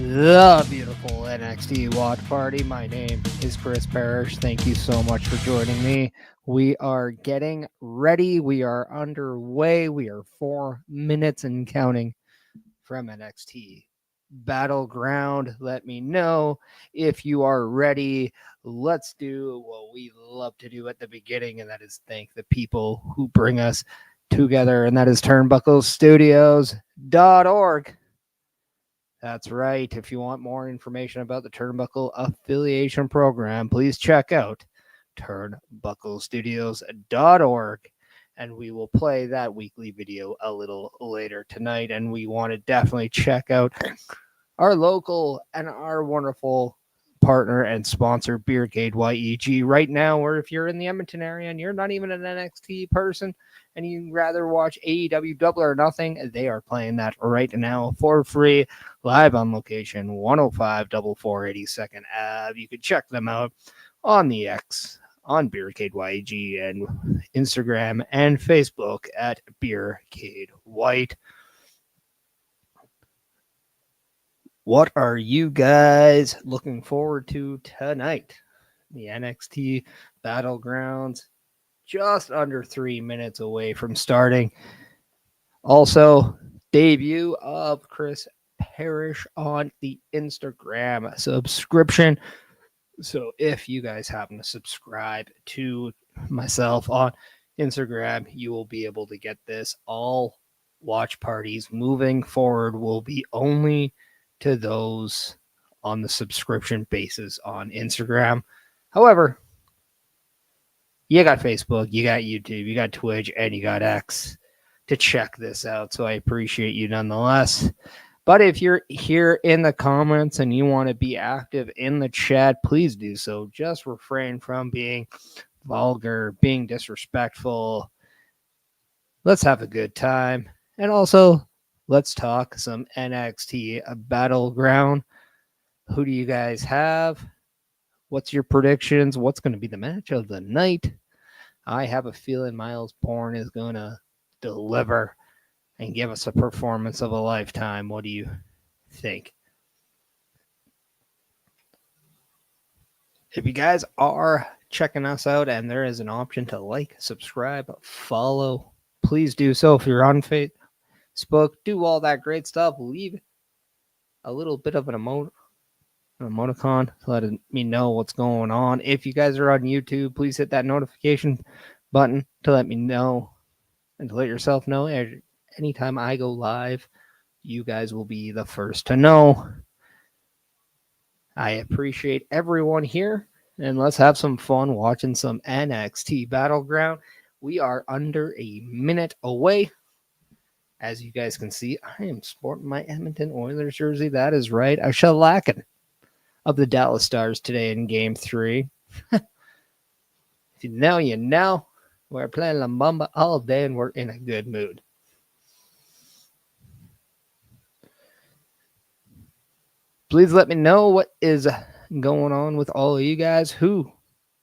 the beautiful NXT Watch Party. My name is Chris Parrish. Thank you so much for joining me. We are getting ready. We are underway. We are 4 minutes and counting from NXT Battleground. Let me know if you are ready. Let's do what we love to do at the beginning, and that is thank the people who bring us together, and that is turnbucklestudios.org. That's right. If you want more information about the Turnbuckle Affiliation Program, please check out turnbucklestudios.org. And we will play that weekly video a little later tonight. And we want to definitely check out our local and our wonderful partner and sponsor, beercadewhyte. Right now, or if you're in the Edmonton area and you're not even an NXT person and you'd rather watch AEW Double or Nothing, they are playing that right now for free, live on location, 105 482nd Ave. You can check them out on the X, on beercadeyg, and Instagram and Facebook at beercadewhyte. What are you guys looking forward to tonight? The NXT Battlegrounds, just under 3 minutes away from starting. Also, debut of Chris Parrish on the Instagram subscription. So if you guys happen to subscribe to myself on Instagram, you will be able to get this. All watch parties moving forward will be only to those on the subscription basis on Instagram. However, you got Facebook, you got YouTube, you got Twitch, and you got X to check this out. So I appreciate you nonetheless. But if you're here in the comments and you want to be active in the chat, please do so. Just refrain from being vulgar, being disrespectful. Let's have a good time. And also, let's talk some NXT Battleground. Who do you guys have? What's your predictions? What's going to be the match of the night? I have a feeling Miles Bourne is going to deliver and give us a performance of a lifetime. What do you think? If you guys are checking us out and there is an option to like, subscribe, follow, please do so. If you're on Facebook, do all that great stuff. Leave a little bit of an emoticon to let me know what's going on. If you guys are on YouTube, please hit that notification button to let me know and to let yourself know. Anytime I go live, you guys will be the first to know. I appreciate everyone here, and let's have some fun watching some NXT Battleground. We are under a minute away. As you guys can see, I am sporting my Edmonton Oilers jersey. That is right. A shellacking of the Dallas Stars today in Game 3. If you know, you know. We're playing La Bamba all day, and we're in a good mood. Please let me know what is going on with all of you guys.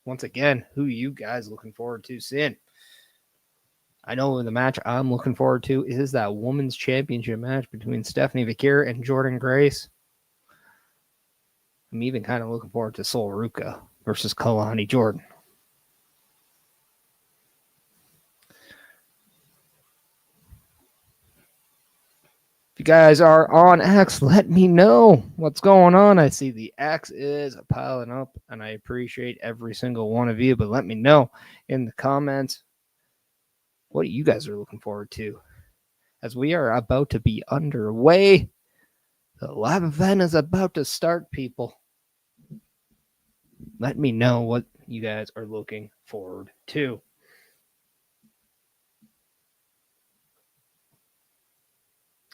Once again, who you guys looking forward to seeing? I know the match I'm looking forward to is that women's championship match between Stephanie Vakir and Jordan Grace. I'm even kind of looking forward to Sol Ruka versus Kalani Jordan. If you guys are on X, let me know what's going on. I see the X is piling up, and I appreciate every single one of you, but let me know in the comments what you guys are looking forward to. As we are about to be underway, the live event is about to start, people. Let me know what you guys are looking forward to.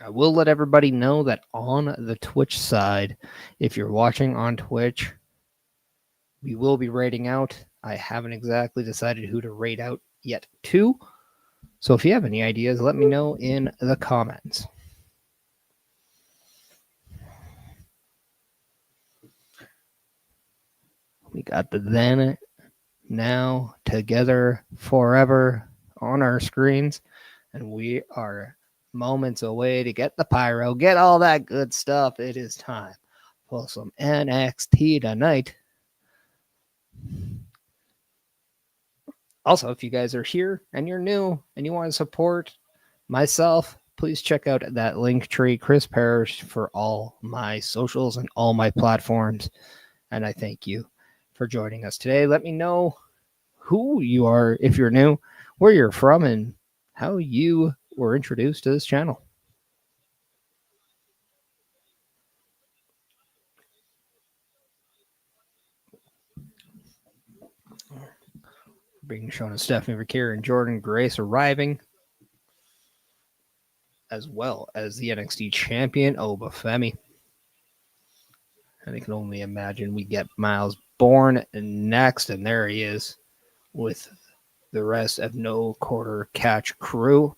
I will let everybody know that on the Twitch side, if you're watching on Twitch, we will be rating out. I haven't exactly decided who to rate out yet to. So if you have any ideas, let me know in the comments. We got the then, now, together, forever on our screens. And we are moments away to get the pyro, get all that good stuff. It is time Well, some NXT tonight. Also, if you guys are here and you're new and you want to support myself, please check out that link tree, Chris Parrish, for all my socials and all my platforms. And I thank you for joining us today. Let me know who you are if you're new, where you're from, and how you were introduced to this channel. Being shown as Stephanie Riccier and Jordan Grace arriving, as well as the NXT champion, Obafemi. And I can only imagine we get Miles Bourne next, and there he is with the rest of No Quarter Catch crew.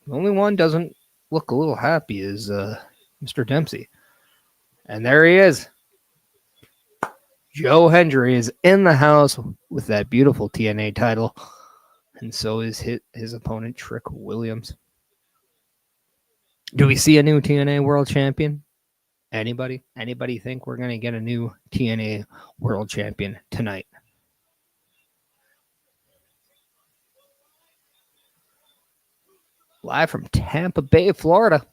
The only one doesn't look a little happy is Mr. Dempsey. And there he is. Joe Hendry is in the house with that beautiful TNA title. And so is his opponent, Trick Williams. Do we see a new TNA World Champion? Anybody? Anybody think we're going to get a new TNA World Champion tonight? Live from Tampa Bay, Florida.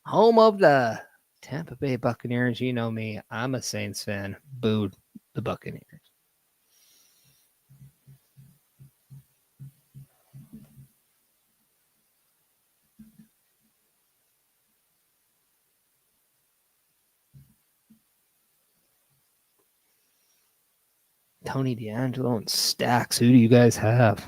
Home of the Tampa Bay Buccaneers. You know me. I'm a Saints fan. Booed the Buccaneers. Tony D'Angelo and Stacks. Who do you guys have?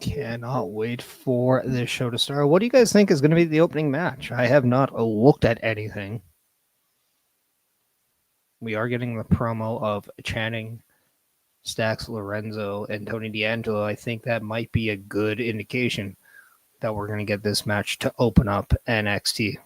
Cannot wait for this show to start. What do you guys think is going to be the opening match? I have not looked at anything. We are getting the promo of Channing, Stacks, Lorenzo, and Tony D'Angelo. I think that might be a good indication that we're going to get this match to open up NXT.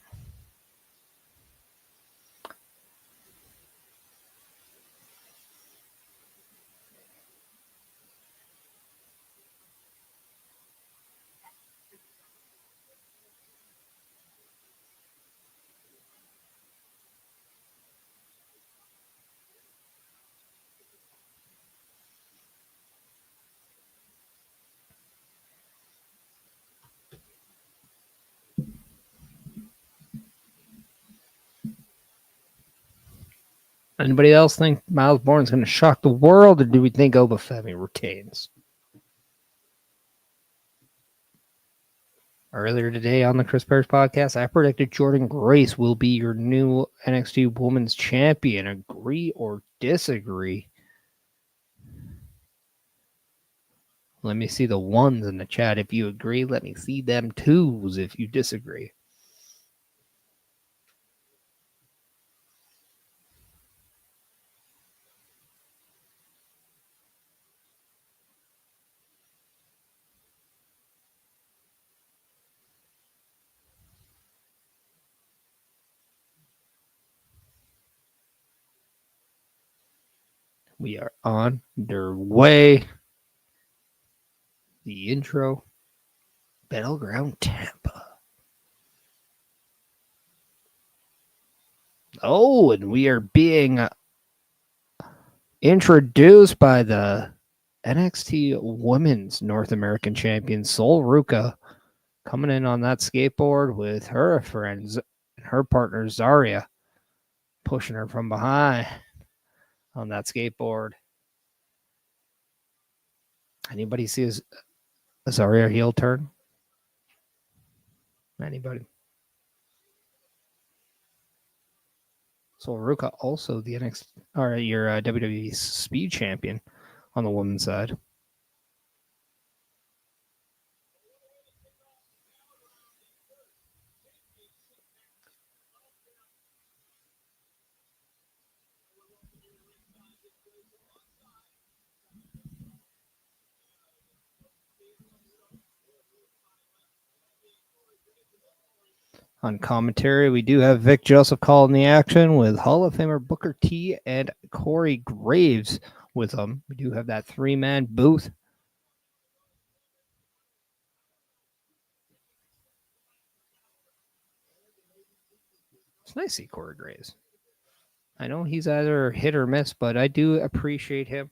Anybody else think Miles Bourne is going to shock the world, or do we think Obafemi retains? Earlier today on the Chris Parrish podcast, I predicted Jordan Grace will be your new NXT Women's Champion. Agree or disagree? Let me see the ones in the chat if you agree. Let me see them twos if you disagree. We are on their way. The intro. Battleground Tampa. Oh, and we are being introduced by the NXT Women's North American Champion, Sol Ruka, coming in on that skateboard with her friends and her partner, Zarya, pushing her from behind on that skateboard. Anybody see a Zarya heel turn? Anybody? So Ruka also the NXT or your WWE Speed Champion on the women's side. On commentary, we do have Vic Joseph calling the action with Hall of Famer Booker T and Corey Graves with them. We do have that 3-man booth. It's nice to see Corey Graves. I know he's either hit or miss, but I do appreciate him.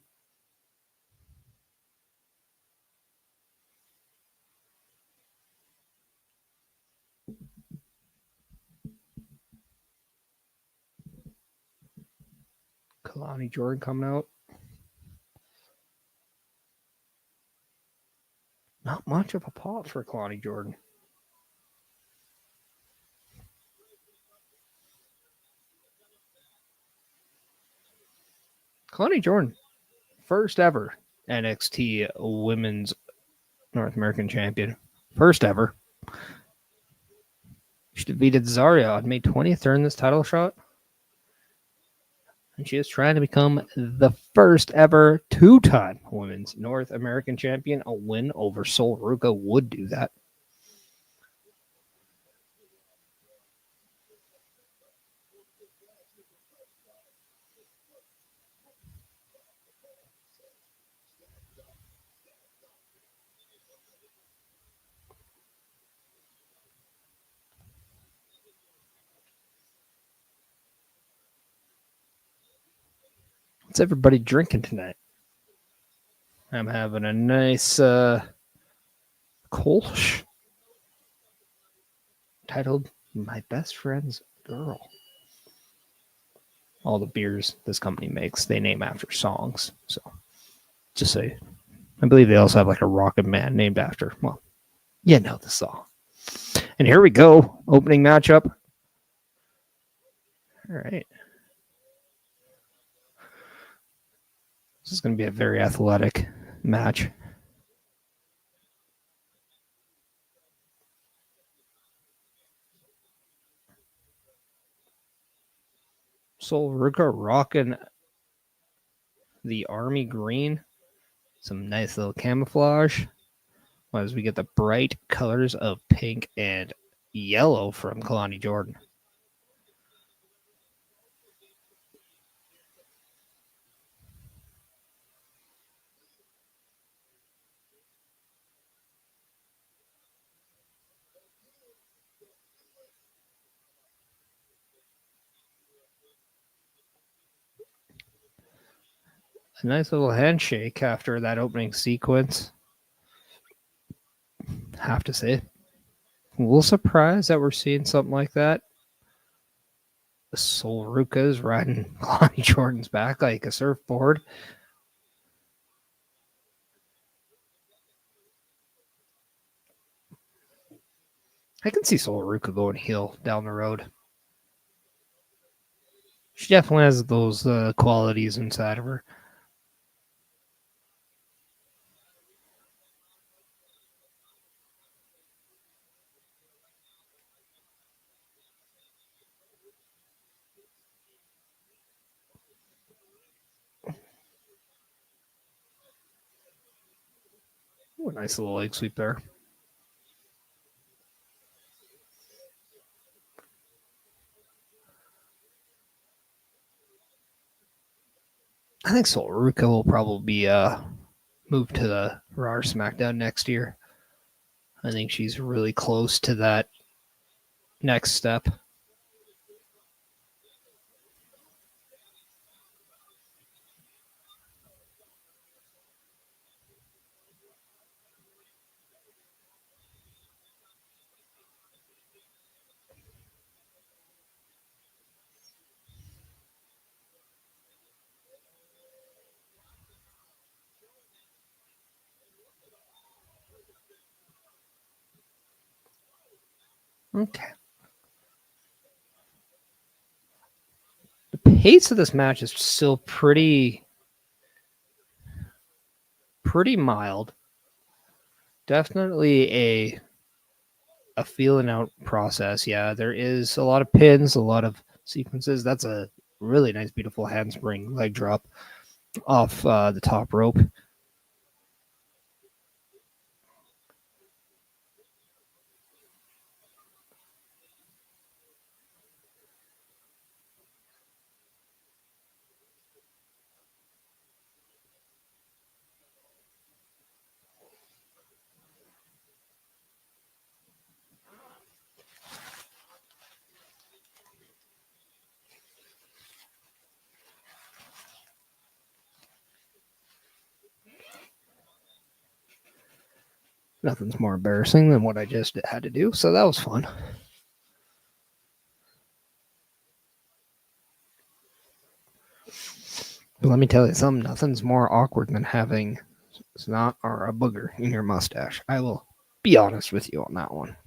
Kalani Jordan coming out. Not much of a pop for Kalani Jordan. Kalani Jordan, first ever NXT Women's North American Champion. First ever. She defeated Zarya on May 20th during this title shot. And she is trying to become the first ever 2-time Women's North American Champion. A win over Sol Ruka would do that. What's everybody drinking tonight? I'm having a nice Kolsch titled My Best Friend's Girl. All the beers this company makes, they name after songs. So just say, I believe they also have like a Rocket Man named after, well, you know the song. And here we go. Opening matchup. All right. This is going to be a very athletic match. Sol Ruka rocking the army green. Some nice little camouflage. As we get the bright colors of pink and yellow from Kalani Jordan. A nice little handshake after that opening sequence. Have to say, a little surprised that we're seeing something like that. Sol Ruka is riding Kalani Jordan's back like a surfboard. I can see Sol Ruka going heel down the road. She definitely has those qualities inside of her. Ooh, a nice little leg sweep there. I think Sol Ruka will probably be moved to the Raw or SmackDown next year. I think she's really close to that next step. Okay. pace of this match is still pretty mild. Definitely a feeling out process. Yeah, there is a lot of pins, a lot of sequences. That's a really nice, beautiful handspring leg drop off the top rope. Nothing's more embarrassing than what I just had to do, so that was fun. But let me tell you something, nothing's more awkward than having snot or a booger in your mustache. I will be honest with you on that one.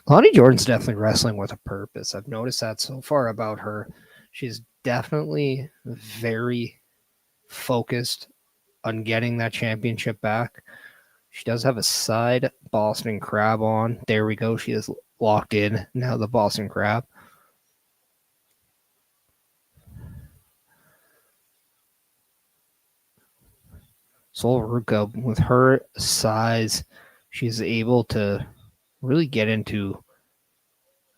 Lonnie Jordan's definitely wrestling with a purpose. I've noticed that so far about her. She's definitely very focused on getting that championship back. She does have a side Boston Crab on. There we go. She is locked in now, the Boston Crab. Sol Ruka, with her size, she's able to really get into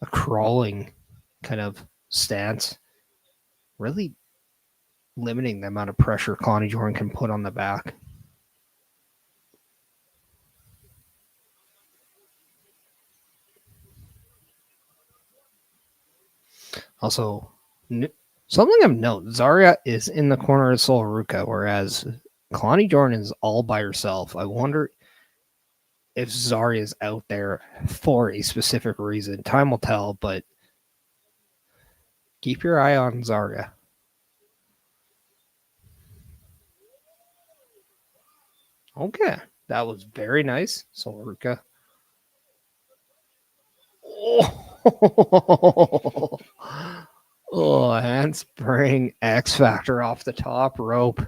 a crawling kind of stance, really limiting the amount of pressure Connie Jordan can put on the back. Also, something of note, Zarya is in the corner of Sol Ruka, whereas Connie Jordan is all by herself. I wonder if Zarya is out there for a specific reason. Time will tell, but keep your eye on Zarya. Okay, that was very nice, Sol Ruka. Oh, oh, handspring X Factor off the top rope.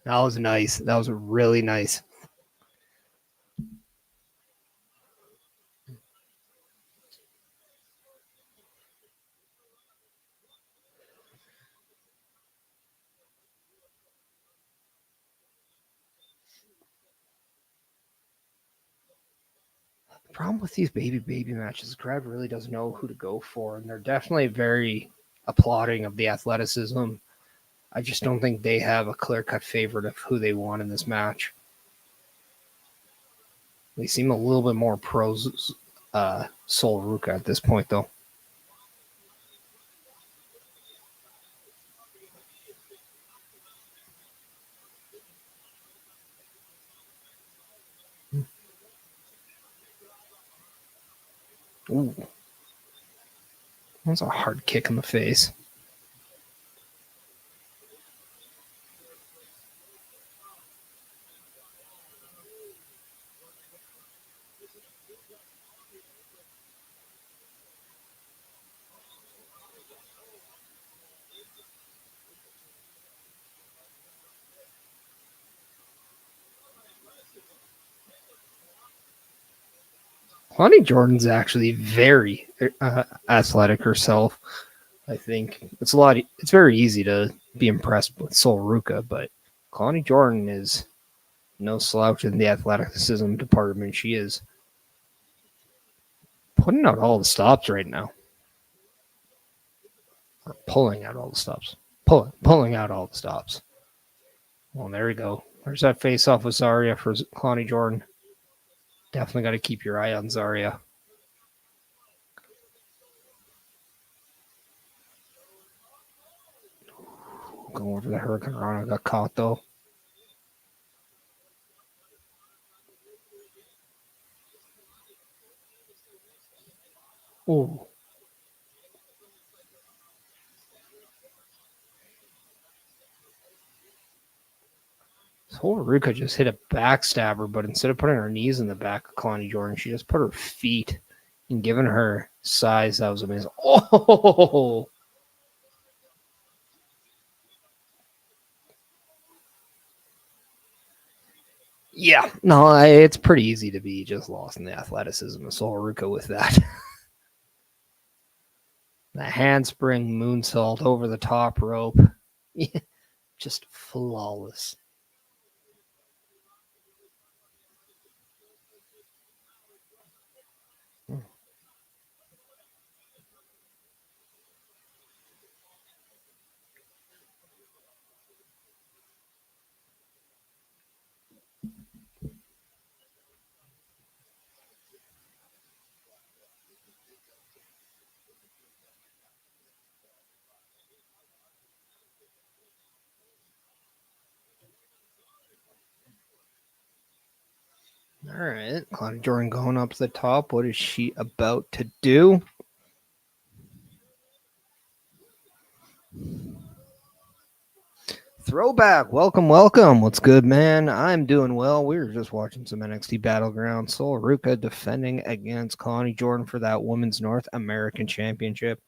That was nice. That was really nice. The problem with these baby matches, the crowd really doesn't know who to go for, and they're definitely very applauding of the athleticism. I just don't think they have a clear-cut favorite of who they want in this match. They seem a little bit more pro Sol Ruka at this point, though. Ooh, that's a hard kick in the face. Lonnie Jordan's actually very athletic herself. I think it's very easy to be impressed with Sol Ruka, but Lonnie Jordan is no slouch in the athleticism department. She is putting out all the stops right now. Or pulling out all the stops. Pulling out all the stops. Well, there we go. There's that face off with Zarya for Lonnie Jordan. Definitely got to keep your eye on Zarya. Going over the Hurricane Rana, got caught though. Ooh. Ruka just hit a backstabber, but instead of putting her knees in the back of Kalani Jordan, she just put her feet. And given her size, that was amazing. Oh! Yeah, no, it's pretty easy to be just lost in the athleticism of Ruka with that. The handspring moonsault over the top rope. Just flawless. All right, Kalani Jordan going up to the top. What is she about to do? Throwback. Welcome, welcome. What's good, man? I'm doing well. We were just watching some NXT Battleground. Sol Ruka defending against Kalani Jordan for that Women's North American Championship.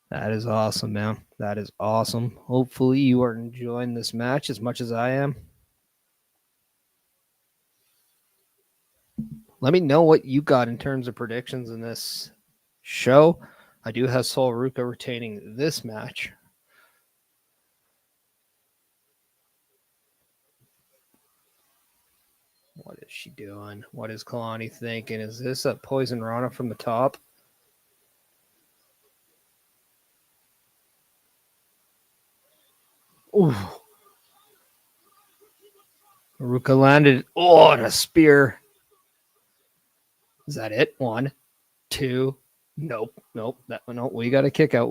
That is awesome, man. That is awesome. Hopefully you are enjoying this match as much as I am. Let me know what you got in terms of predictions in this show. I do have Sol Ruka retaining this match. What is she doing? What is Kalani thinking? Is this a poison Rana from the top? Ooh. Ruka landed. Oh, and a spear. Is that it? 1, 2. Nope. No, we got a kick out.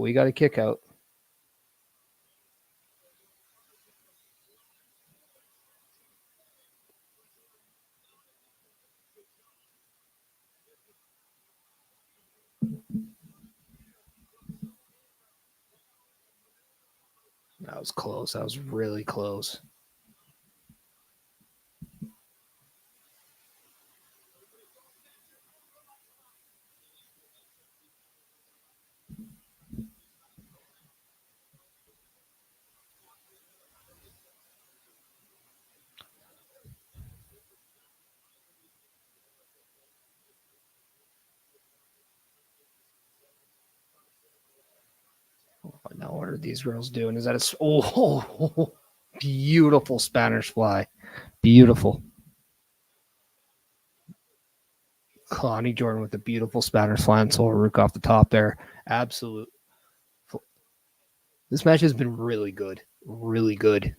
That was close. That was really close. Now, what are these girls doing? Is that a beautiful Spanish fly? Beautiful. Kalani Jordan with the beautiful Spanish fly and Sol Ruka off the top there. Absolute. This match has been really good. Really good.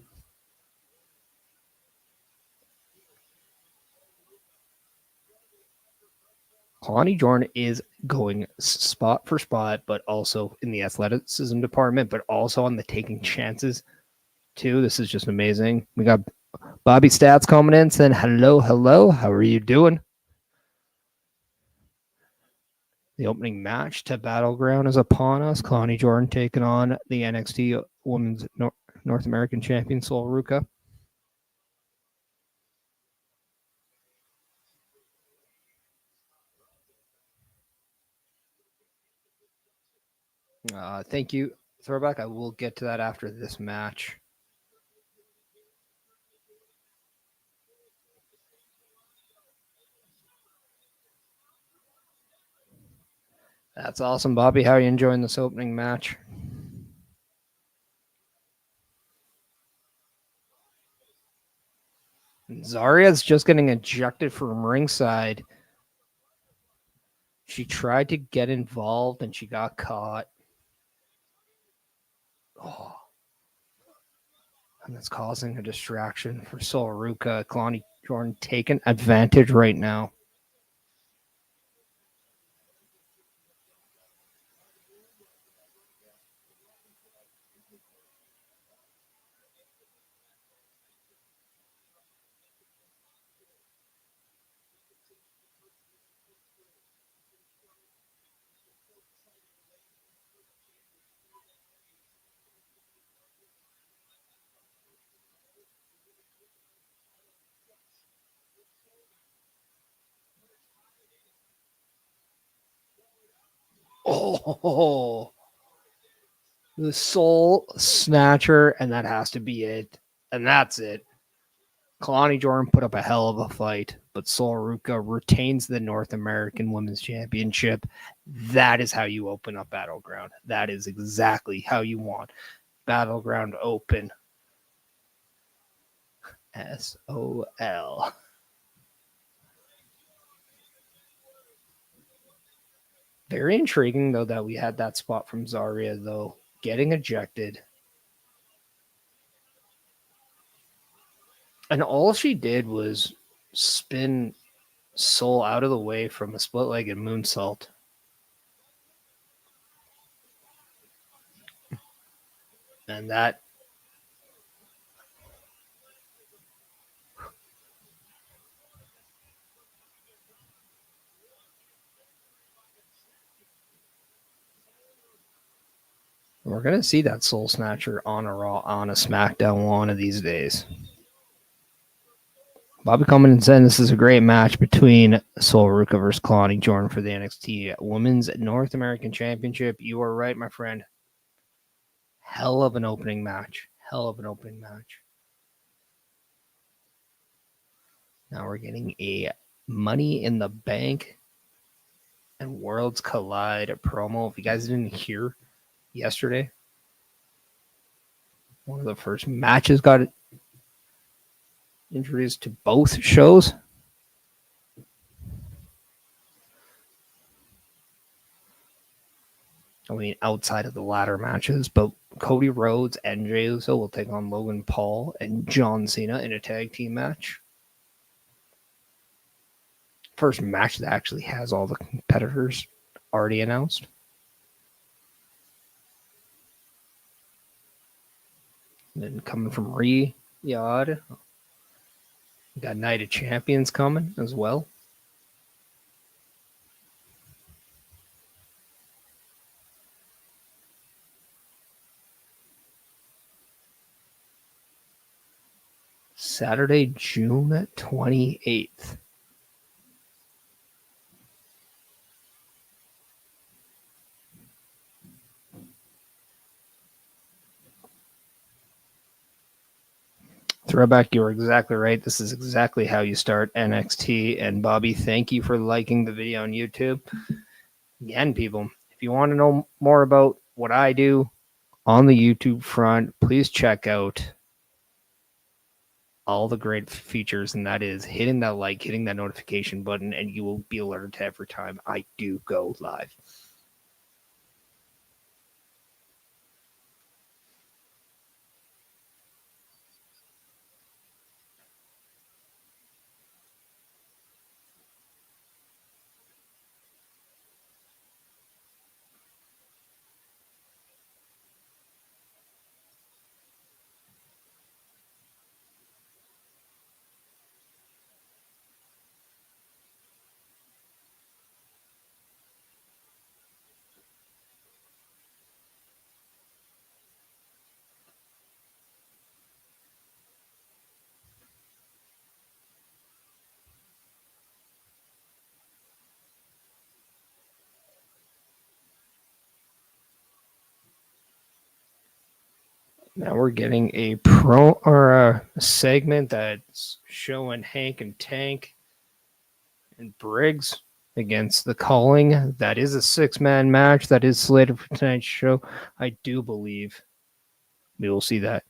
Kalani Jordan is going spot for spot, but also in the athleticism department, but also on the taking chances too. This is just amazing. We got Bobby Stats coming in saying, hello. How are you doing? The opening match to Battleground is upon us. Kalani Jordan taking on the NXT Women's North American Champion, Sol Ruka. Thank you, Throwback. I will get to that after this match. That's awesome, Bobby. How are you enjoying this opening match? Zaria's just getting ejected from ringside. She tried to get involved and she got caught. Oh. And that's causing a distraction for Sol Ruka. Kalani Jordan taking advantage right now. Oh, the Soul Snatcher, and that has to be it. And that's it. Kalani Jordan put up a hell of a fight, but Sol Ruka retains the North American Women's Championship. That is how you open up Battleground. That is exactly how you want Battleground open. SOL. Very intriguing, though, that we had that spot from Zarya, though, getting ejected. And all she did was spin Soul out of the way from a split-legged moonsault. And that we're going to see that Soul Snatcher on a Raw, on a SmackDown one of these days. Bobby coming and saying this is a great match between Sol Ruka versus Kalani Jordan for the NXT Women's North American Championship. You are right, my friend. Hell of an opening match. Hell of an opening match. Now we're getting a Money in the Bank and Worlds Collide promo. If you guys didn't hear yesterday, one of the first matches got introduced to both shows. I mean, outside of the ladder matches, but Cody Rhodes and Jey Uso will take on Logan Paul and John Cena in a tag team match. First match that actually has all the competitors already announced. And then coming from Riyadh, we got Night of Champions coming as well. Saturday, June 28th. Throwback, you were exactly right. This is exactly how you start NXT. And Bobby, thank you for liking the video on YouTube. Again, people, if you want to know more about what I do on the YouTube front, please check out all the great features, and that is hitting that like, hitting that notification button, and you will be alerted to every time I do go live. Now we're getting a segment that's showing Hank and Tank and Briggs against the Calling. That is a 6-man match that is slated for tonight's show. I do believe we will see that.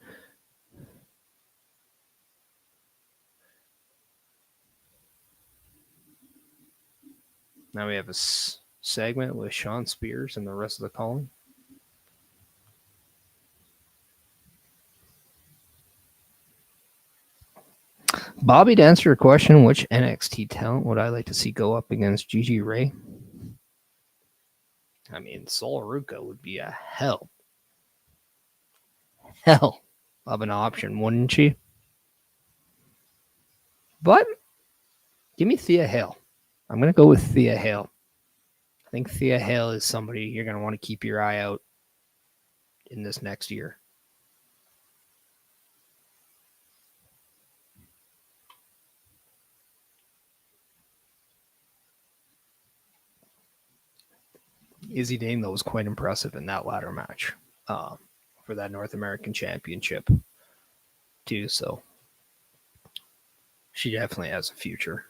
Now we have a segment with Sean Spears and the rest of the Calling. Bobby, to answer your question, which NXT talent would I like to see go up against Gigi Ray? I mean, Sol Ruka would be a hell of an option, wouldn't she? But give me Thea Hale. I'm going to go with Thea Hale. I think Thea Hale is somebody you're going to want to keep your eye out in this next year. Izzy Dane, though, was quite impressive in that ladder match for that North American Championship, too. So she definitely has a future.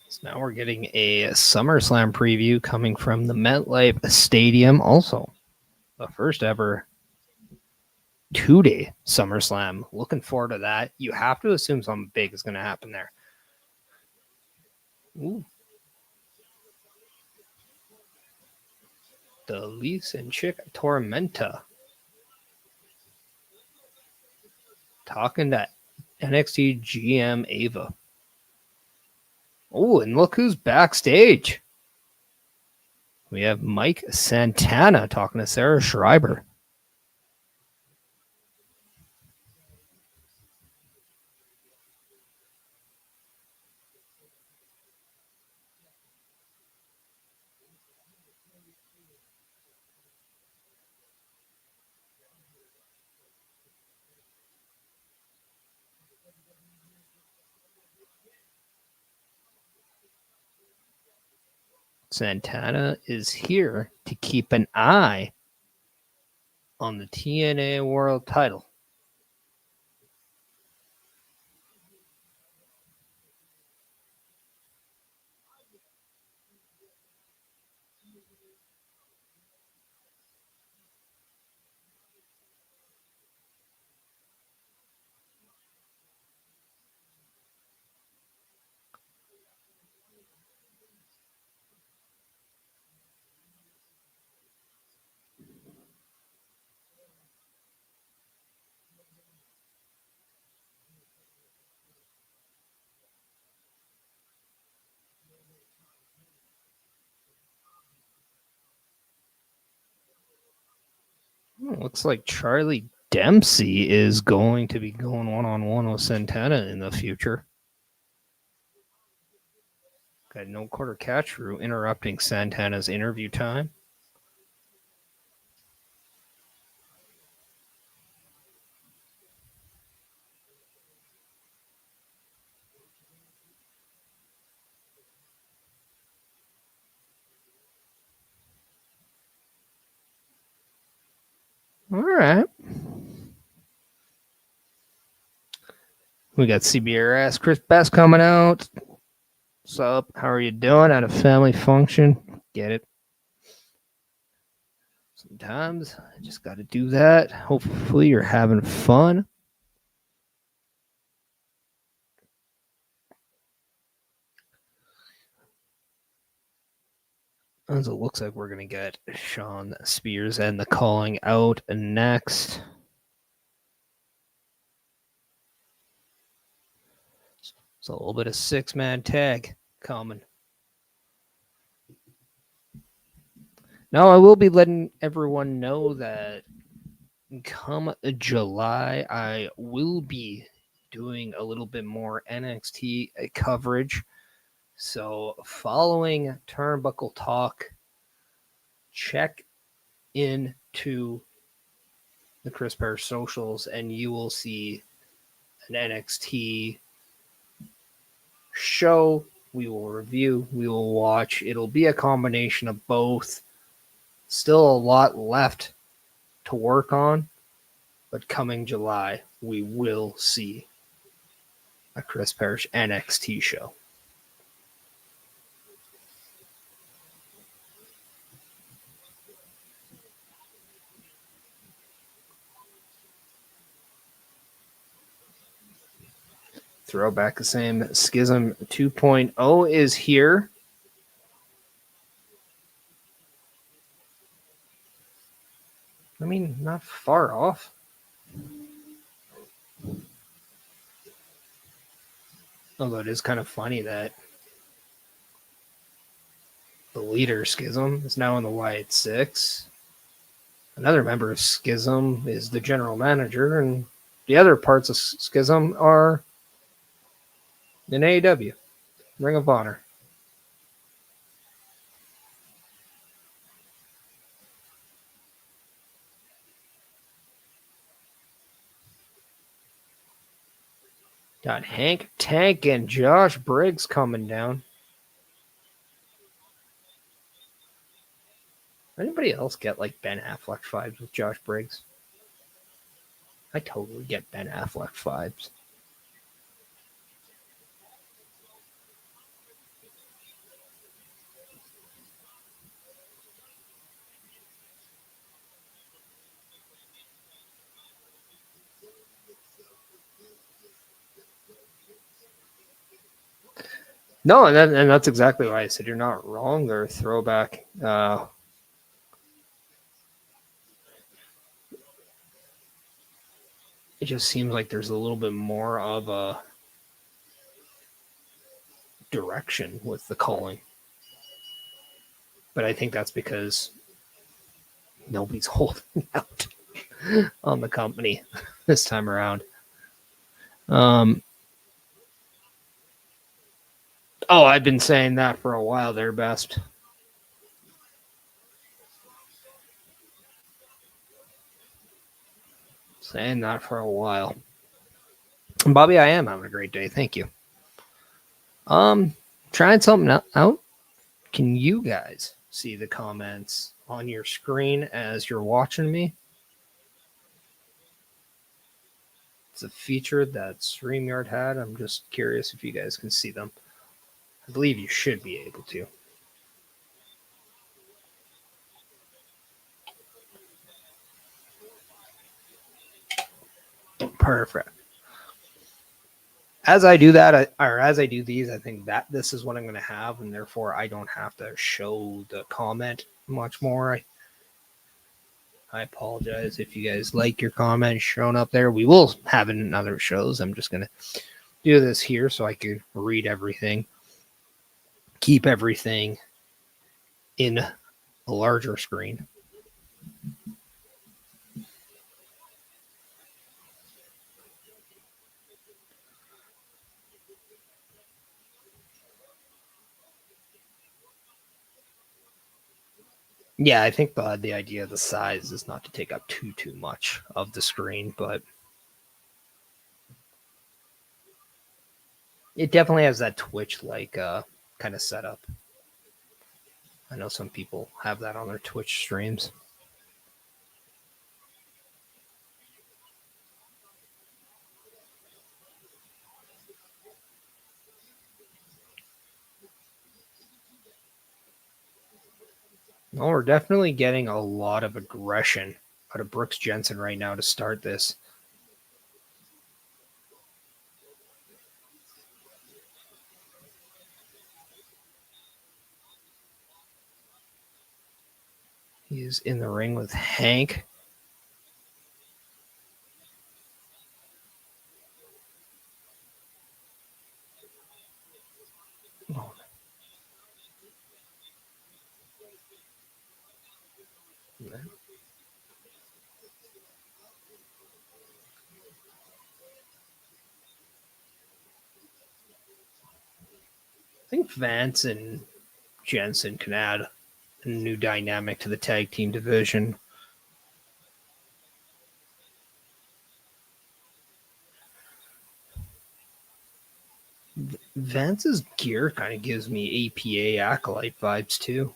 So now we're getting a SummerSlam preview coming from the MetLife Stadium. Also, the first ever 2-day SummerSlam. Looking forward to that. You have to assume something big is going to happen there. Ooh. The Elise and Chick Tormenta talking to NXT GM Ava. Oh, and look who's backstage. We have Mike Santana talking to Sarah Schreiber. Santana is here to keep an eye on the TNA World title. Looks like Charlie Dempsey is going to be going one-on-one with Santana in the future. Got no quarter catch through interrupting Santana's interview time. All right. We got CBRS Chris Best coming out. What's up? How are you doing? At a family function? Get it? Sometimes I just got to do that. Hopefully you're having fun. As it looks like we're going to get Sean Spears and the calling out next. So a little bit of 6-man tag coming. Now I will be letting everyone know that come July, I will be doing a little bit more NXT coverage. So following Turnbuckle Talk, check into the Chris Parrish socials and you will see an NXT show. We will review, we will watch. It'll be a combination of both. Still a lot left to work on, but coming July, we will see a Chris Parrish NXT show. Throwback the same. Schism 2.0 is here. I mean, not far off. Although it is kind of funny that the leader, Schism, is now in the White Six. Another member of Schism is the general manager, and the other parts of Schism are in AEW, Ring of Honor. Got Hank Tank and Josh Briggs coming down. Anybody else get like Ben Affleck vibes with Josh Briggs? I totally get Ben Affleck vibes. No, and that's exactly why I said you're not wrong there, throwback. It just seems like there's a little bit more of a direction with the calling. But I think that's because nobody's holding out on the company this time around. I've been saying that for a while there, Best. Saying that for a while. Bobby, I am having a great day. Thank you. Trying something out. Can you guys see the comments on your screen as you're watching me? It's a feature that StreamYard had. I'm just curious if you guys can see them. I believe you should be able to. Perfect. As I do that, as I do these, I think that this is what I'm going to have, and therefore I don't have to show the comment much more. I apologize if you guys like your comments shown up there. We will have it in other shows. I'm just going to do this here so I can read everything, keep everything in a larger screen. Yeah, I think the idea of the size is not to take up too much of the screen, but it definitely has that Twitch-like kind of setup. I know some people have that on their Twitch streams. Well, we're definitely getting a lot of aggression out of Brooks Jensen right now to start this. He's in the ring with Hank. Oh. I think Vance and Jensen can add a new dynamic to the tag team division. Vance's gear kind of gives me APA Acolyte vibes too.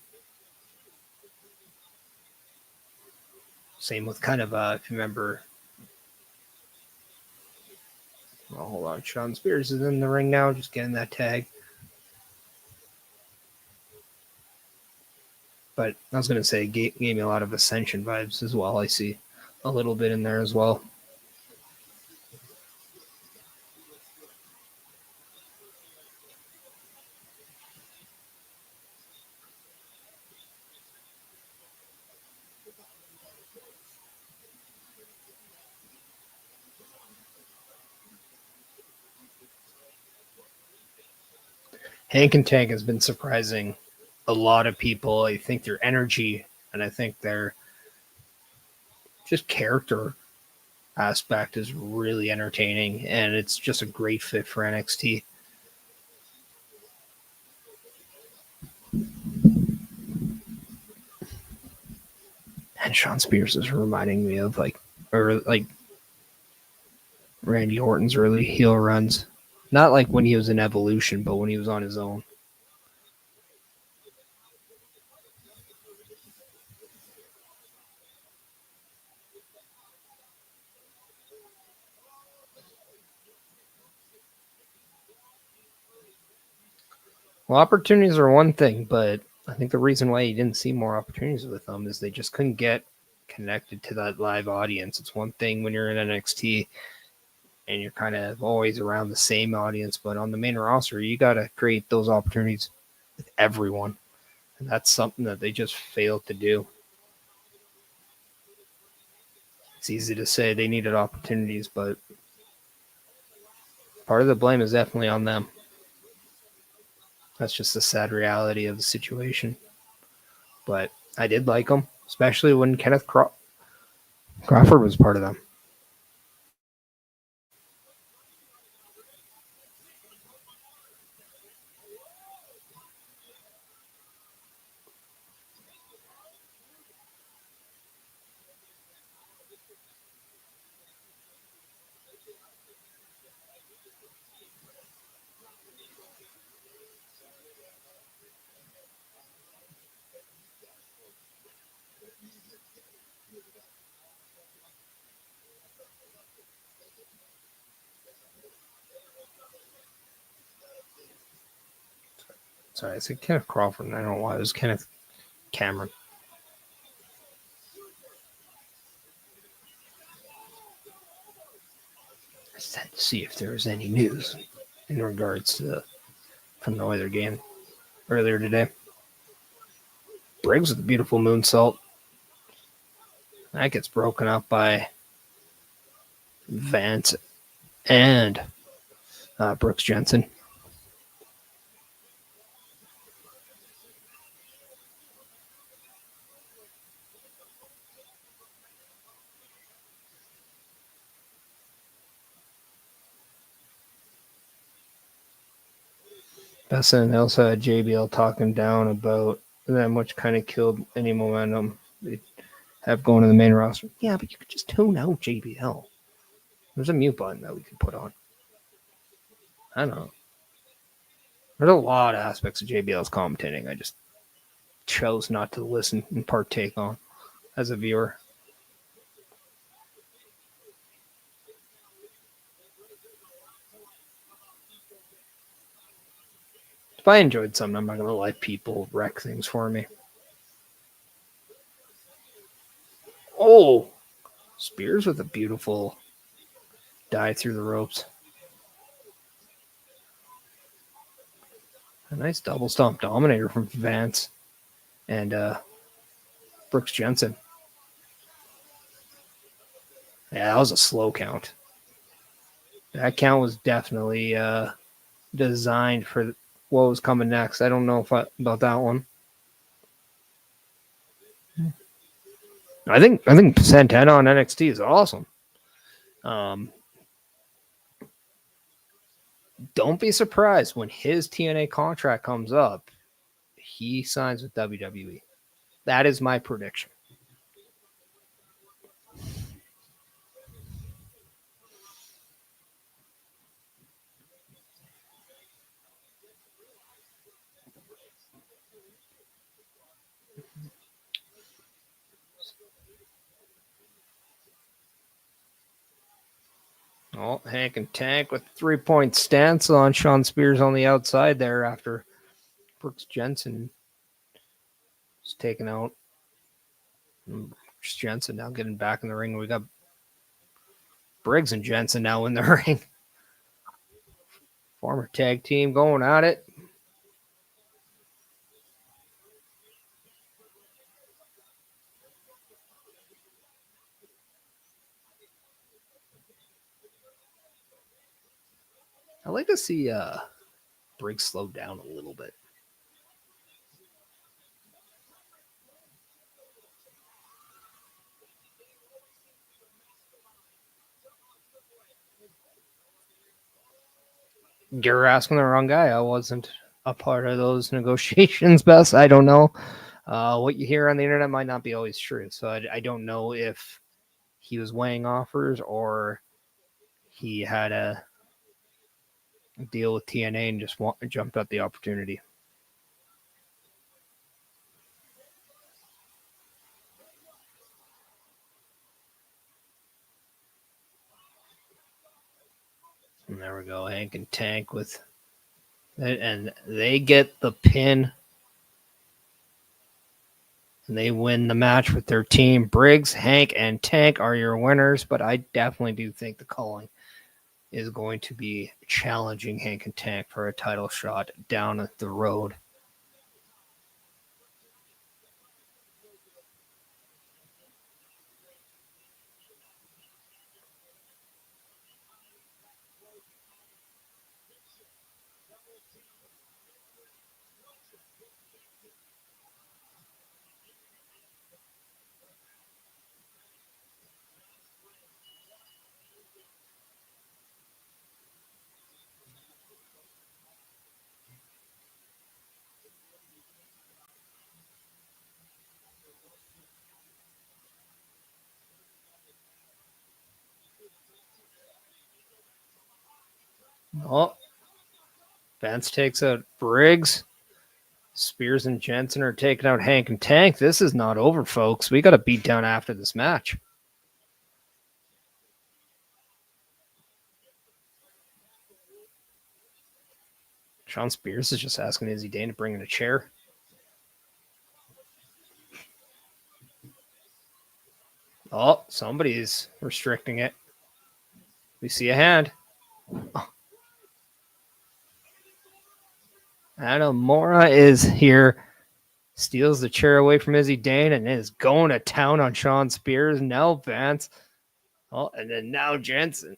Same with kind of, if you remember, hold on, Sean Spears is in the ring now, just getting that tag. But I was going to say, gave me a lot of Ascension vibes as well. I see a little bit in there as well. Hank and Tank has been surprising a lot of people. I think their energy and I think their just character aspect is really entertaining, and it's just a great fit for NXT. And Sean Spears is reminding me of like Randy Orton's early heel runs. Not like when he was in Evolution, but when he was on his own. Well, opportunities are one thing, but I think the reason why you didn't see more opportunities with them is they just couldn't get connected to that live audience. It's one thing when you're in NXT and you're kind of always around the same audience, but on the main roster, you got to create those opportunities with everyone. And that's something that they just failed to do. It's easy to say they needed opportunities, but part of the blame is definitely on them. That's just the sad reality of the situation. But I did like them, especially when Crawford was part of them. Sorry, I said Kenneth Crawford. I don't know why it was Kenneth Cameron. I just had to see if there was any news in regards to from the weather game earlier today. Briggs with a beautiful moonsault. That gets broken up by Vance and Brooks Jensen. Bessa and also had JBL talking down about them, which kind of killed any momentum they have going to the main roster. Yeah, but you could just tune out JBL. There's a mute button that we could put on. I don't know. There's a lot of aspects of JBL's commentating I just chose not to listen and partake on as a viewer. If I enjoyed something, I'm not going to let people wreck things for me. Oh, Spears with a beautiful dive through the ropes. A nice double stomp dominator from Vance and Brooks Jensen. Yeah, that was a slow count. That count was definitely designed for what was coming next. I don't know about that one. I think Santana on NXT is awesome. Um, don't be surprised when his TNA contract comes up. He signs with WWE. That is my prediction. Oh, Hank and Tank with 3-point stance on Sean Spears on the outside there after Brooks Jensen was taken out. Brooks Jensen now getting back in the ring. We got Briggs and Jensen now in the ring. Former tag team going at it. I like to see Briggs slowed down a little bit. You're asking the wrong guy. I wasn't a part of those negotiations, Bess. I don't know. What you hear on the internet might not be always true. So I don't know if he was weighing offers or he had a deal with TNA and just jumped at the opportunity. And there we go. Hank and Tank with it, and they get the pin. And they win the match with their team. Briggs, Hank, and Tank are your winners, but I definitely do think the calling is going to be challenging Hank and Tank for a title shot down the road. Oh, Vance takes out Briggs. Spears and Jensen are taking out Hank and Tank. This is not over, folks. We got a beat down after this match. Sean Spears is just asking Izzy Dane to bring in a chair. Oh, somebody's restricting it. We see a hand. Oh. Mora is here, steals the chair away from Izzy Dane and is going to town on Sean Spears. Now Vance. Oh, and then now Jensen.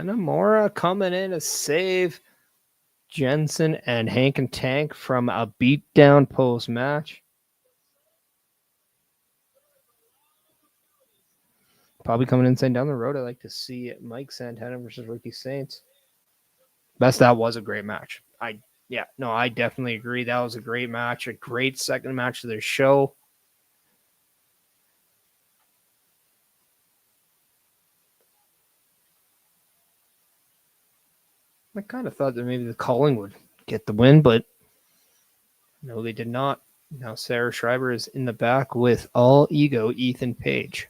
Mora coming in to save Jensen and Hank and Tank from a beatdown post match. Probably coming in saying down the road, I'd like to see Mike Santana versus Ricky Saints. Best, that was a great match. I definitely agree. That was a great match, a great second match of the show. I kind of thought that maybe the calling would get the win, but no, they did not. Now Sarah Schreiber is in the back with all ego Ethan Page.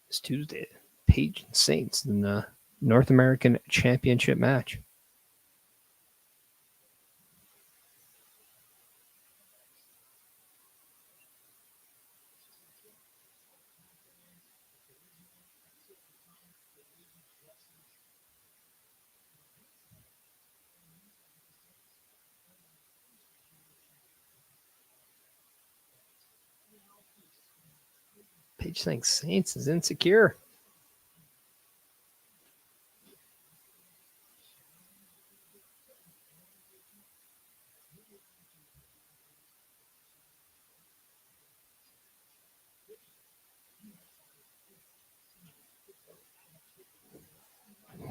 It's Tuesday. Page and Saints in the North American Championship match. Page thinks Saints is insecure.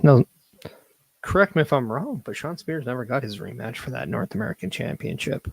No, correct me if I'm wrong, but Sean Spears never got his rematch for that North American Championship.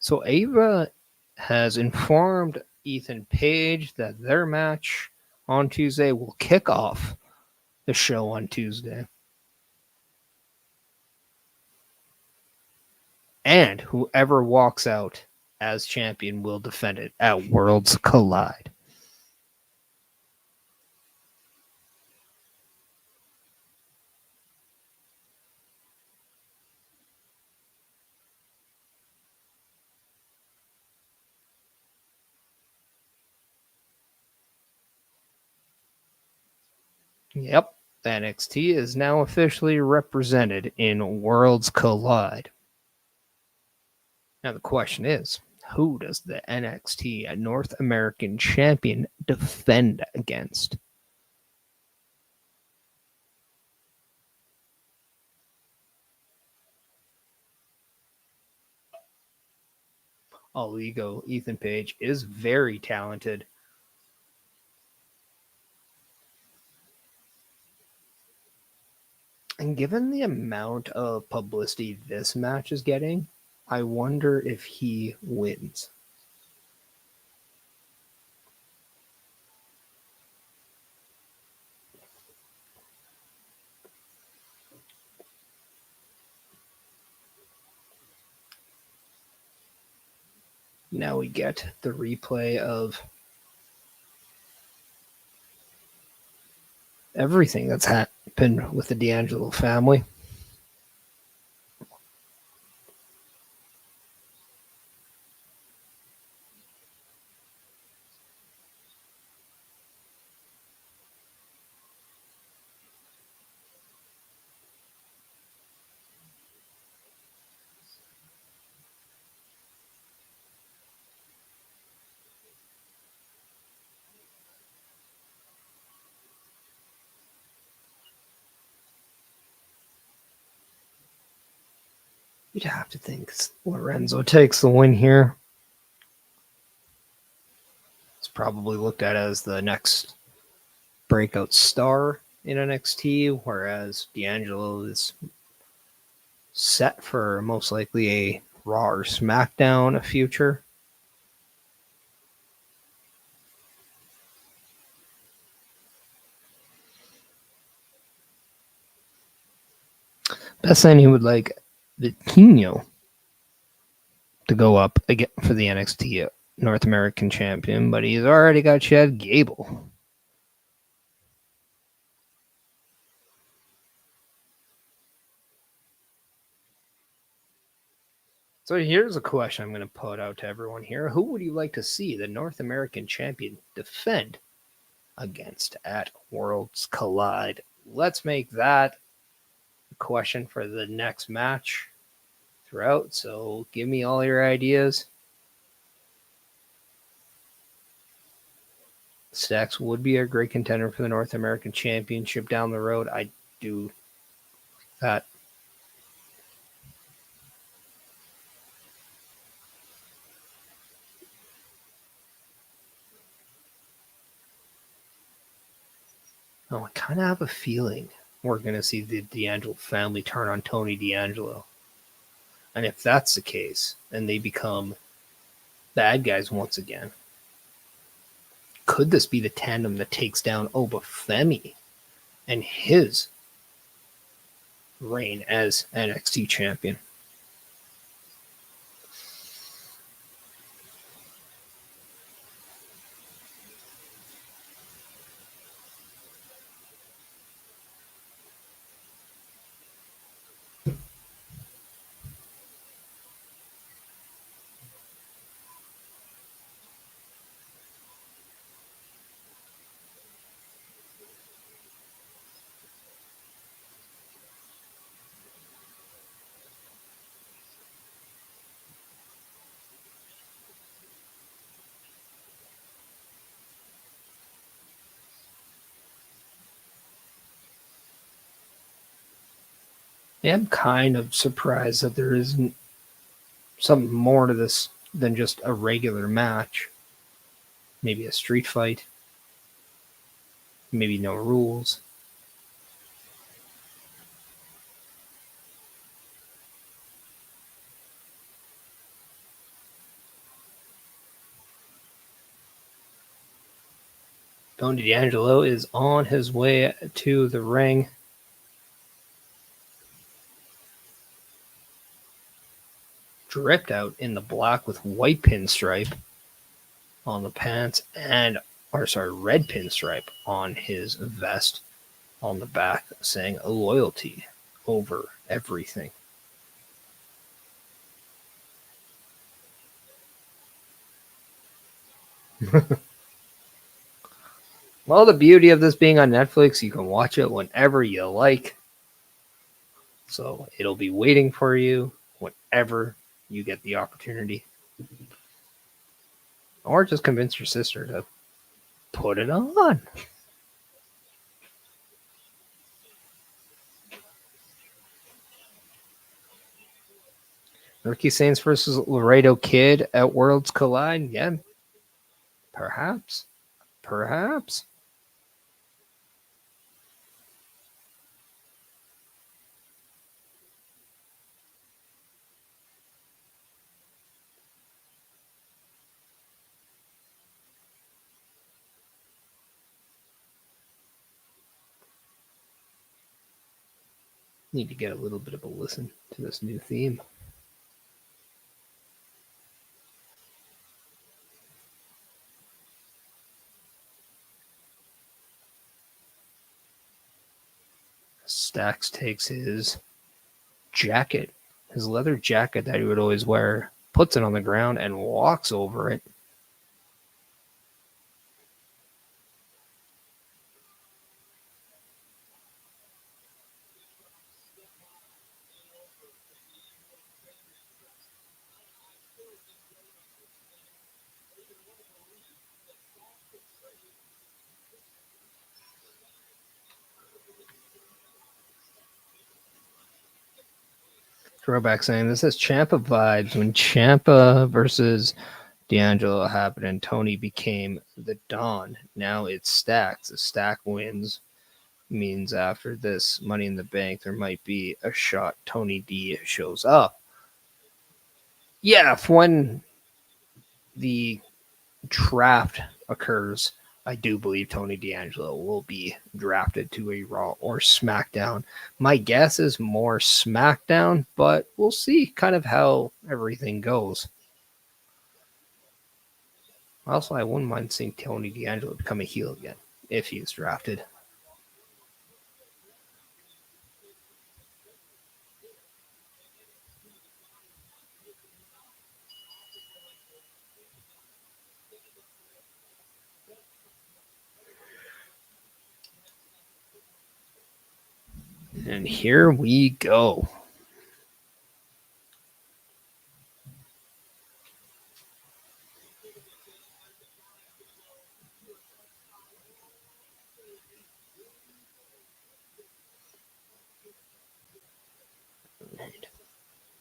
So Ava has informed Ethan Page that their match on Tuesday will kick off the show on Tuesday. And whoever walks out as champion will defend it at Worlds Collide. Yep, NXT is now officially represented in Worlds Collide. Now the question is, who does the NXT North American Champion defend against? All ego Ethan Page is very talented. And given the amount of publicity this match is getting, I wonder if he wins. Now we get the replay of everything that's happened with the D'Angelo family. You'd have to think Lorenzo takes the win here. It's probably looked at as the next breakout star in NXT, whereas D'Angelo is set for most likely a Raw or SmackDown future. Best thing he would like Vitinho to go up again for the NXT North American Champion, but he's already got Chad Gable. So here's a question I'm going to put out to everyone here. Who would you like to see the North American Champion defend against at Worlds Collide? Let's make that a question for the next match throughout. So give me all your ideas. Stacks would be a great contender for the North American Championship down the road. I do that. Oh, I kind of have a feeling we're going to see the D'Angelo family turn on Tony D'Angelo. And if that's the case, and they become bad guys once again, could this be the tandem that takes down Obafemi and his reign as NXT champion? I'm kind of surprised that there isn't something more to this than just a regular match. Maybe a street fight. Maybe no rules. Tony D'Angelo is on his way to the ring. Dripped out in the black with white pinstripe on the pants red pinstripe on his vest on the back, saying loyalty over everything. Well, the beauty of this being on Netflix, you can watch it whenever you like. So it'll be waiting for you whenever you get the opportunity. Or just convince your sister to put it on. Ricky Saints versus Laredo Kid at Worlds Collide? Yeah. Perhaps. Perhaps. Need to get a little bit of a listen to this new theme. Stax takes his jacket, his leather jacket that he would always wear, puts it on the ground and walks over it. Throwback saying this is Ciampa vibes when Ciampa versus D'Angelo happened and Tony became the Don. Now it's Stacks. If Stack wins, means after this Money in the Bank, there might be a shot Tony D shows up. Yeah, if when the draft occurs, I do believe Tony D'Angelo will be drafted to a Raw or SmackDown. My guess is more SmackDown, but we'll see kind of how everything goes. Also, I wouldn't mind seeing Tony D'Angelo become a heel again if he is drafted. And here we go.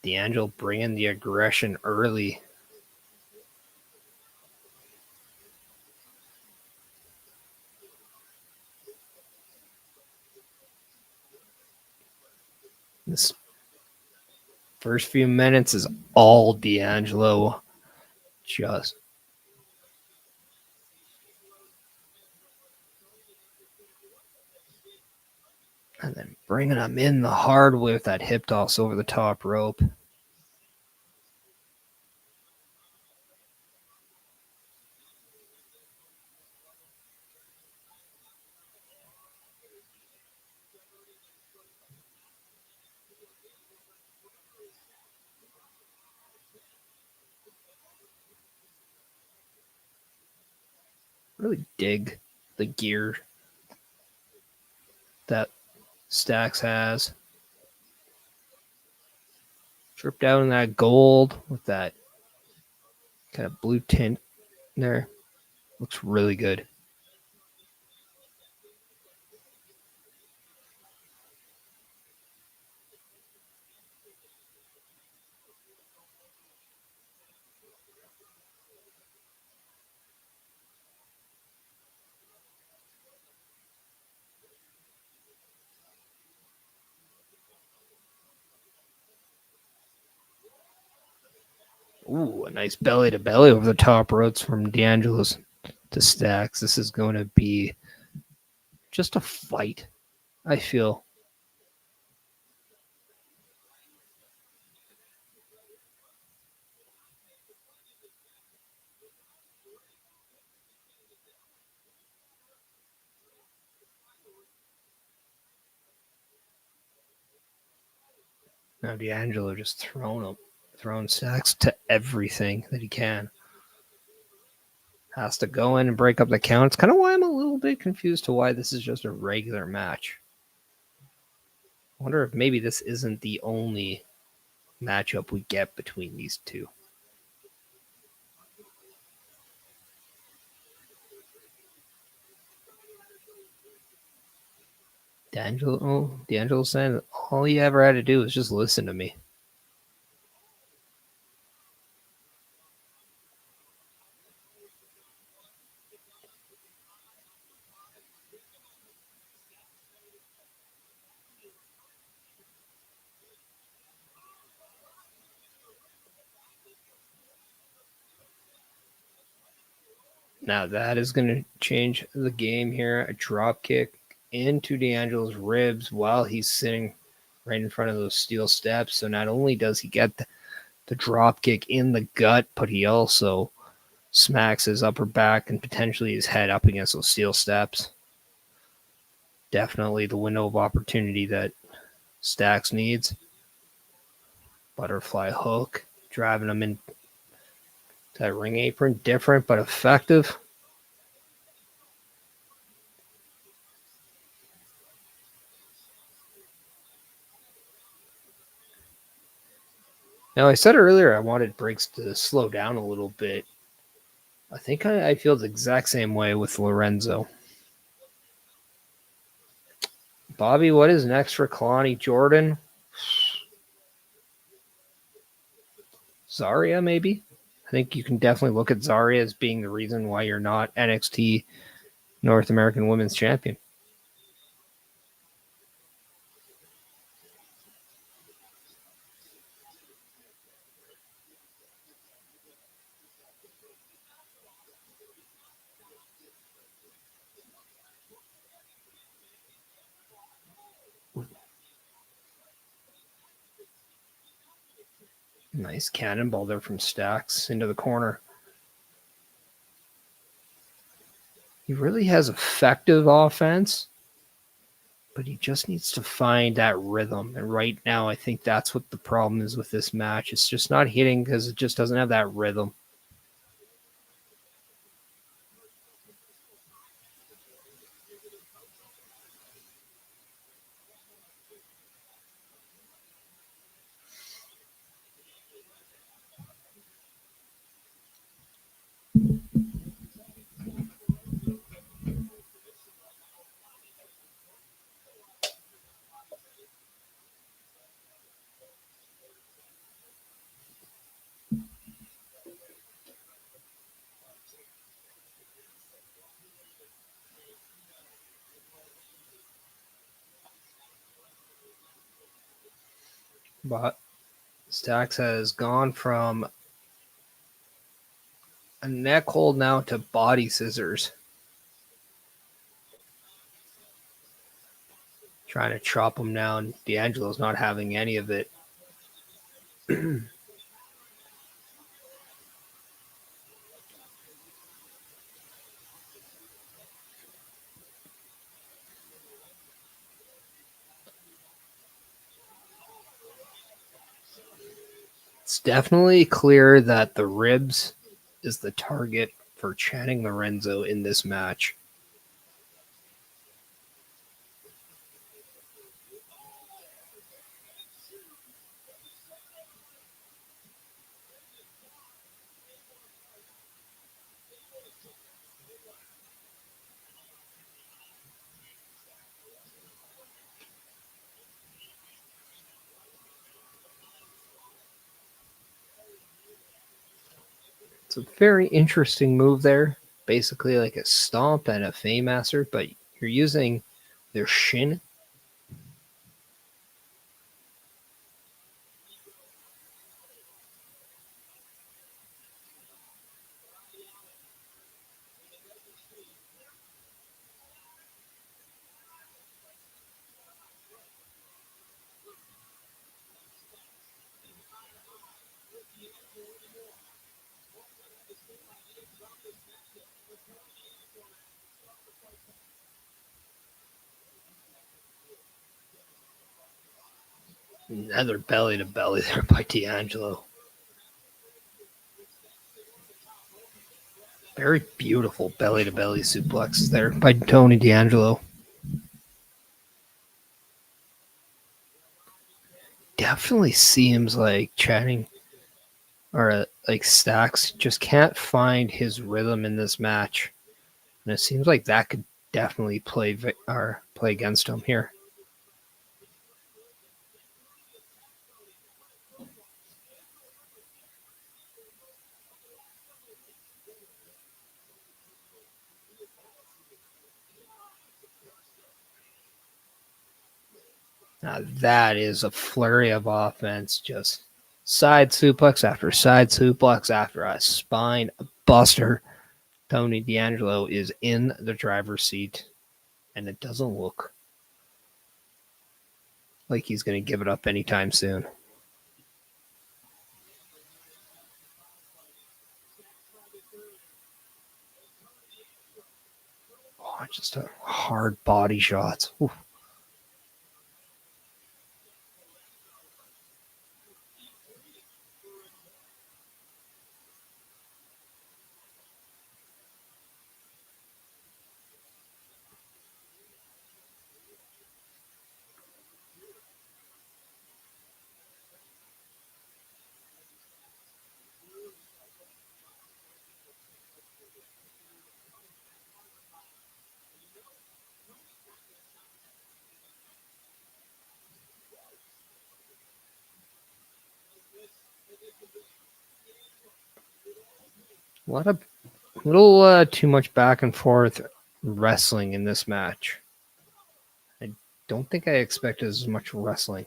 D'Angelo bringing the aggression early. This first few minutes is all D'Angelo. Just and then bringing him in the hard way with that hip toss over the top rope. Really dig the gear that Stax has. Dripped out in that gold with that kind of blue tint there. Looks really good. Ooh, a nice belly to belly over the top ropes from D'Angelo's to Stacks. This is going to be just a fight, I feel. Now D'Angelo just throwing Stacks to everything that he can. Has to go in and break up the count. It's kind of why I'm a little bit confused to why this is just a regular match. I wonder if maybe this isn't the only matchup we get between these two. D'Angelo saying all he ever had to do was just listen to me. Now that is going to change the game here. A drop kick into D'Angelo's ribs while he's sitting right in front of those steel steps. So not only does he get the drop kick in the gut, but he also smacks his upper back and potentially his head up against those steel steps. Definitely the window of opportunity that Stacks needs. Butterfly hook, driving him in that ring apron. Different but effective. Now, I said earlier I wanted breaks to slow down a little bit. I think I feel the exact same way with Lorenzo. Bobby, what is next for Kalani Jordan? Zarya, maybe? I think you can definitely look at Zarya as being the reason why you're not NXT North American Women's Champion. Nice cannonball there from Stacks into the corner. He really has effective offense, but he just needs to find that rhythm. And right now, I think that's what the problem is with this match. It's just not hitting because it just doesn't have that rhythm. But Stacks has gone from a neck hold now to body scissors. Trying to chop him down. D'Angelo's not having any of it. It's definitely clear that the ribs is the target for Channing Lorenzo in this match. It's a very interesting move there. Basically like a stomp and a Faymaster, but you're using their shin. Another belly to belly there by D'Angelo. Very beautiful belly to belly suplexes there by Tony D'Angelo. Definitely seems like Channing or like Stacks just can't find his rhythm in this match, and it seems like that could definitely play against him here. Now that is a flurry of offense, just side suplex after side suplex after a spine buster. Tony D'Angelo is in the driver's seat, and it doesn't look like he's going to give it up anytime soon. Oh, just a hard body shots. Oof. A lot of little too much back and forth wrestling in this match. I don't think I expected as much wrestling.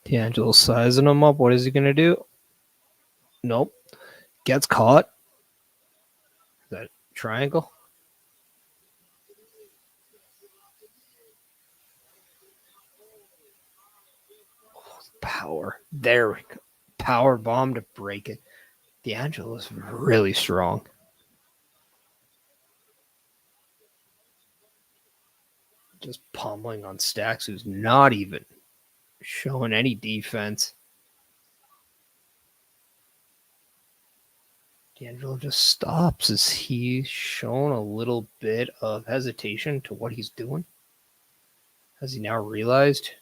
D'Angelo's sizing him up. What is he going to do? Nope. Gets caught. Is that triangle? Power. There we go. Power bomb to break it. D'Angelo is really strong. Just pummeling on Stacks, who's not even showing any defense. D'Angelo just stops as he's shown a little bit of hesitation to what he's doing. Has he now realized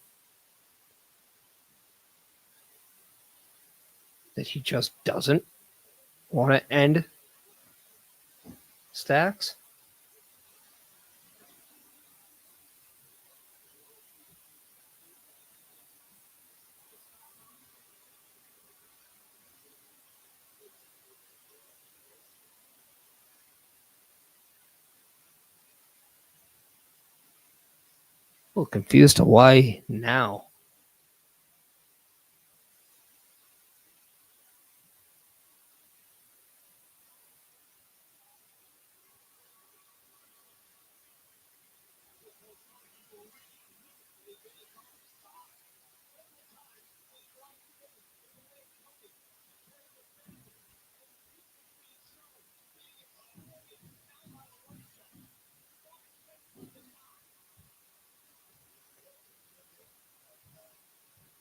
that he just doesn't want to end Stacks? A little confused to why now.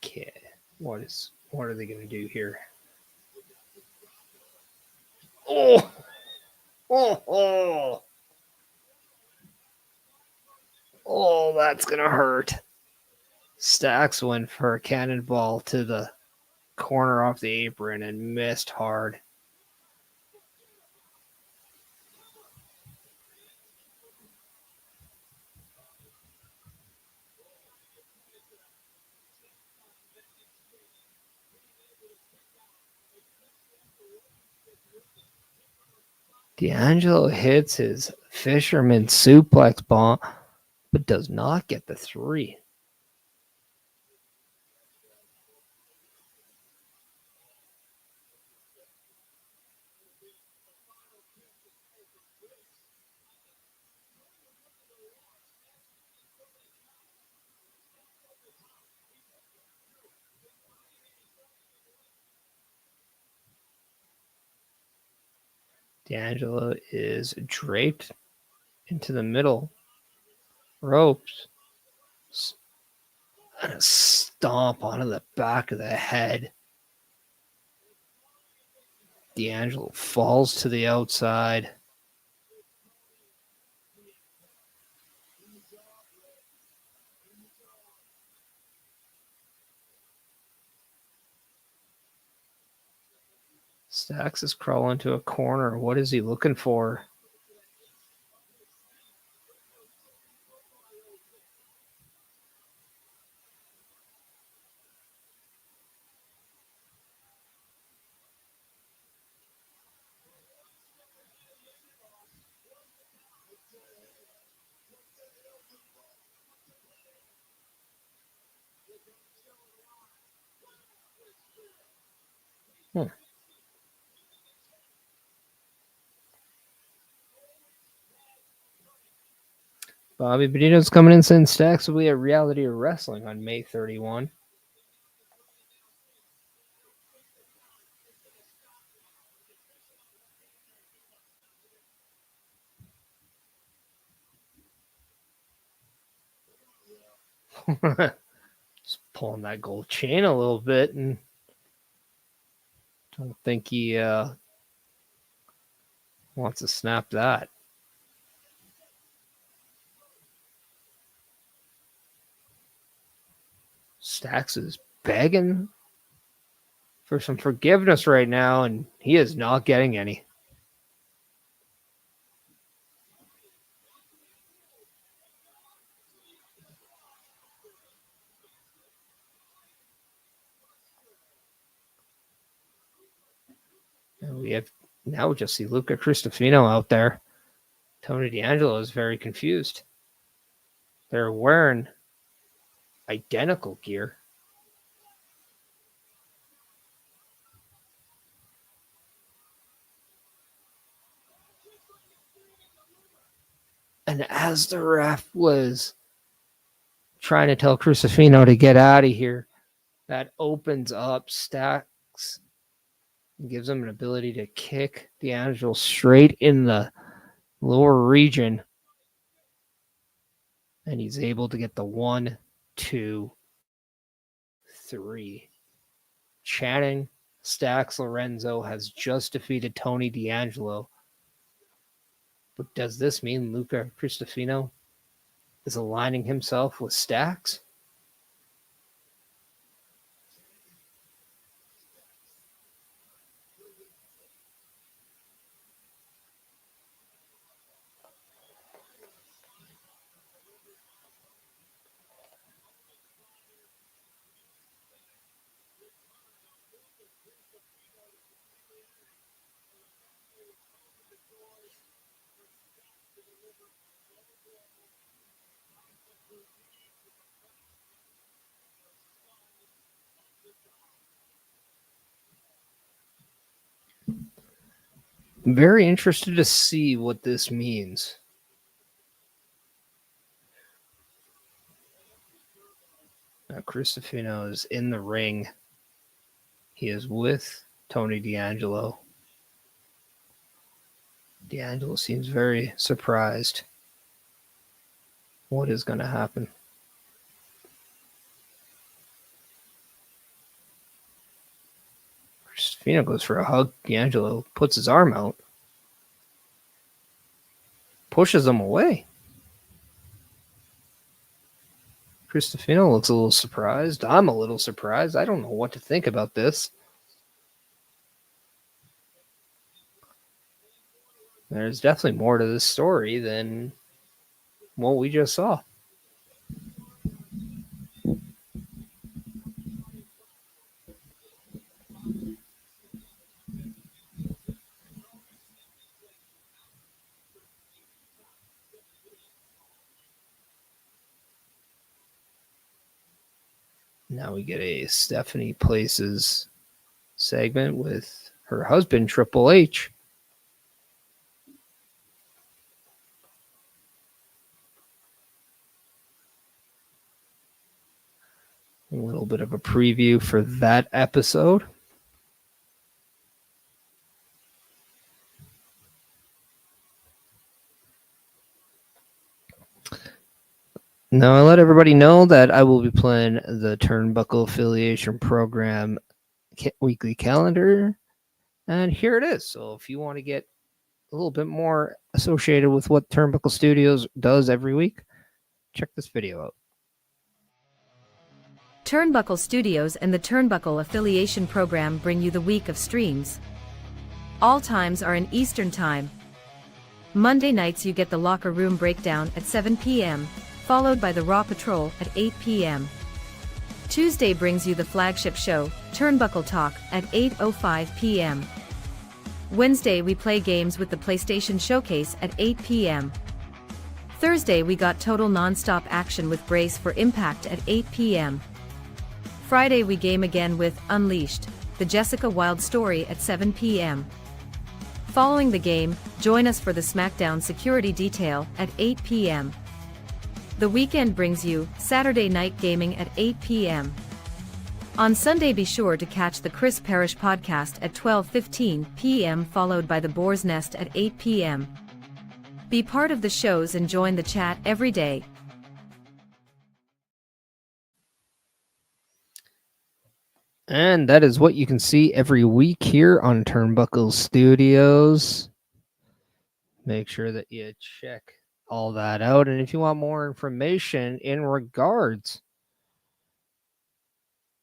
Okay, what are they going to do here? Oh, oh, oh, oh! That's gonna hurt. Stacks went for a cannonball to the corner off the apron and missed hard. D'Angelo hits his fisherman suplex bomb, but does not get the 3. D'Angelo is draped into the middle ropes and a stomp onto the back of the head. D'Angelo falls to the outside. Stacks is crawling to a corner. What is he looking for? Bobby Bonito's coming in saying Stacks will be at Reality of Wrestling on May 31. Just pulling that gold chain a little bit, and don't think he wants to snap that. Stacks is begging for some forgiveness right now, and he is not getting any. And we have now just see Luca Cristofino out there. Tony D'Angelo is very confused. They're wearing identical gear. And as the ref was trying to tell Cristofino to get out of here, that opens up Stacks and gives him an ability to kick D'Angelo straight in the lower region. And he's able to get the 1, 2, 3. Channing Stacks Lorenzo has just defeated Tony D'Angelo. But does this mean Luca Cristofino is aligning himself with Stacks? I'm very interested to see what this means. Now, Cristofino is in the ring. He is with Tony D'Angelo. D'Angelo seems very surprised. What is going to happen? Cristofino goes for a hug. D'Angelo puts his arm out, pushes him away. Cristofino looks a little surprised. I'm a little surprised. I don't know what to think about this. There's definitely more to this story than what we just saw. Now we get a Stephanie Places segment with her husband, Triple H. A little bit of a preview for that episode. Now, I let everybody know that I will be playing the Turnbuckle Affiliation Program weekly calendar. And here it is. So if you want to get a little bit more associated with what Turnbuckle Studios does every week, check this video out. Turnbuckle Studios and the Turnbuckle Affiliation Program bring you the week of streams. All times are in Eastern Time. Monday nights you get the Locker Room Breakdown at 7 p.m., followed by the Raw Patrol at 8 p.m. Tuesday brings you the flagship show, Turnbuckle Talk, at 8:05 p.m. Wednesday we play games with the PlayStation Showcase at 8 p.m. Thursday we got total non-stop action with Brace for Impact at 8 p.m. Friday we game again with Unleashed, the Jessica Wilde story at 7 p.m. Following the game, join us for the SmackDown Security Detail at 8 p.m. The weekend brings you Saturday Night Gaming at 8 p.m. On Sunday be sure to catch the Chris Parrish podcast at 12:15 p.m. followed by the Boar's Nest at 8 p.m. Be part of the shows and join the chat every day. And that is what you can see every week here on Turnbuckle Studios. Make sure that you check all that out. And if you want more information in regards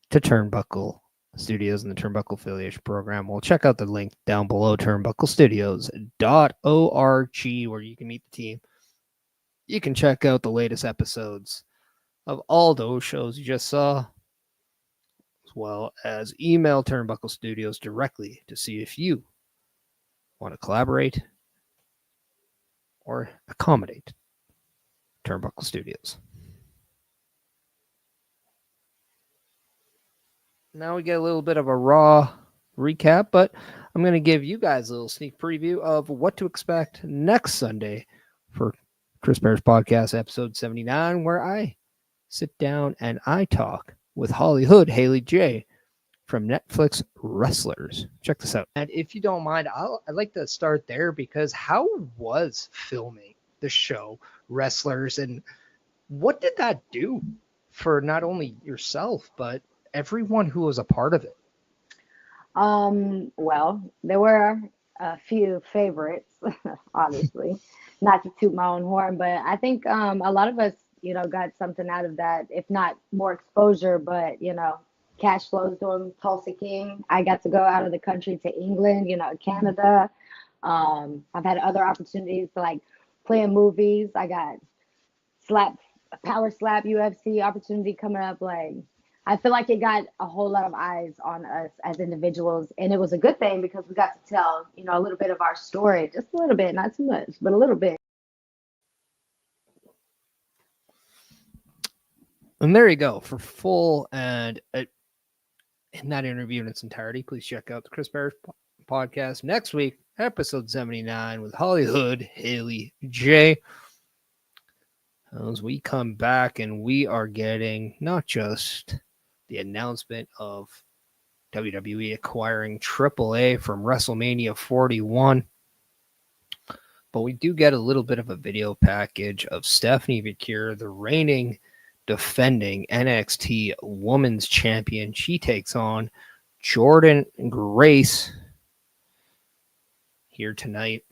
to Turnbuckle Studios and the Turnbuckle Affiliation Program, well, check out the link down below, turnbucklestudios.org, where you can meet the team. You can check out the latest episodes of all those shows you just saw, as well as email Turnbuckle Studios directly to see if you want to collaborate or accommodate Turnbuckle Studios. Now we get a little bit of a Raw recap, but I'm going to give you guys a little sneak preview of what to expect next Sunday for Chris Parrish Podcast episode 79, where I sit down and I talk with Holly Hood, Haley J. from Netflix Wrestlers. Check this out. And if you don't mind, I'd like to start there, because how was filming the show Wrestlers, and what did that do for not only yourself, but everyone who was a part of it? Well, there were a few favorites, obviously, not to toot my own horn, but I think a lot of us, got something out of that, if not more exposure, but, cash flows doing Tulsa King. I got to go out of the country to England, Canada. I've had other opportunities to like play in movies. I got power slap UFC opportunity coming up. Like, I feel like it got a whole lot of eyes on us as individuals, and it was a good thing because we got to tell, a little bit of our story, just a little bit, not too much, but a little bit. And there you go for full and in that interview in its entirety. Please check out the Chris Parrish podcast next week, episode 79 with Holly Hood, Haley J. As we come back and we are getting not just the announcement of WWE acquiring AAA from WrestleMania 41, but we do get a little bit of a video package of Stephanie Vicure, the reigning defending NXT Women's Champion. She takes on Jordan Grace here tonight.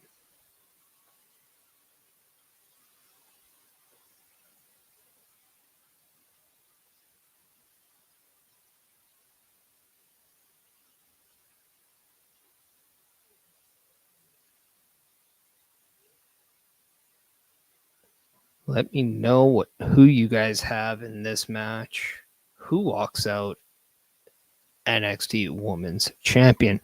Let me know who you guys have in this match. Who walks out NXT Women's Champion?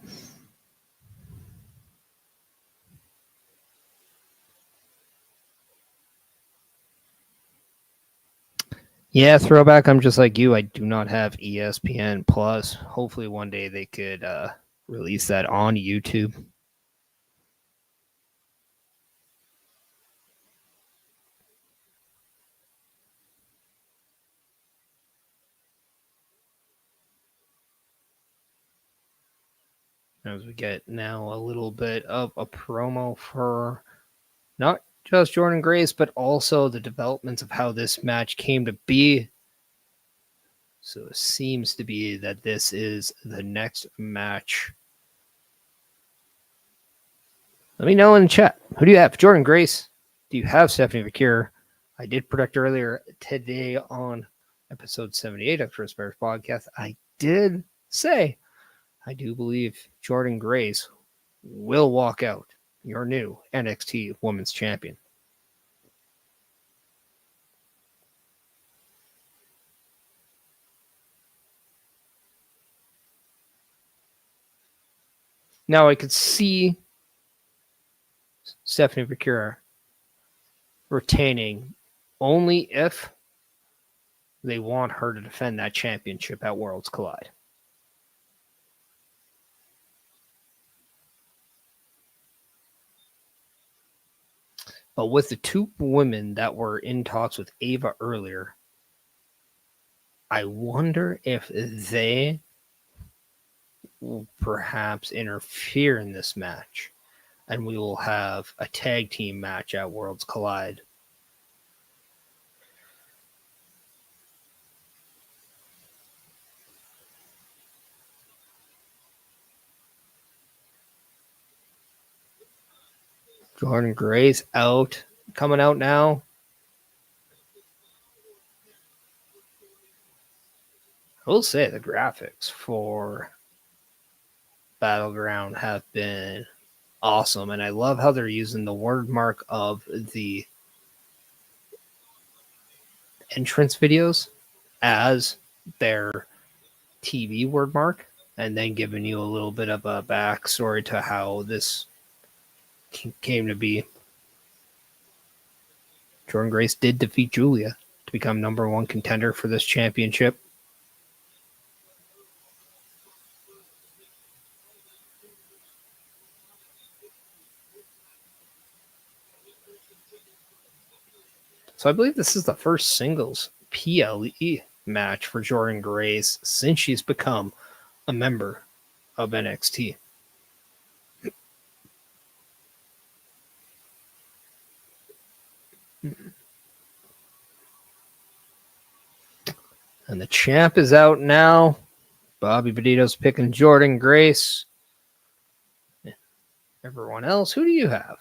Yeah, throwback. I'm just like you. I do not have ESPN Plus. Hopefully one day they could release that on YouTube. as we get now a little bit of a promo for not just Jordan Grace, but also the developments of how this match came to be. So it seems to be that this is the next match. Let me know in the chat. Who do you have? Jordan Grace? Do you have Stephanie McCure? I did predict earlier today on episode 78 of Chris Bear's podcast. I did say I do believe Jordan Grace will walk out your new NXT Women's Champion. Now I could see Stephanie McCure retaining only if they want her to defend that championship at Worlds Collide. But with the two women that were in talks with Ava earlier, I wonder if they will perhaps interfere in this match, and we will have a tag team match at Worlds Collide. Jordan Grace out, coming out now. I will say the graphics for Battleground have been awesome, and I love how they're using the word mark of the entrance videos as their TV word mark, and then giving you a little bit of a backstory to how this came to be. Jordan Grace did defeat Julia to become number one contender for this championship. So I believe this is the first singles PLE match for Jordan Grace since she's become a member of NXT. And the champ is out now. Bobby Bonito's picking Jordan Grace. Everyone else, who do you have?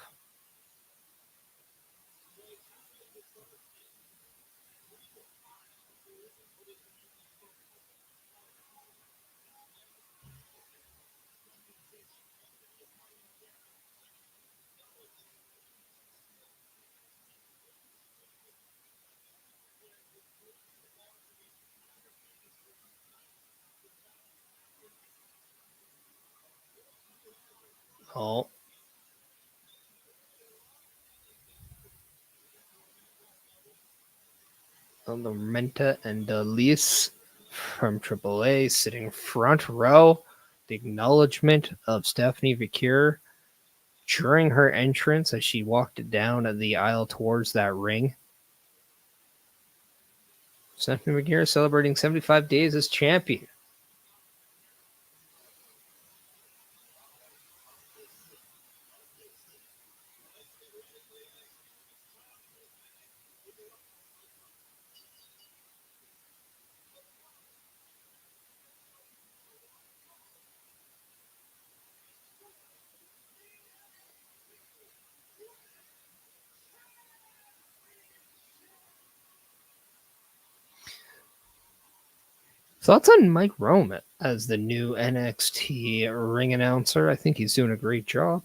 Oh. Menta and Delise from AAA sitting front row. The acknowledgement of Stephanie Vicure during her entrance as she walked down the aisle towards that ring. Stephanie Vicure celebrating 75 days as champion. Thoughts on Mike Rome as the new NXT ring announcer? I think he's doing a great job.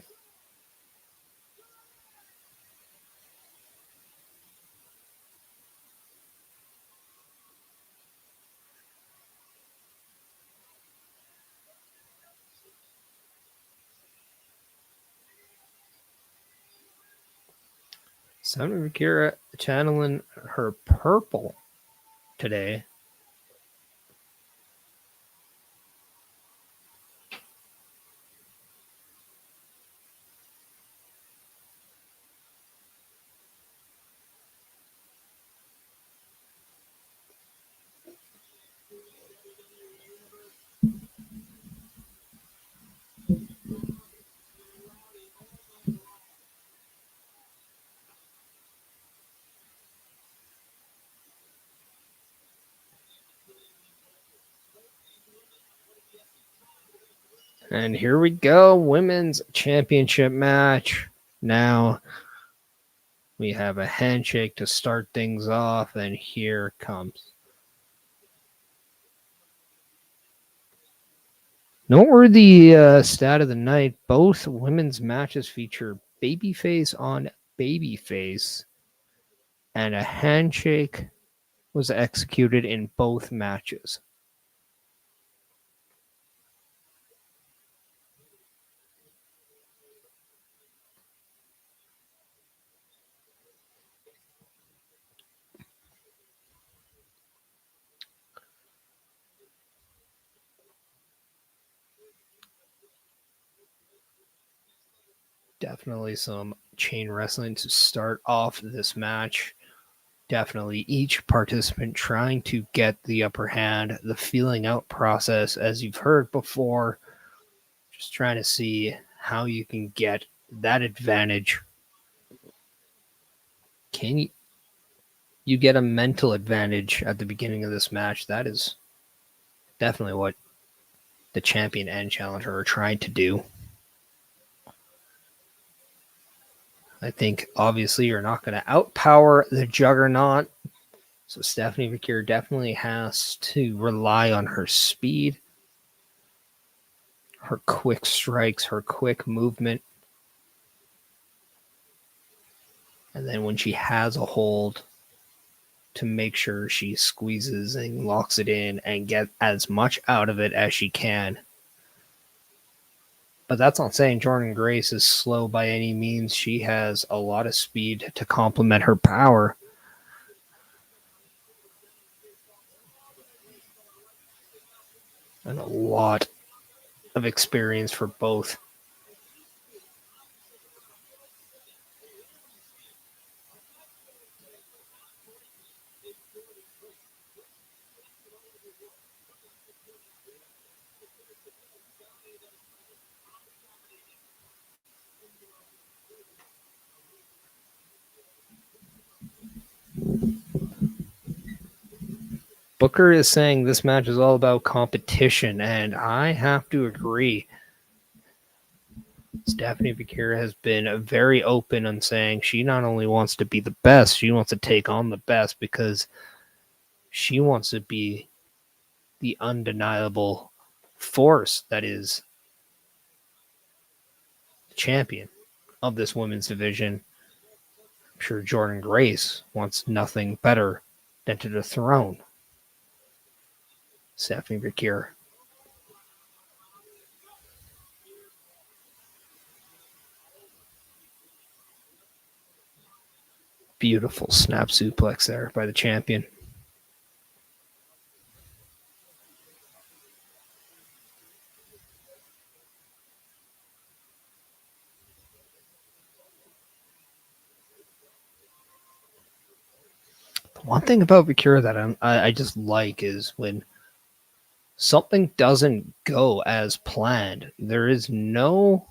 Stephanie Vicure channeling her purple today. And here we go, women's championship match. Now we have a handshake to start things off, and here comes. Noteworthy stat of the night, both women's matches feature babyface on babyface, and a handshake was executed in both matches. Definitely some chain wrestling to start off this match. Definitely each participant trying to get the upper hand, the feeling out process, as you've heard before, just trying to see how you can get that advantage. Can you get a mental advantage at the beginning of this match? That is definitely what the champion and challenger are trying to do. I think obviously you're not going to outpower the juggernaut. So Stephanie Vakir definitely has to rely on her speed, her quick strikes, her quick movement. And then when she has a hold, to make sure she squeezes and locks it in and get as much out of it as she can. But that's not saying Jordan Grace is slow by any means. She has a lot of speed to complement her power. And a lot of experience for both. Booker is saying this match is all about competition, and I have to agree. Stephanie Vakir has been very open on saying she not only wants to be the best, she wants to take on the best because she wants to be the undeniable force that is the champion of this women's division. I'm sure Jordan Grace wants nothing better than to dethrone Stephanie Vakir. Beautiful snap suplex there by the champion. The one thing about Vakir that I just like is when something doesn't go as planned, there's no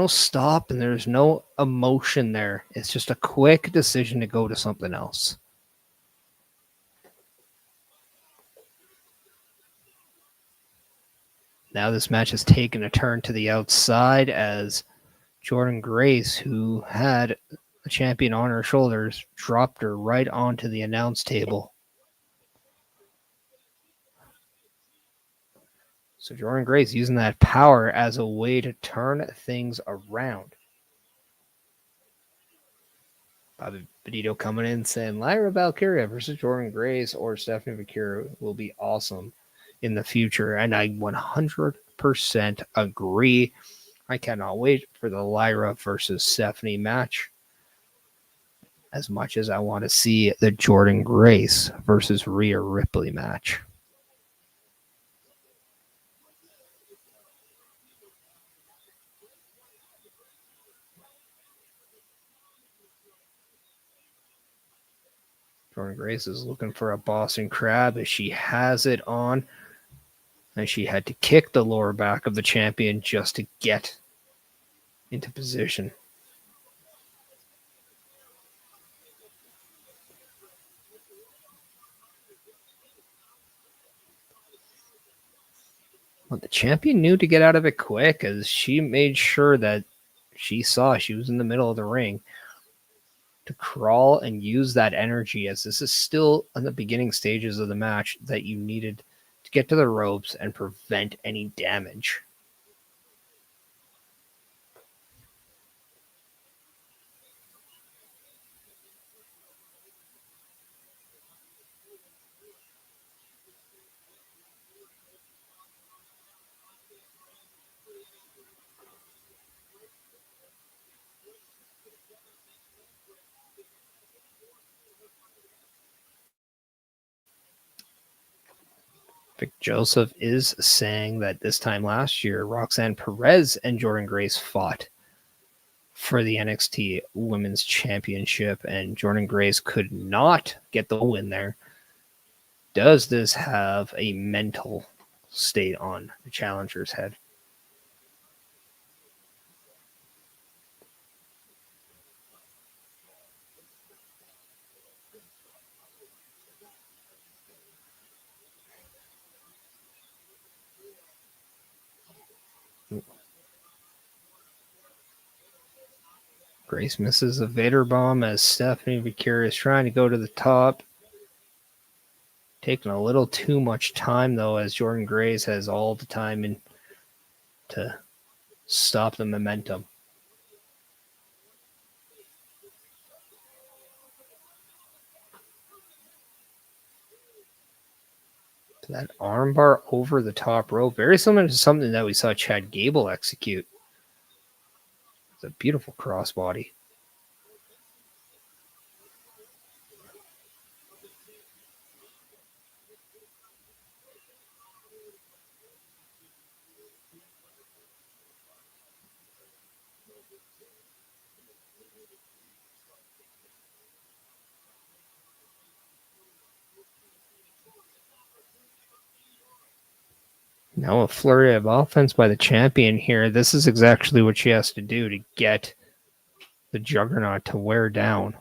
stop and there's no emotion there. It's just a quick decision to go to something else. Now this match has taken a turn to the outside as Jordan Grace, who had the champion on her shoulders, dropped her right onto the announce table. So Jordan Grace using that power as a way to turn things around. Bobby Benito coming in saying Lyra Valkyria versus Jordan Grace or Stephanie Vakir will be awesome in the future. And I 100% agree. I cannot wait for the Lyra versus Stephanie match as much as I want to see the Jordan Grace versus Rhea Ripley match. Jordan Grace is looking for a Boston Crab as she has it on. And she had to kick the lower back of the champion just to get into position. Well, the champion knew to get out of it quick as she made sure that she saw she was in the middle of the ring to crawl and use that energy, as this is still in the beginning stages of the match, that you needed to get to the ropes and prevent any damage. Vic Joseph is saying that this time last year, Roxanne Perez and Jordan Grace fought for the NXT Women's Championship, and Jordan Grace could not get the win there. Does this have a mental state on the challenger's head? Grace misses a Vader bomb as Stephanie Victoria is trying to go to the top. Taking a little too much time, though, as Jordan Grace has all the time in to stop the momentum. That armbar over the top rope, very similar to something that we saw Chad Gable execute. It's a beautiful crossbody. Now a flurry of offense by the champion here. This is exactly what she has to do to get the Juggernaut to wear down.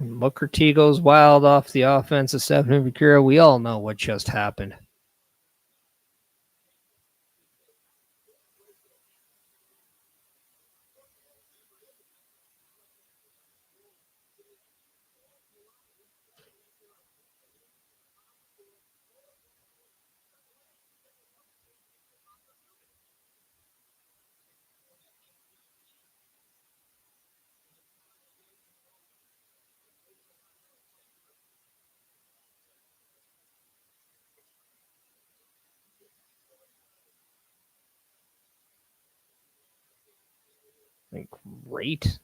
Booker T goes wild off the offense of Stephanie Victoria. We all know what just happened. Great.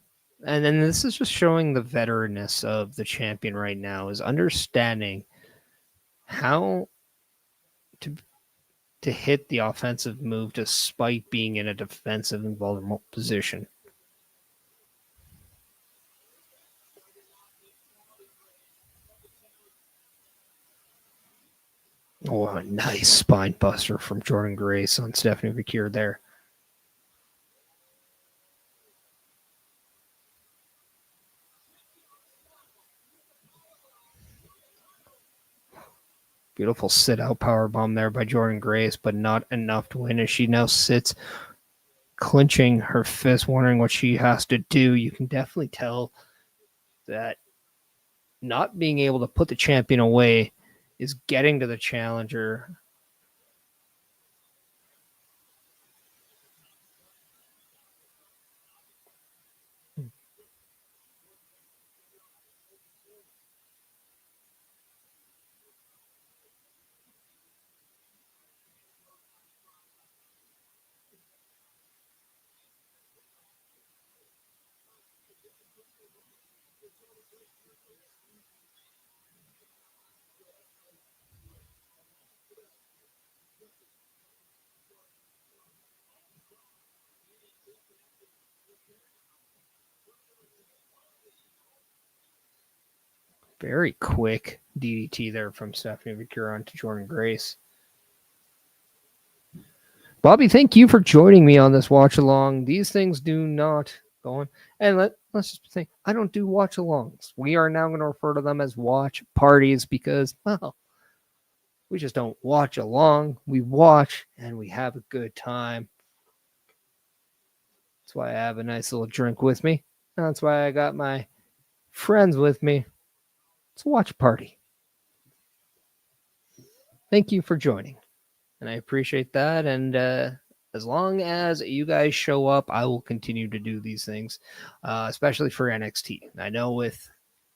And then this is just showing the veteranness of the champion right now, is understanding how to hit the offensive move despite being in a defensive and vulnerable position. Oh, a nice spine buster from Jordan Grace on Stephanie Victoria there. Beautiful sit-out power bomb there by Jordan Grace, but not enough to win as she now sits clenching her fist, wondering what she has to do. You can definitely tell that not being able to put the champion away is getting to the challenger. Very quick DDT there from Stephanie Vicura onto Jordan Grace. Bobby, thank you for joining me on this watch along. These things do not go on. And let's just say, I don't do watch alongs. We are now going to refer to them as watch parties because, well, we just don't watch along. We watch and we have a good time. That's why I have a nice little drink with me. That's why I got my friends with me. It's a watch party. Thank you for joining. And I appreciate that. And as long as you guys show up, I will continue to do these things, especially for NXT. I know with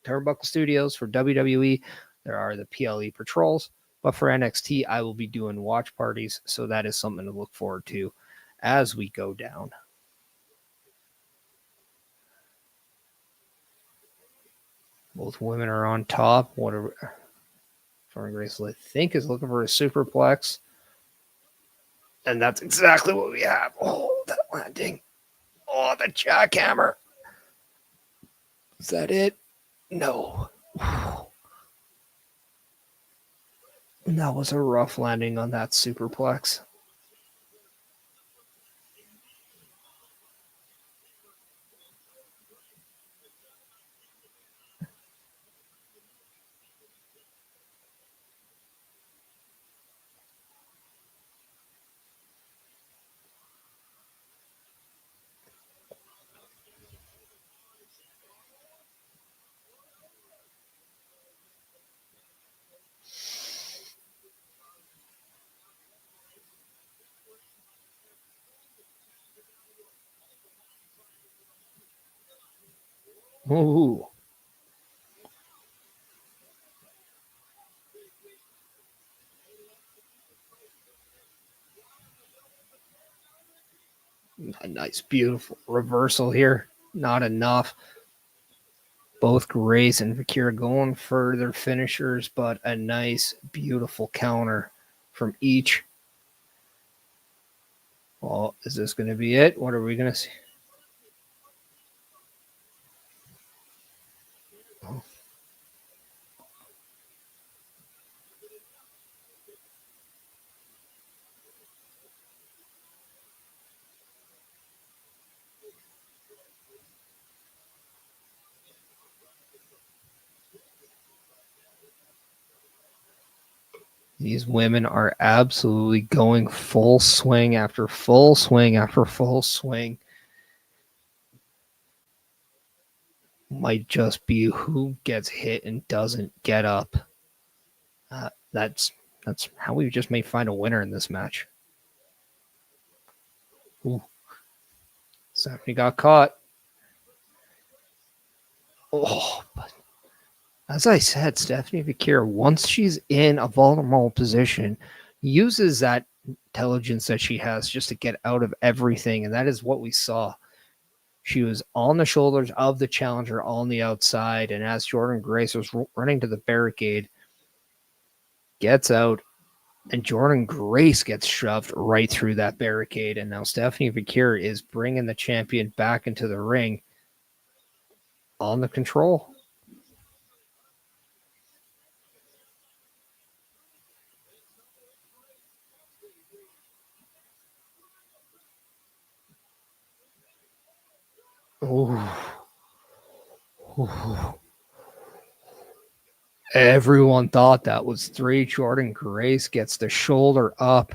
Turnbuckle Studios for WWE, there are the PLE patrols, but for NXT, I will be doing watch parties. So that is something to look forward to as we go down. Both women are on top. Whatever. Jordan Grace, I think, is looking for a superplex. And that's exactly what we have. Oh, that landing. Oh, the jackhammer. Is that it? No. That was a rough landing on that superplex. Ooh. A nice, beautiful reversal here. Not enough. Both Grace and Vicura going for their finishers, but a nice, beautiful counter from each. Well, is this going to be it? What are we going to see? Oh. These women are absolutely going full swing after full swing after full swing. Might just be who gets hit and doesn't get up. That's how we just may find a winner in this match. Ooh. Stephanie got caught. Oh, but as I said, Stephanie Vicura, once she's in a vulnerable position, uses that intelligence that she has just to get out of everything. And that is what we saw. She was on the shoulders of the challenger on the outside. And as Jordan Grace was running to the barricade, gets out, and Jordan Grace gets shoved right through that barricade. And now Stephanie Vicura is bringing the champion back into the ring on the control. Oh. Everyone thought that was 3. Jordan Grace gets the shoulder up.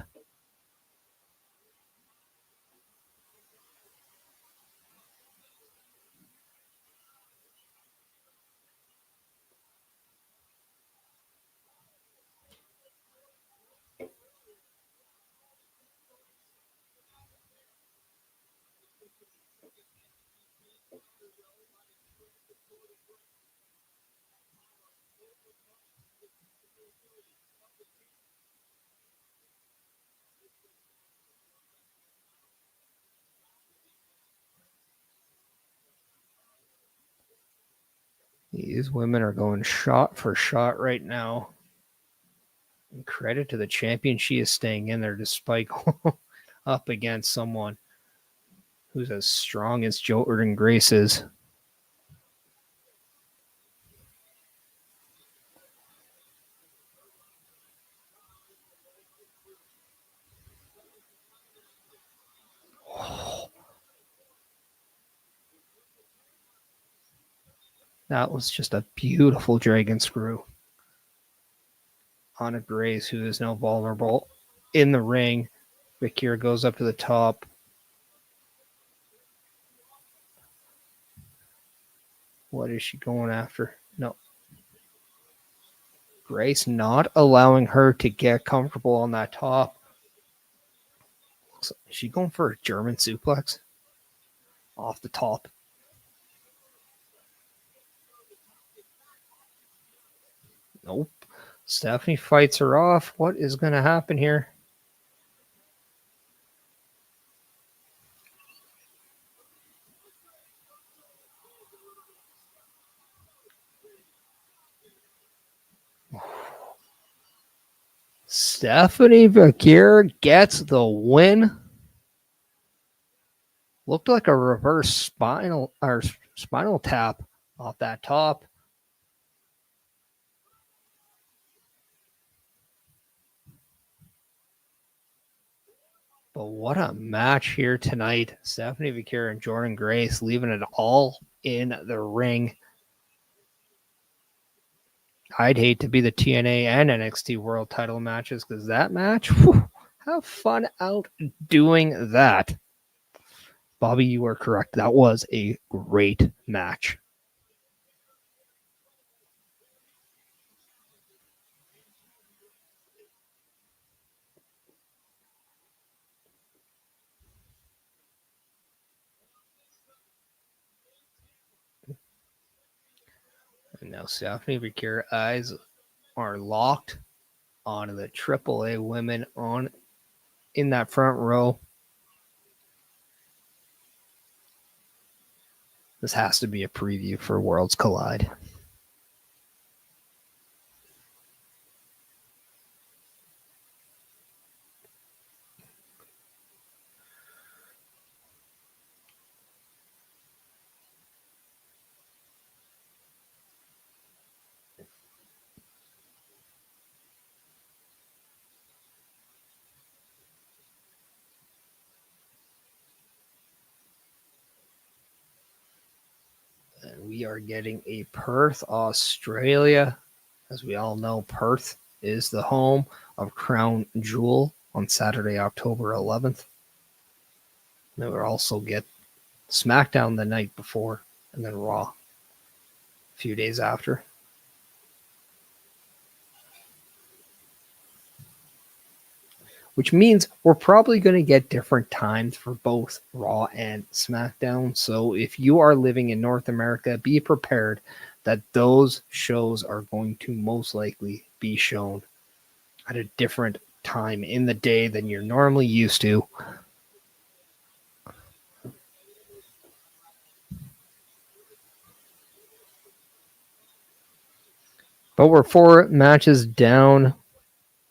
These women are going shot for shot right now. And credit to the champion. She is staying in there despite up against someone who's as strong as Jordan Grace is. That was just a beautiful dragon screw on a Grace, who is now vulnerable in the ring. Vakir goes up to the top. What is she going after? No. Grace not allowing her to get comfortable on that top. Is she going for a German suplex off the top? Nope. Stephanie fights her off. What is going to happen here? Stephanie Vakir gets the win. Looked like a reverse spinal tap off that top. But what a match here tonight. Stephanie Vakir and Jordan Grace leaving it all in the ring. I'd hate to be the TNA and NXT World title matches, because that match, have fun out doing that. Bobby, you are correct. That was a great match. And now Stephanie Vakir eyes are locked on the AAA women in that front row. This has to be a preview for Worlds Collide. And we are getting a Perth, Australia. As we all know, Perth is the home of Crown Jewel on Saturday, October 11th. And we'll also get SmackDown the night before, and then Raw a few days after. Which means we're probably going to get different times for both Raw and SmackDown. So if you are living in North America, be prepared that those shows are going to most likely be shown at a different time in the day than you're normally used to. But we're 4 matches down.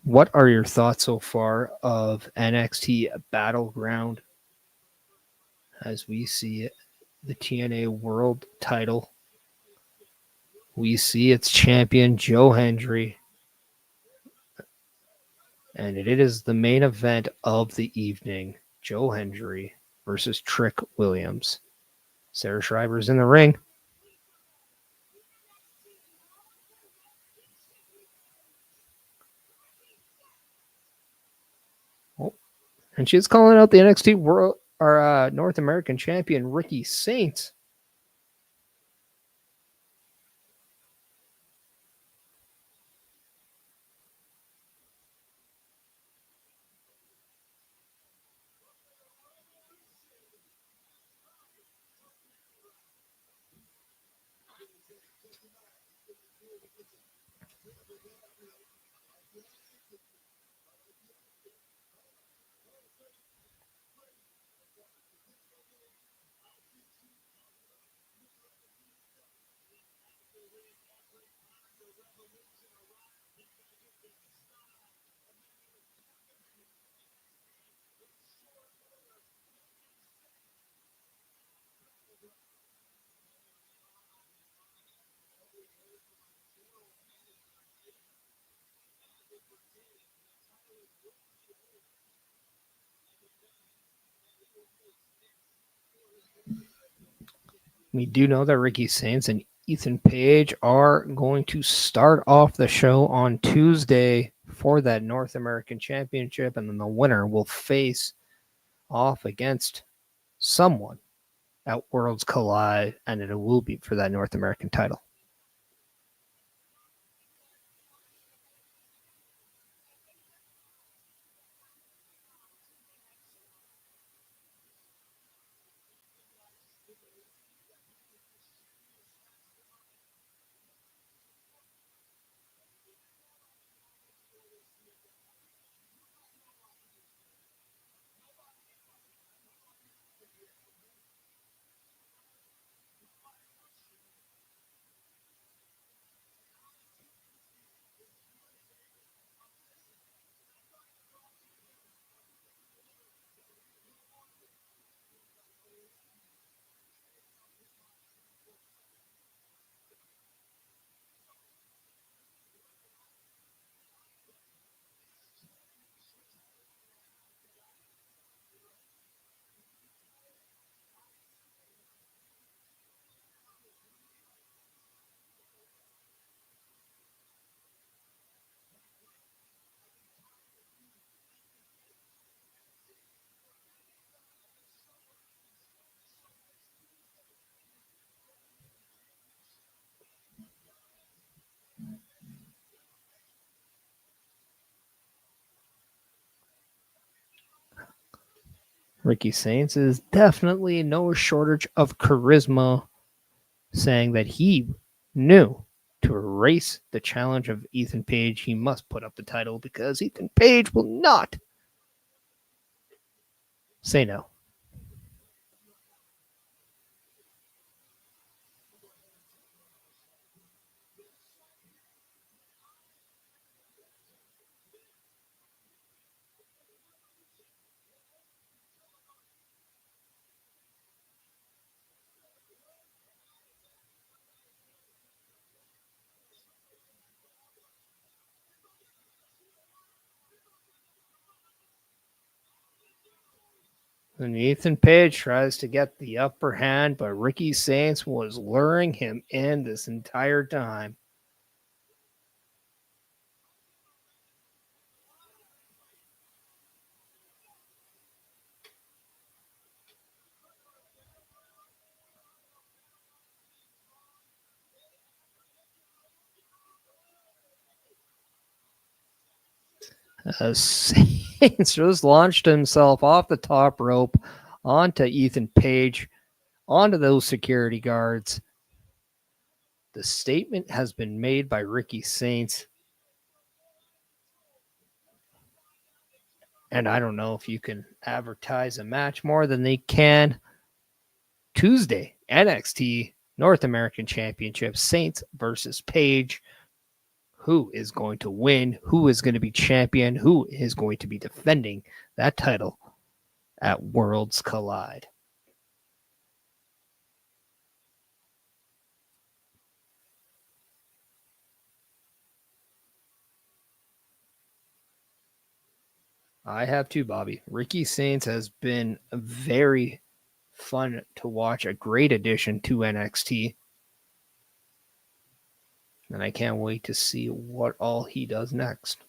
What are your thoughts so far of NXT Battleground as we see the TNA World title? We see its champion, Joe Hendry. And it is the main event of the evening. Joe Hendry versus Trick Williams. Sarah Schreiber's in the ring. Oh, and she's calling out the NXT World or North American champion, Ricky Saints. We do know that Ricky Saints, and Ethan Page are going to start off the show on Tuesday for that North American Championship, and then the winner will face off against someone at Worlds Collide, and it will be for that North American title. Ricky Saints is definitely no shortage of charisma, saying that he knew to erase the challenge of Ethan Page, he must put up the title because Ethan Page will not say no. And Ethan Page tries to get the upper hand, but Ricky Saints was luring him in this entire time. Saints just launched himself off the top rope onto Ethan Page, onto those security guards. The statement has been made by Ricky Saints. And I don't know if you can advertise a match more than they can. Tuesday, NXT North American Championship, Saints versus Page. Who is going to win? Who is going to be champion? Who is going to be defending that title at Worlds Collide? I have too, Bobby. Ricky Saints has been very fun to watch, a great addition to NXT. And I can't wait to see what all he does next.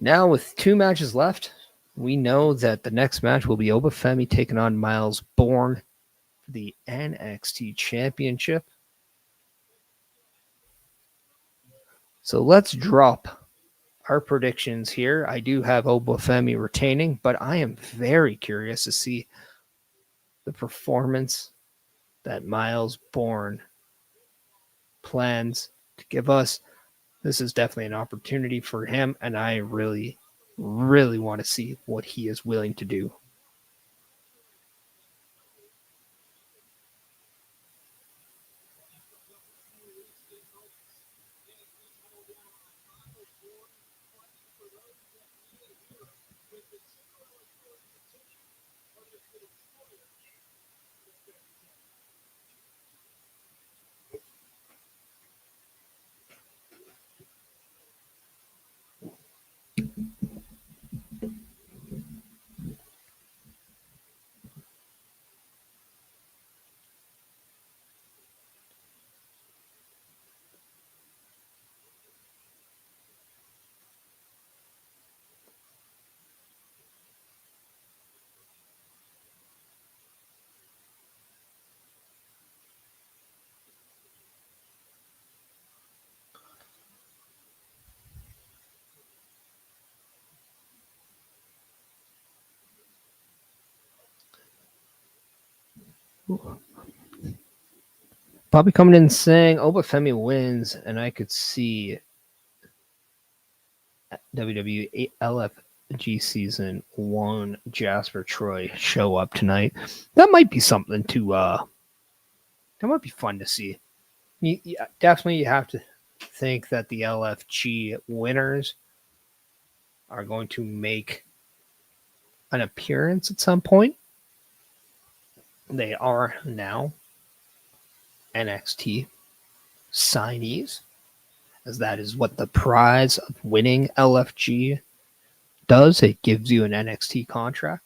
Now, with 2 matches left, we know that the next match will be Obafemi taking on Miles Bourne for the NXT Championship. So let's drop our predictions here. I do have Obafemi retaining, but I am very curious to see the performance that Miles Bourne plans to give us. This is definitely an opportunity for him, and I really, really want to see what he is willing to do. Bobby coming in saying Obafemi wins, and I could see WWE LFG season 1 Jasper Troy show up tonight. That might be something to that might be fun to see. Definitely you have to think that the LFG winners are going to make an appearance at some point. They are now NXT signees, as that is what the prize of winning LFG does. It gives you an NXT contract.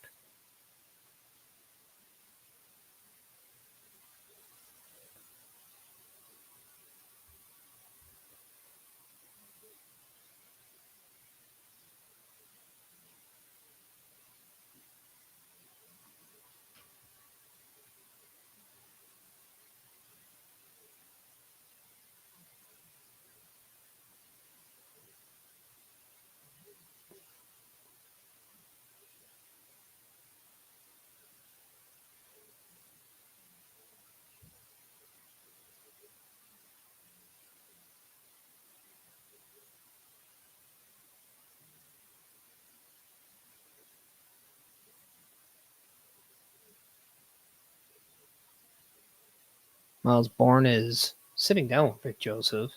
Miles Bourne is sitting down with Vic Joseph.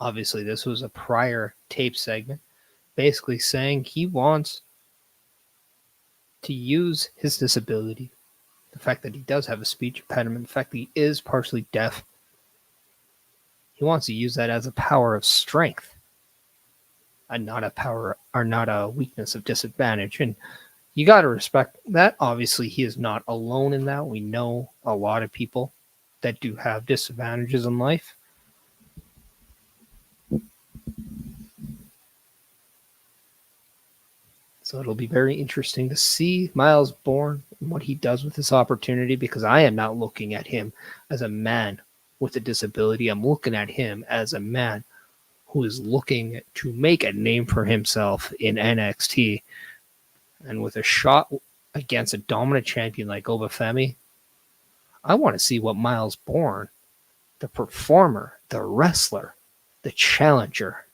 Obviously, this was a prior tape segment, basically saying he wants to use his disability, the fact that he does have a speech impediment, the fact that he is partially deaf. He wants to use that as a power of strength and not a power or not a weakness of disadvantage. And you got to respect that. Obviously, he is not alone in that. We know a lot of people that do have disadvantages in life. So it'll be very interesting to see Miles Bourne and what he does with this opportunity, because I am not looking at him as a man with a disability. I'm looking at him as a man who is looking to make a name for himself in NXT. And with a shot against a dominant champion like Obafemi, I want to see what Miles Bourne, the performer, the wrestler, the challenger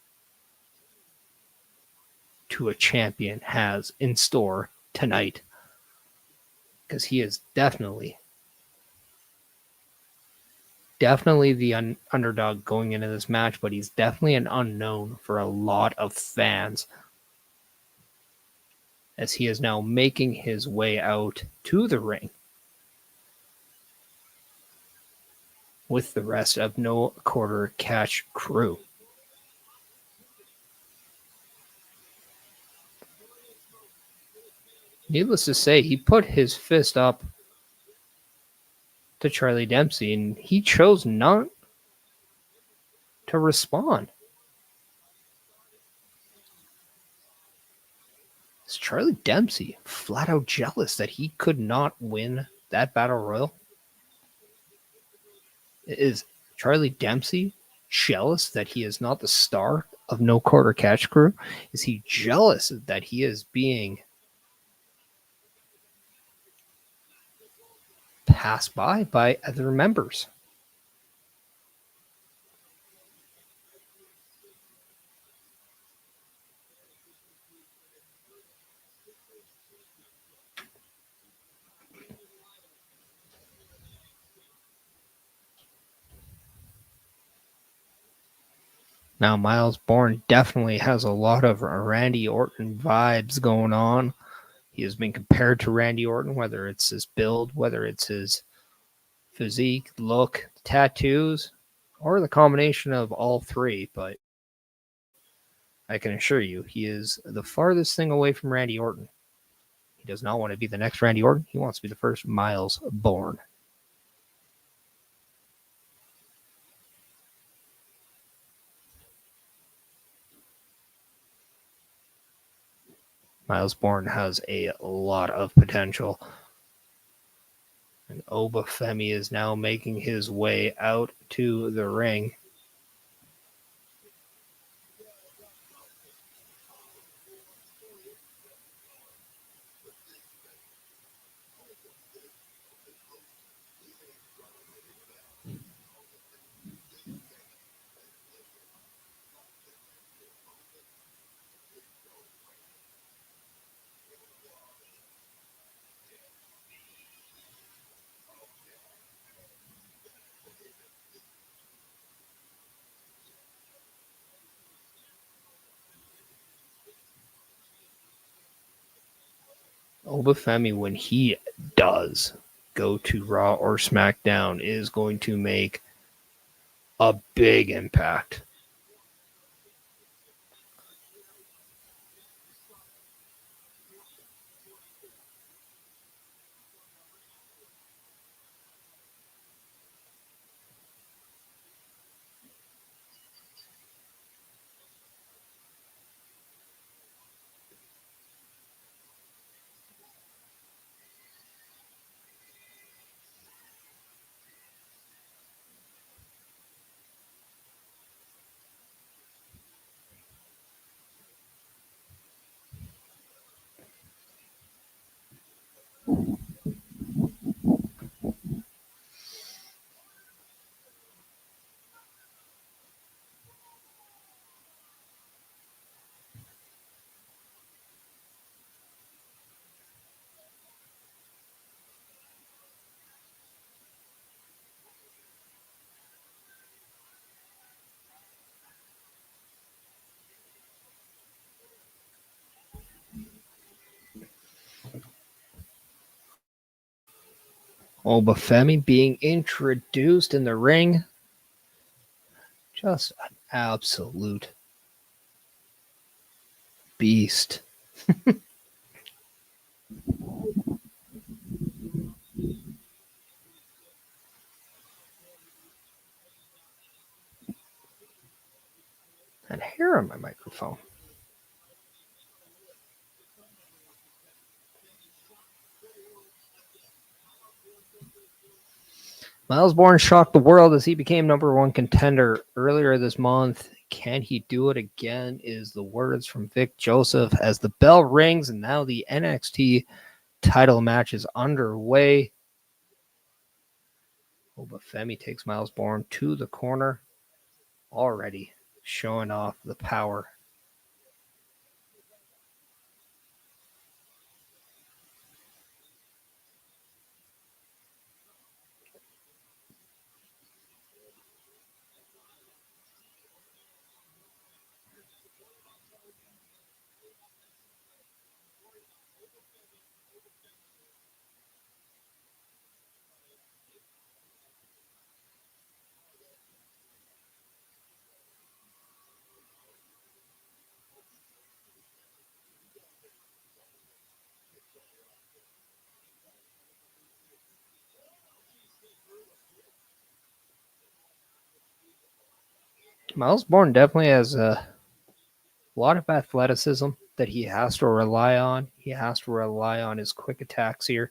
to a champion, has in store tonight. Because he is definitely the underdog going into this match, but he's definitely an unknown for a lot of fans, as he is now making his way out to the ring with the rest of No Quarter Catch crew. Needless to say, he put his fist up to Charlie Dempsey, and he chose not to respond. Is Charlie Dempsey flat out jealous that he could not win that battle royal? Is Charlie Dempsey jealous that he is not the star of No Quarter Catch crew? Is he jealous that he is being passed by other members? Now, Miles Bourne definitely has a lot of Randy Orton vibes going on. He has been compared to Randy Orton, whether it's his build, whether it's his physique, look, tattoos, or the combination of all three. But I can assure you, he is the farthest thing away from Randy Orton. He does not want to be the next Randy Orton. He wants to be the first Miles Bourne. Miles Bourne has a lot of potential. And Obafemi is now making his way out to the ring. Obafemi, when he does go to Raw or SmackDown, is going to make a big impact. Obafemi being introduced in the ring. Just an absolute beast. And hair on my microphone. Miles Bourne shocked the world as he became #1 contender earlier this month. Can he do it again? Is the words from Vic Joseph as the bell rings and now the NXT title match is underway. Obafemi takes Miles Bourne to the corner, already showing off the power. Miles Bourne definitely has a lot of athleticism that he has to rely on. He has to rely on his quick attacks here.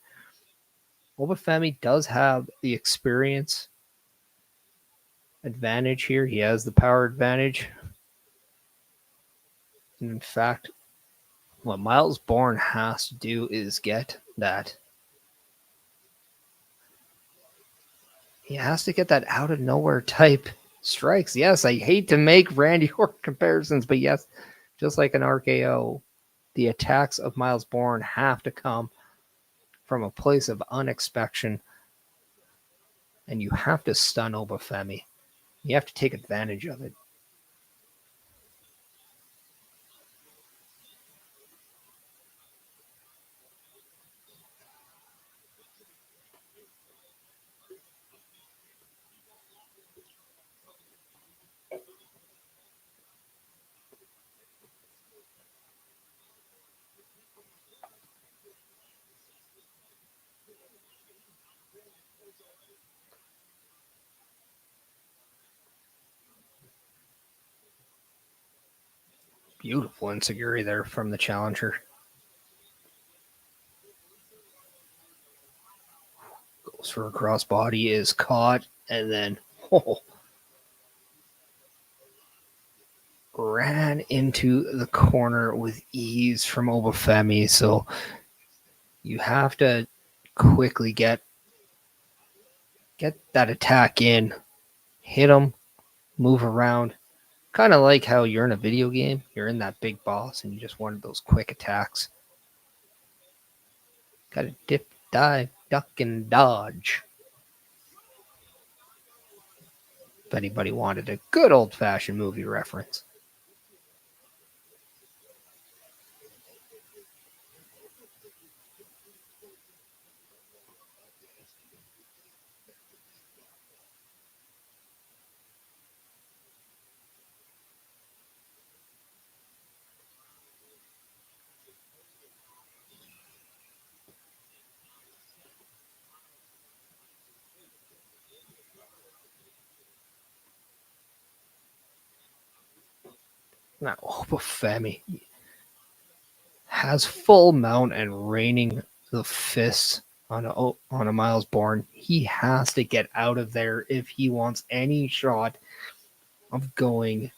Obafemi does have the experience advantage here. He has the power advantage. And in fact, what Miles Bourne has to do is get that. He has to get that out of nowhere type strikes. Yes, I hate to make Randy Orton comparisons, but yes, just like an RKO, the attacks of Miles Bourne have to come from a place of unexpectation, and you have to stun Obafemi. You have to take advantage of it. Beautiful enziguri there from the challenger. Goes for a crossbody, is caught, and then ran into the corner with ease from Obafemi. So you have to quickly get that attack in, hit him, move around. Kind of like how you're in a video game, you're in that big boss, and you just wanted those quick attacks. Got to dip, dive, duck, and dodge. If anybody wanted a good old-fashioned movie reference. Now, Obafemi has full mount and raining the fists on a Miles Bourne. He has to get out of there if he wants any shot of going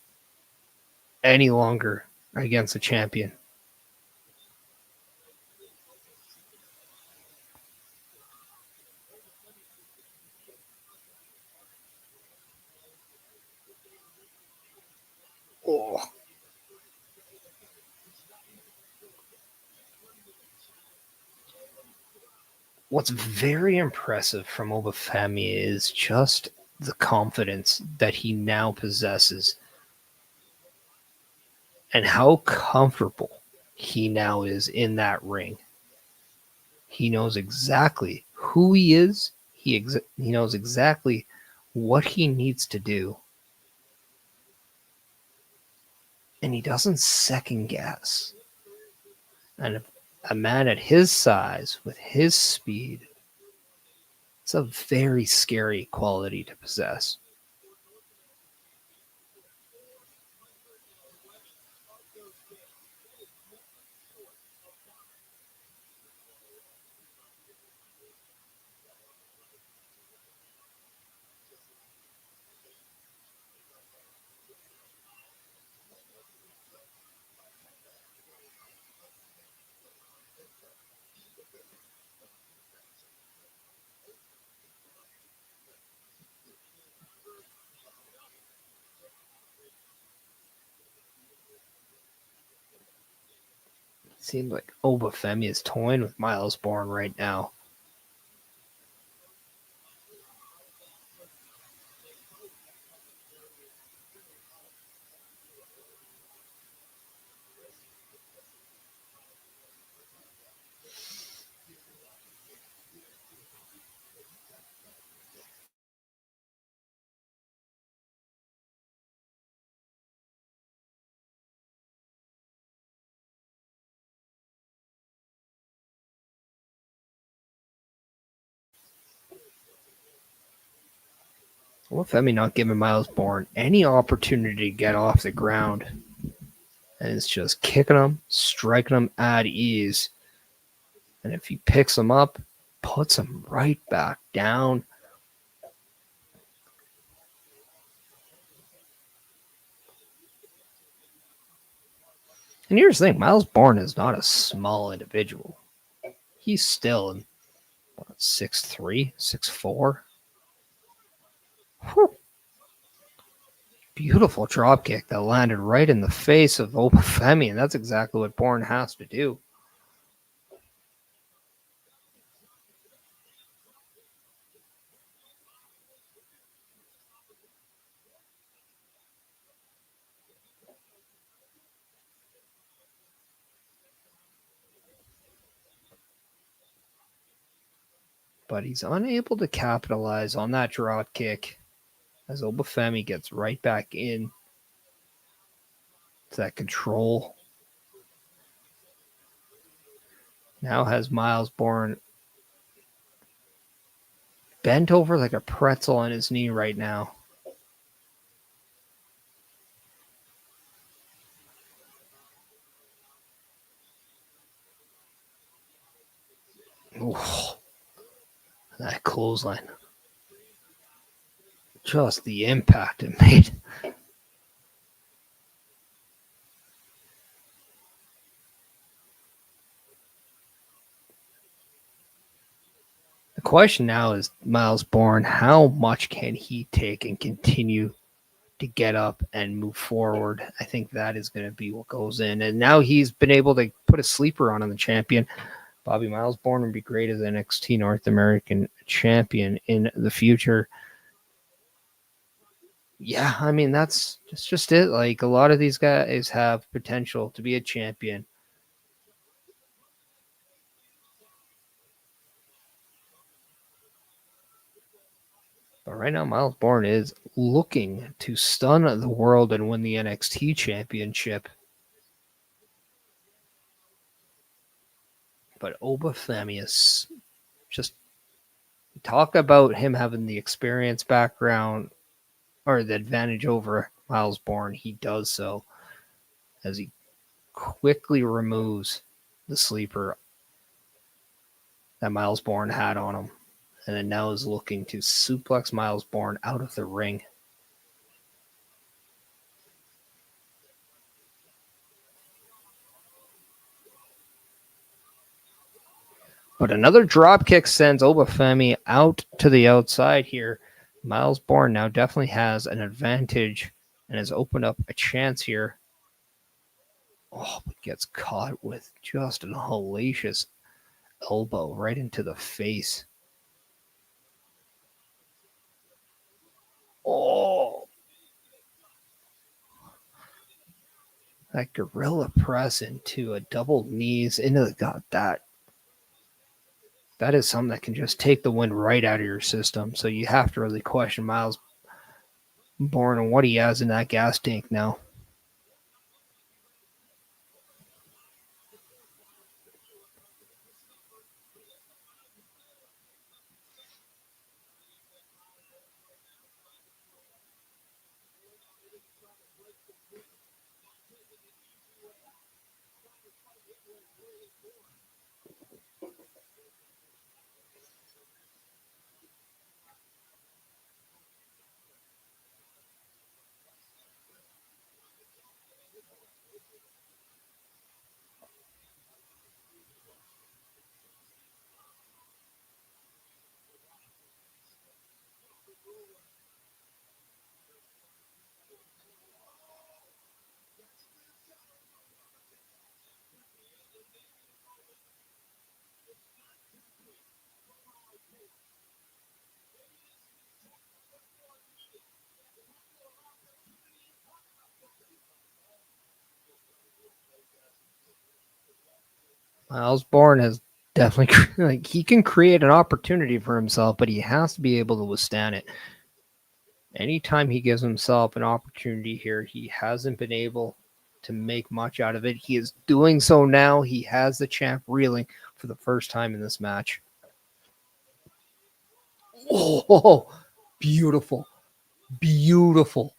any longer against a champion. Oh. What's very impressive from Obafemi is just the confidence that he now possesses and how comfortable he now is in that ring. He knows exactly who he is. He knows exactly what he needs to do. And he doesn't second guess. And a man at his size, with his speed, it's a very scary quality to possess. It seems like Obafemi is toying with Miles Bourne right now. Obafemi not giving Miles Bourne any opportunity to get off the ground. And it's just kicking him, striking him at ease. And if he picks him up, puts him right back down. And here's the thing, Miles Bourne is not a small individual. He's still 6'3", 6'4". Whew. Beautiful drop kick that landed right in the face of Obafemi, and that's exactly what Bourne has to do. But he's unable to capitalize on that drop kick as Obafemi gets right back in to that control. Now has Miles Bourne bent over like a pretzel on his knee right now. Ooh, that clothesline. Just the impact it made. The question now is Miles Bourne, how much can he take and continue to get up and move forward? I think that is going to be what goes in. And now he's been able to put a sleeper on the champion. Bobby Miles Bourne would be great as NXT North American champion in the future. Yeah, I mean, that's just it. Like, a lot of these guys have potential to be a champion. But right now, Miles Bourne is looking to stun the world and win the NXT championship. But Obafemi is just, talk about him having the experience background or the advantage over Miles Bourne. He does so. as he quickly removes the sleeper that Miles Bourne had on him. And then now is looking to suplex Miles Bourne out of the ring. But another drop kick sends Obafemi out to the outside here. Miles Bourne now definitely has an advantage and has opened up a chance here. Oh, but gets caught with just an hellacious elbow right into the face. Oh, that gorilla press into a double knees into the gut. That is something that can just take the wind right out of your system. So you have to really question Miles Bourne and what he has in that gas tank now. Miles Bourne has definitely he can create an opportunity for himself, but he has to be able to withstand it. Anytime he gives himself an opportunity here, he hasn't been able to make much out of it. He is doing so now. He has the champ reeling for the first time in this match. Oh, beautiful, beautiful,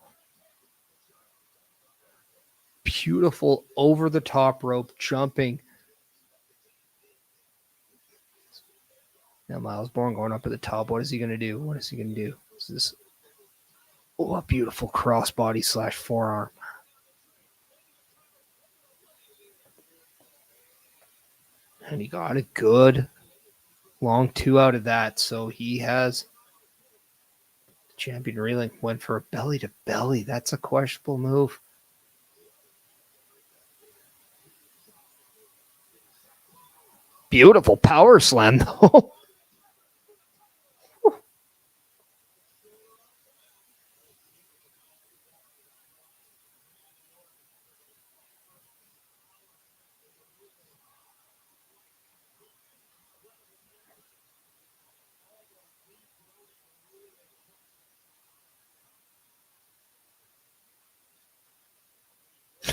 beautiful over the top rope jumping. Now Miles Bourne going up at the top. What is he going to do? What is he going to do? Is this a beautiful crossbody / forearm? And he got a good long 2 out of that. So he has the champion reeling. Went for a belly to belly. That's a questionable move. Beautiful power slam, though.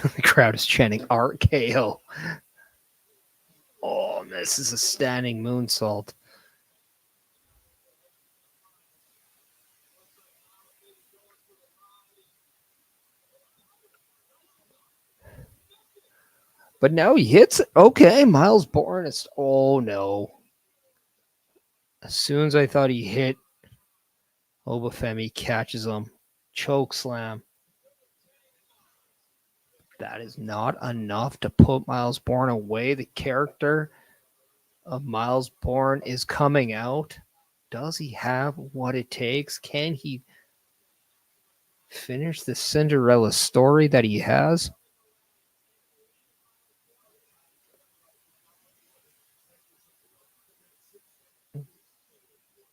The crowd is chanting RKO. Oh, this is a standing moonsault. But now he hits it. Okay, Miles Bourne is. Oh, no. As soon as I thought he hit, Obafemi catches him. Choke slam. That is not enough to put Miles Bourne away. The character of Miles Bourne is coming out. Does he have what it takes? Can he finish the Cinderella story that he has?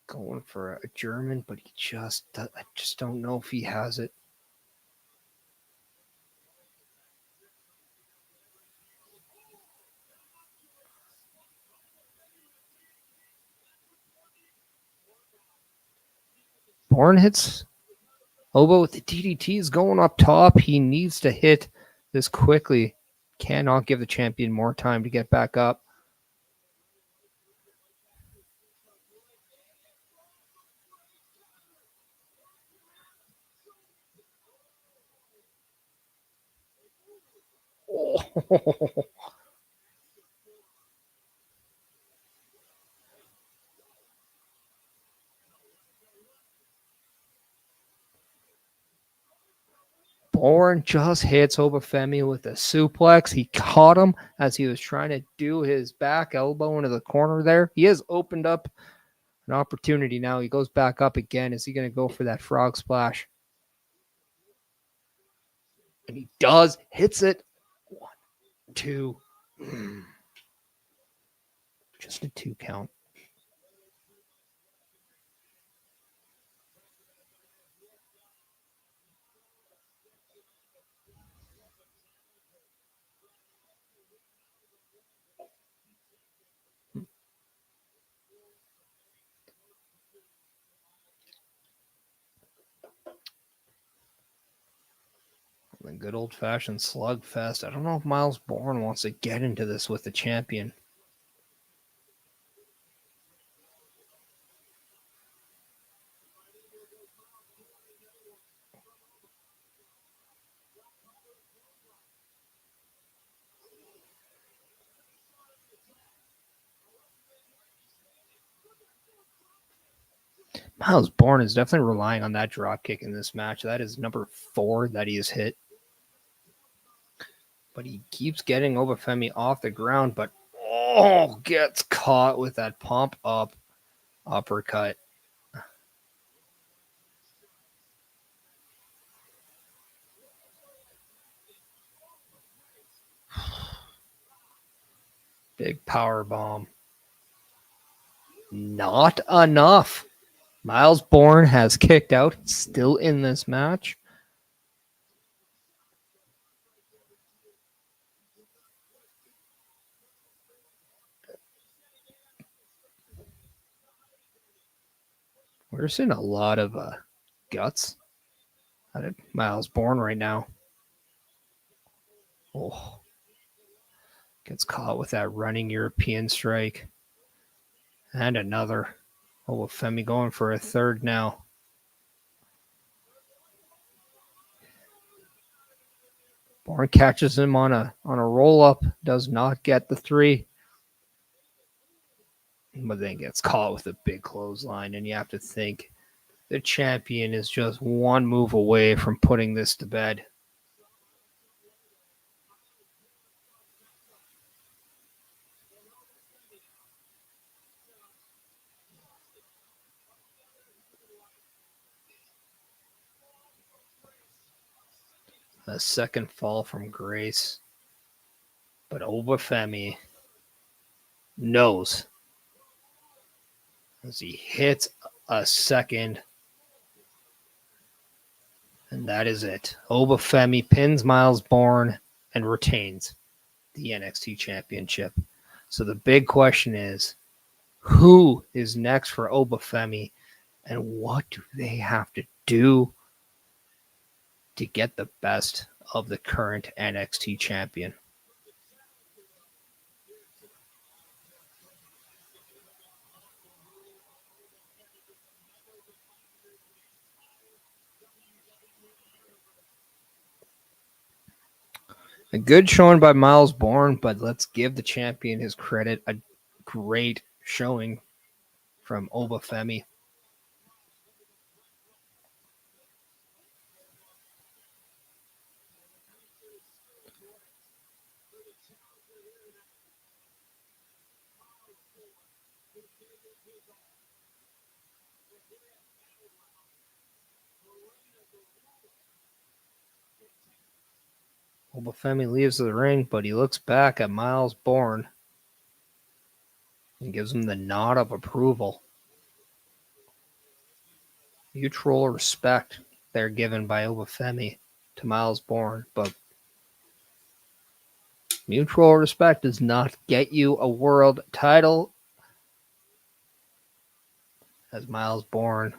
Going for a German, but I just don't know if he has it. Bourne hits Obo with the DDTs going up top. He needs to hit this quickly. Cannot give the champion more time to get back up. Bourne just hits Obafemi with a suplex. He caught him as he was trying to do his back elbow into the corner there. He has opened up an opportunity now. He goes back up again. Is he going to go for that frog splash? And he does. Hits it. 1, 2. Just a 2 count. The good old-fashioned slugfest. I don't know if Miles Bourne wants to get into this with the champion. Miles Bourne is definitely relying on that drop kick in this match. That is number 4 that he has hit. But he keeps getting Obafemi off the ground, but gets caught with that pump up uppercut. Big power bomb. Not enough. Miles Bourne has kicked out, still in this match. We're seeing a lot of guts out of Miles Bourne right now. Oh, gets caught with that running European strike. And another. Femi going for a third now. Bourne catches him on a roll up, does not get the 3. But then gets caught with a big clothesline, and you have to think the champion is just one move away from putting this to bed. A second fall from grace. But Obafemi knows as he hits a second. And that is it. Obafemi pins Miles Bourne and retains the NXT Championship. So the big question is, who is next for Obafemi, and what do they have to do to get the best of the current NXT champion? A good showing by Miles Bourne, but let's give the champion his credit. A great showing from Obafemi. Obafemi leaves the ring, but he looks back at Miles Bourne and gives him the nod of approval. Mutual respect they're given by Obafemi to Miles Bourne, but mutual respect does not get you a world title, as Miles Bourne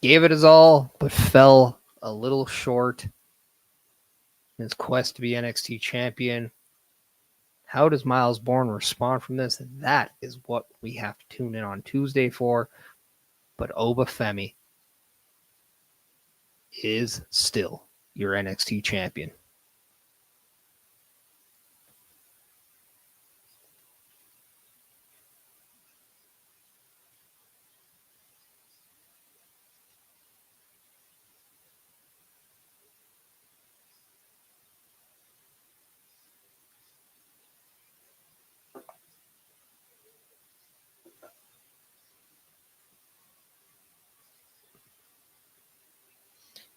gave it his all, but fell a little short in his quest to be NXT champion. How does Miles Bourne respond from this? That is what we have to tune in on Tuesday for. But Obafemi is still your NXT champion.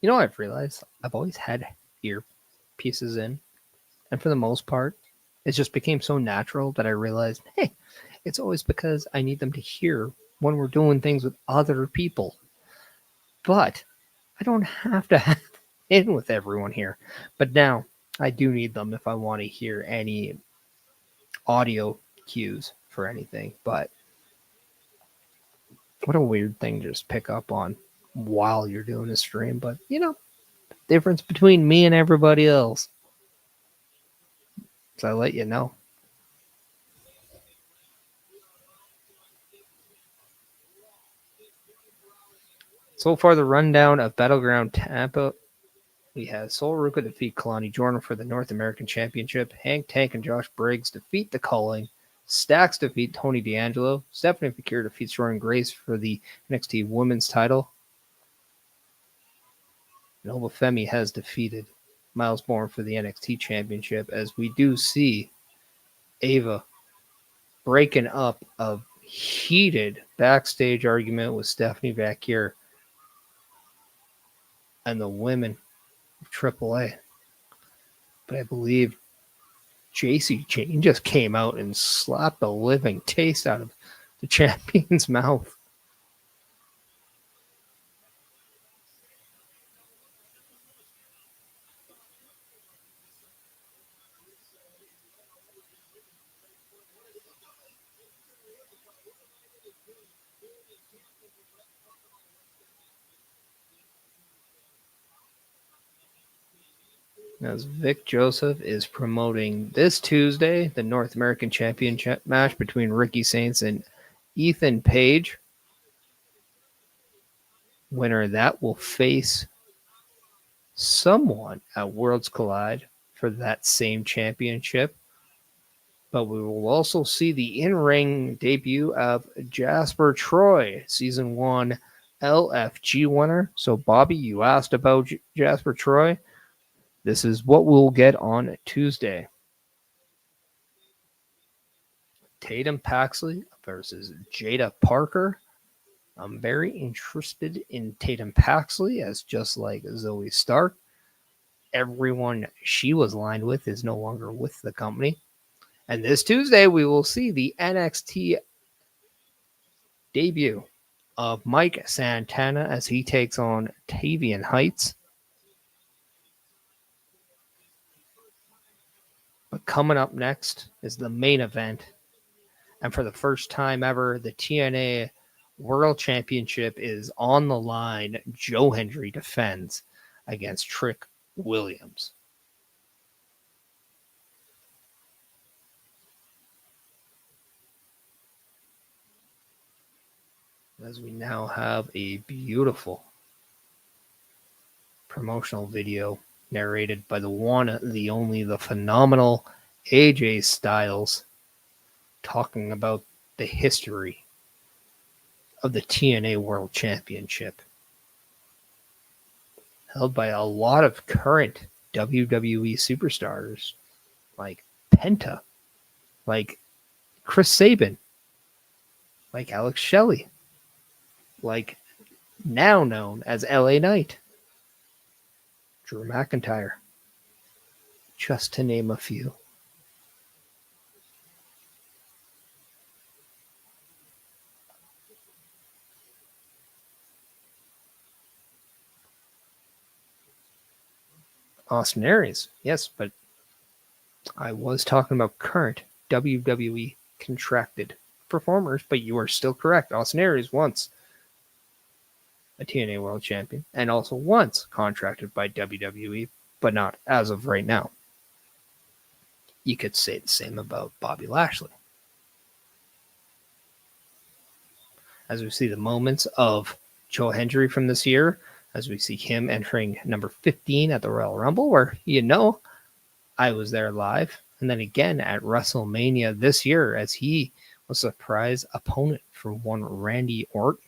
You know, I've realized I've always had earpieces in, and for the most part, it just became so natural that I realized, hey, it's always because I need them to hear when we're doing things with other people. But I don't have to have in with everyone here. But now I do need them if I want to hear any audio cues for anything. But what a weird thing to just pick up on while you're doing a stream. But difference between me and everybody else. So I let you know. So far, the rundown of Battleground Tampa. We had Sol Ruka defeat Kalani Jordan for the North American Championship. Hank Tank and Josh Briggs defeat the Culling. Stacks defeat Tony D'Angelo. Stephanie Fakir defeats Jordan Grace for the NXT Women's title. Nova Femi has defeated Miles Bourne for the NXT Championship, as we do see Ava breaking up a heated backstage argument with Stephanie Fakir and the women of AAA. But I believe JC Jane just came out and slapped the living taste out of the champion's mouth. As Vic Joseph is promoting this Tuesday the North American Championship match between Ricky Saints and Ethan Page. Winner that will face someone at Worlds Collide for that same championship. But we will also see the in-ring debut of Jasper Troy, Season 1 LFG winner. So, Bobby, you asked about Jasper Troy. This is what we'll get on Tuesday. Tatum Paxley versus Jada Parker. I'm very interested in Tatum Paxley, as just like Zoe Stark, everyone she was lined with is no longer with the company. And this Tuesday, we will see the NXT debut of Mike Santana as he takes on Tavian Heights. But coming up next is the main event. And for the first time ever, the TNA World Championship is on the line. Joe Hendry defends against Trick Williams. As we now have a beautiful promotional video narrated by the one, the only, the phenomenal AJ Styles, talking about the history of the TNA World Championship, held by a lot of current WWE superstars like Penta, like Chris Sabin, like Alex Shelley, like now known as LA Knight, Drew McIntyre, just to name a few. Austin Aries, yes, but I was talking about current WWE contracted performers, but you are still correct. Austin Aries once a TNA World Champion and also once contracted by WWE, but not as of right now. You could say the same about Bobby Lashley. As we see the moments of Joe Hendry from this year, as we see him entering number 15 at the Royal Rumble, where I was there live, and then again at WrestleMania this year as he was a surprise opponent for one Randy Orton.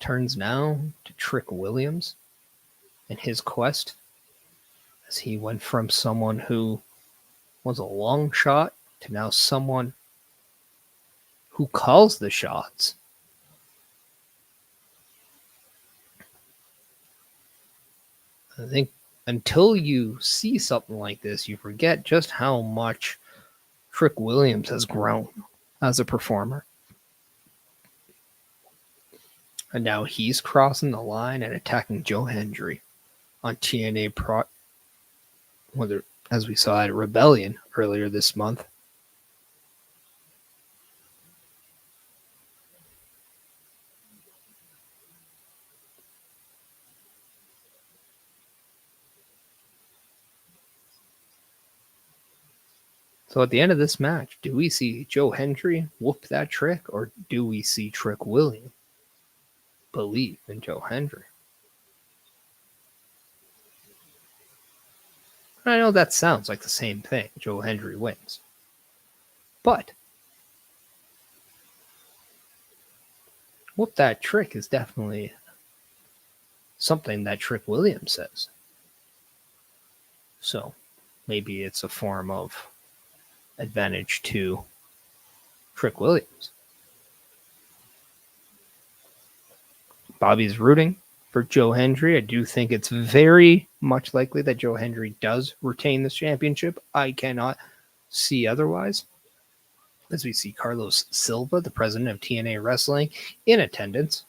turns now to Trick Williams and his quest, as he went from someone who was a long shot to now someone who calls the shots. I think until you see something like this, you forget just how much Trick Williams has grown as a performer. And now he's crossing the line and attacking Joe Hendry on TNA as we saw at Rebellion earlier this month. So at the end of this match, do we see Joe Hendry whoop that Trick, or do we see Trick Williams believe in Joe Hendry? I know that sounds like the same thing. Joe Hendry wins. But whoop that Trick is definitely something that Trick Williams says. So maybe it's a form of advantage to Trick Williams. Bobby's rooting for Joe Hendry. I do think it's very much likely that Joe Hendry does retain this championship. I cannot see otherwise. As we see Carlos Silva, the president of TNA Wrestling, in attendance,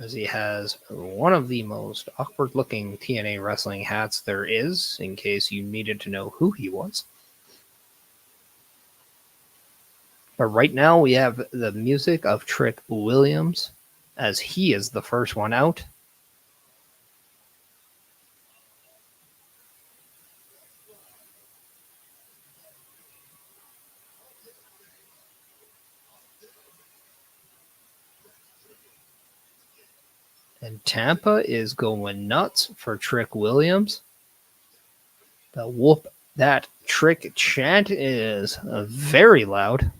as he has one of the most awkward-looking TNA Wrestling hats there is, in case you needed to know who he was. But right now we have the music of Trick Williams, as he is the first one out. And Tampa is going nuts for Trick Williams. The whoop that Trick chant is very loud.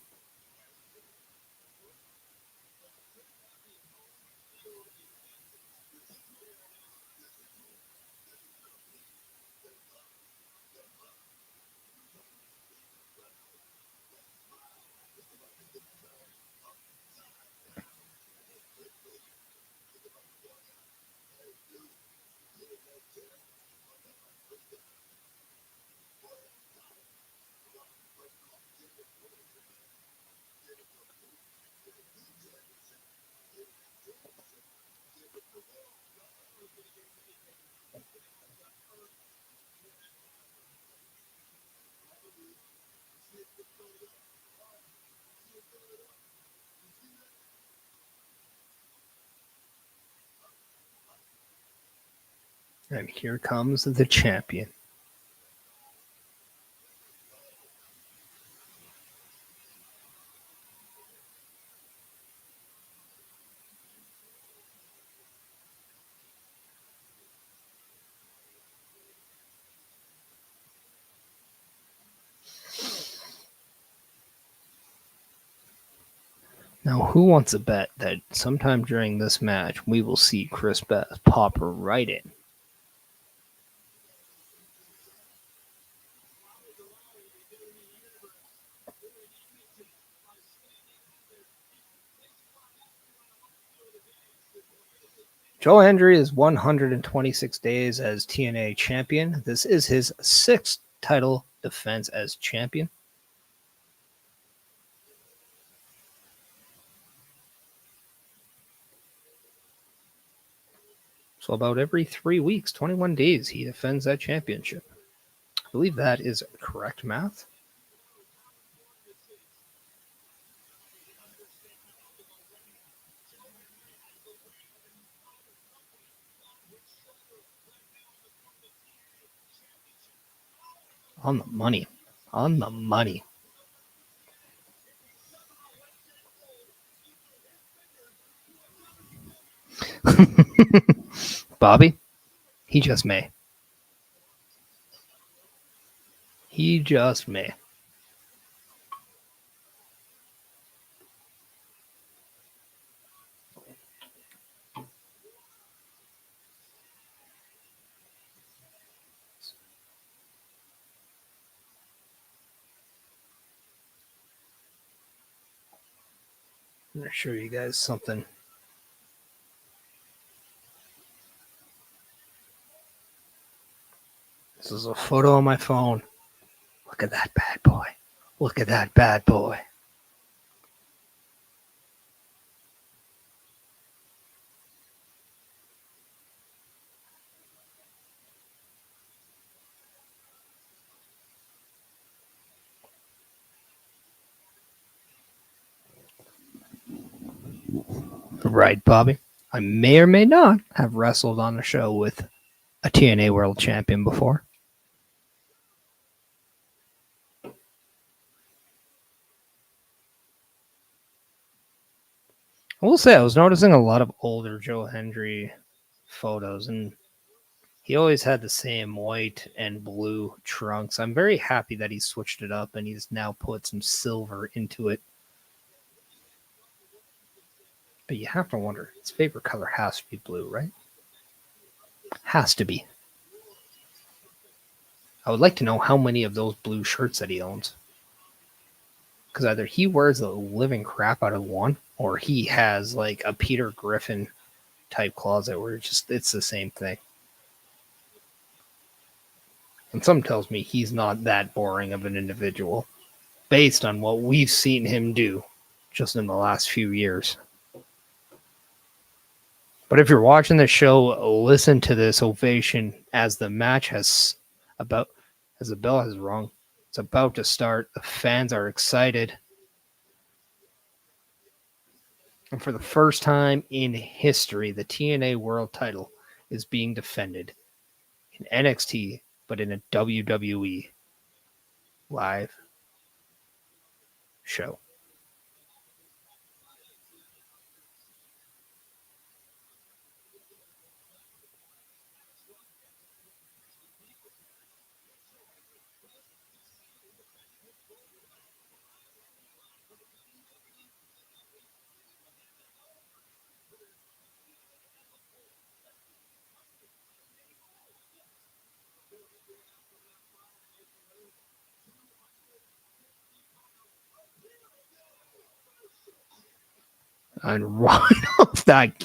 And here comes the champion. Now, who wants to bet that sometime during this match we will see Chris Beth pop right in? Joe Hendry is 126 days as TNA champion. This is his 6th title defense as champion. So about every 3 weeks, 21 days, he defends that championship. I believe that is correct math. On the money. On the money. Bobby, he just may. He just may. I'm going to show you guys something. This is a photo on my phone. Look at that bad boy. Look at that bad boy. Right, Bobby? I may or may not have wrestled on a show with a TNA World Champion before. I will say I was noticing a lot of older Joe Hendry photos, and he always had the same white and blue trunks. I'm very happy that he switched it up and he's now put some silver into it. But you have to wonder, his favorite color has to be blue, right? Has to be. I would like to know how many of those blue shirts that he owns. Because either he wears the living crap out of one, or he has like a Peter Griffin type closet where it's the same thing. And some tells me he's not that boring of an individual based on what we've seen him do just in the last few years. But if you're watching the show, listen to this ovation as the match as the bell has rung. It's about to start. The fans are excited. And for the first time in history, the TNA World title is being defended in NXT, but in a WWE live show. And right off that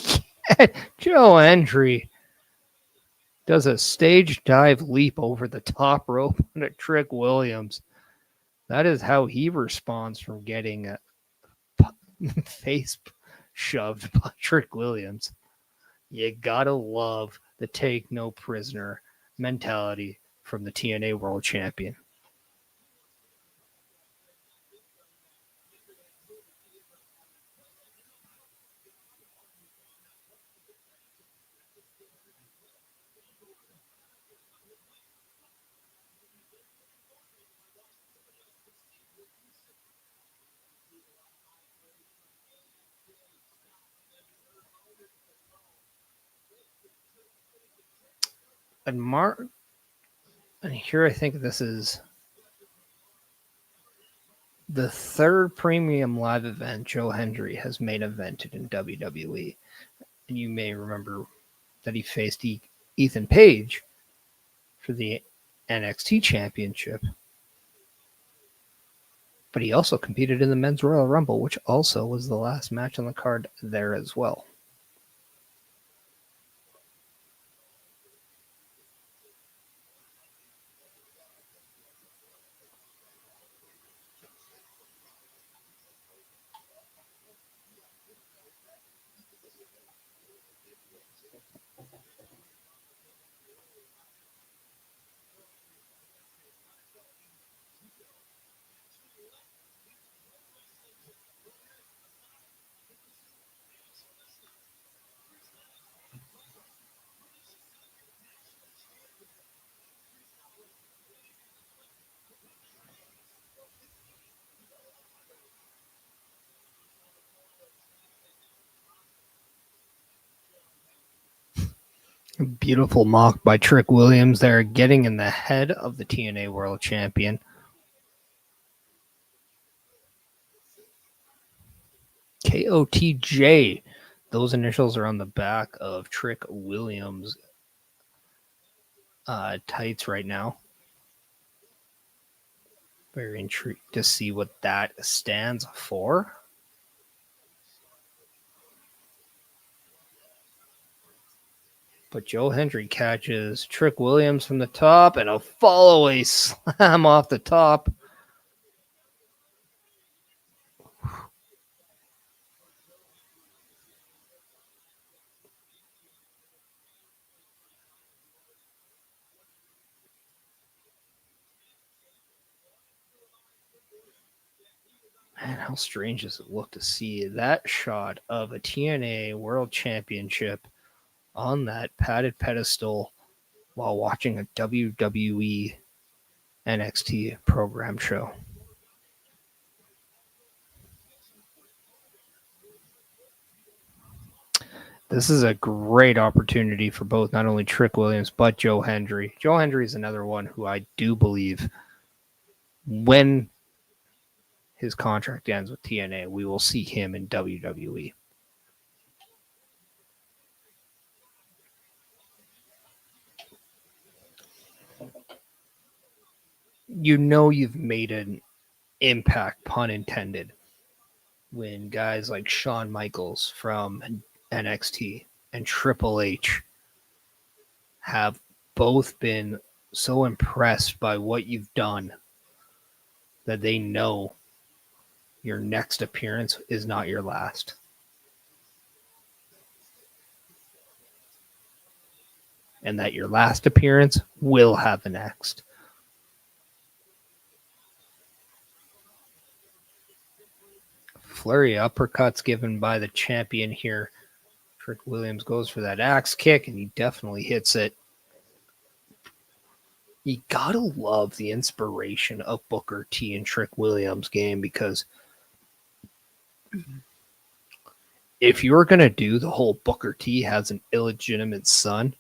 get, Joe Hendry does a stage dive leap over the top rope to Trick Williams. That is how he responds from getting a face shoved by Trick Williams. You gotta love the take no prisoner mentality from the TNA World Champion. And here I think this is the third premium live event Joe Hendry has main evented in WWE. And you may remember that he faced Ethan Page for the NXT Championship. But he also competed in the Men's Royal Rumble, which also was the last match on the card there as well. Beautiful mock by Trick Williams there, getting in the head of the TNA World Champion. KOTJ. Those initials are on the back of Trick Williams' tights right now. Very intrigued to see what that stands for. But Joe Hendry catches Trick Williams from the top and a follow-away slam off the top. Man, how strange does it look to see that shot of a TNA World Championship on that padded pedestal while watching a WWE NXT program show? This is a great opportunity for both not only Trick Williams, but Joe Hendry. Joe Hendry is another one who I do believe when his contract ends with TNA, we will see him in WWE. You know you've made an impact, pun intended, when guys like Shawn Michaels from NXT and Triple H have both been so impressed by what you've done that they know your next appearance is not your last. And that your last appearance will have a next. Flurry uppercuts given by the champion here. Trick Williams goes for that axe kick, and he definitely hits it. You gotta love the inspiration of Booker T and Trick Williams' game, because if you're gonna do the whole Booker T has an illegitimate son,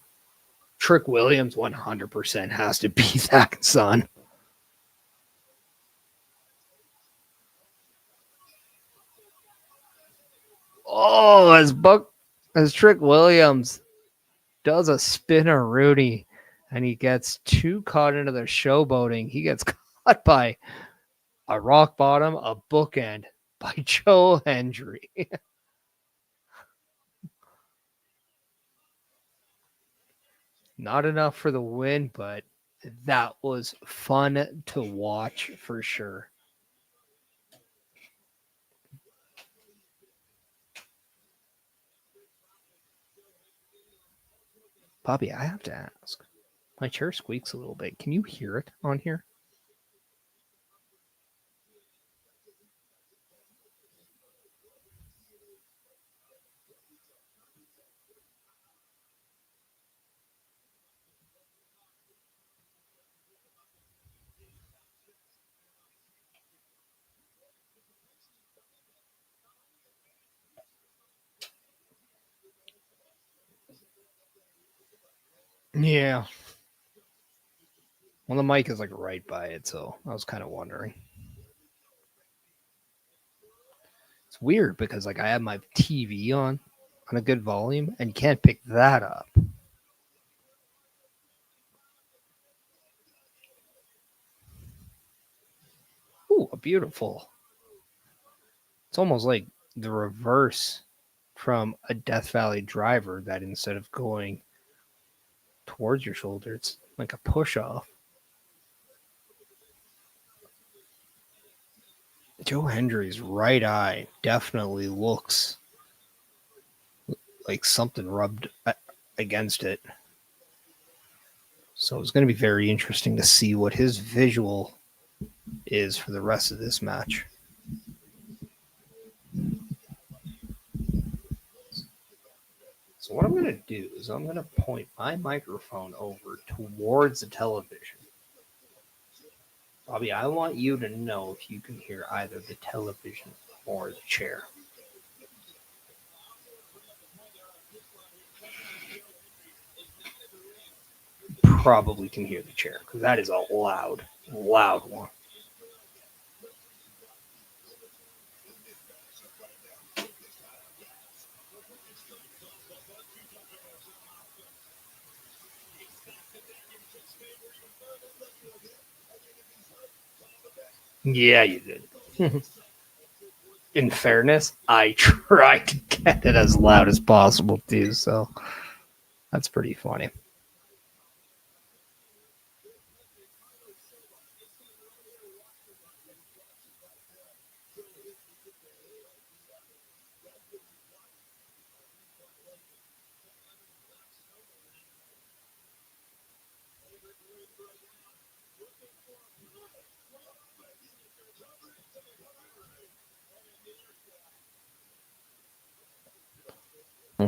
Trick Williams 100% has to be that son. Oh, as Trick Williams does a spinner Rooney, and he gets too caught into the showboating. He gets caught by a rock bottom, a bookend by Joe Hendry. Not enough for the win, but that was fun to watch for sure. Bobby, I have to ask. My chair squeaks a little bit. Can you hear it on here? Yeah. Well, the mic is like right by it, so I was kind of wondering. It's weird because like I have my TV on a good volume and you can't pick that up. Ooh, a beautiful. It's almost like the reverse from a Death Valley driver, that instead of going towards your shoulder, it's like a push off. Joe Hendry's right eye definitely looks like something rubbed against it. So it's going to be very interesting to see what his visual is for the rest of this match. So what I'm going to do is I'm going to point my microphone over towards the television. Bobby, I want you to know if you can hear either the television or the chair. Probably can hear the chair because that is a loud one. Yeah, you did. In fairness, I tried to get it as loud as possible too, so That's pretty funny.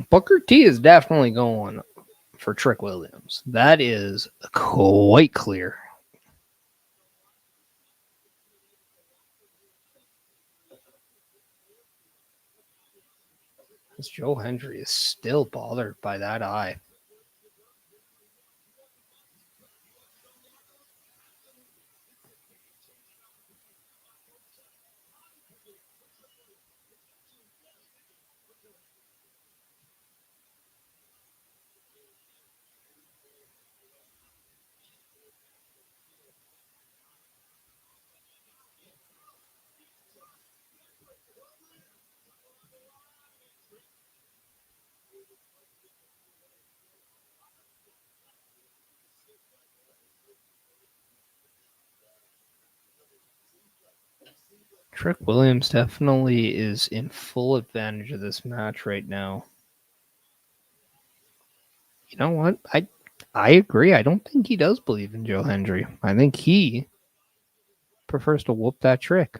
Booker T is definitely going for Trick Williams. That is quite clear. This Joe Hendry is still bothered by that eye. Trick Williams definitely is in full advantage of this match right now. You know what? I agree. I don't think he does believe in Joe Hendry. I think he prefers to whoop that Trick.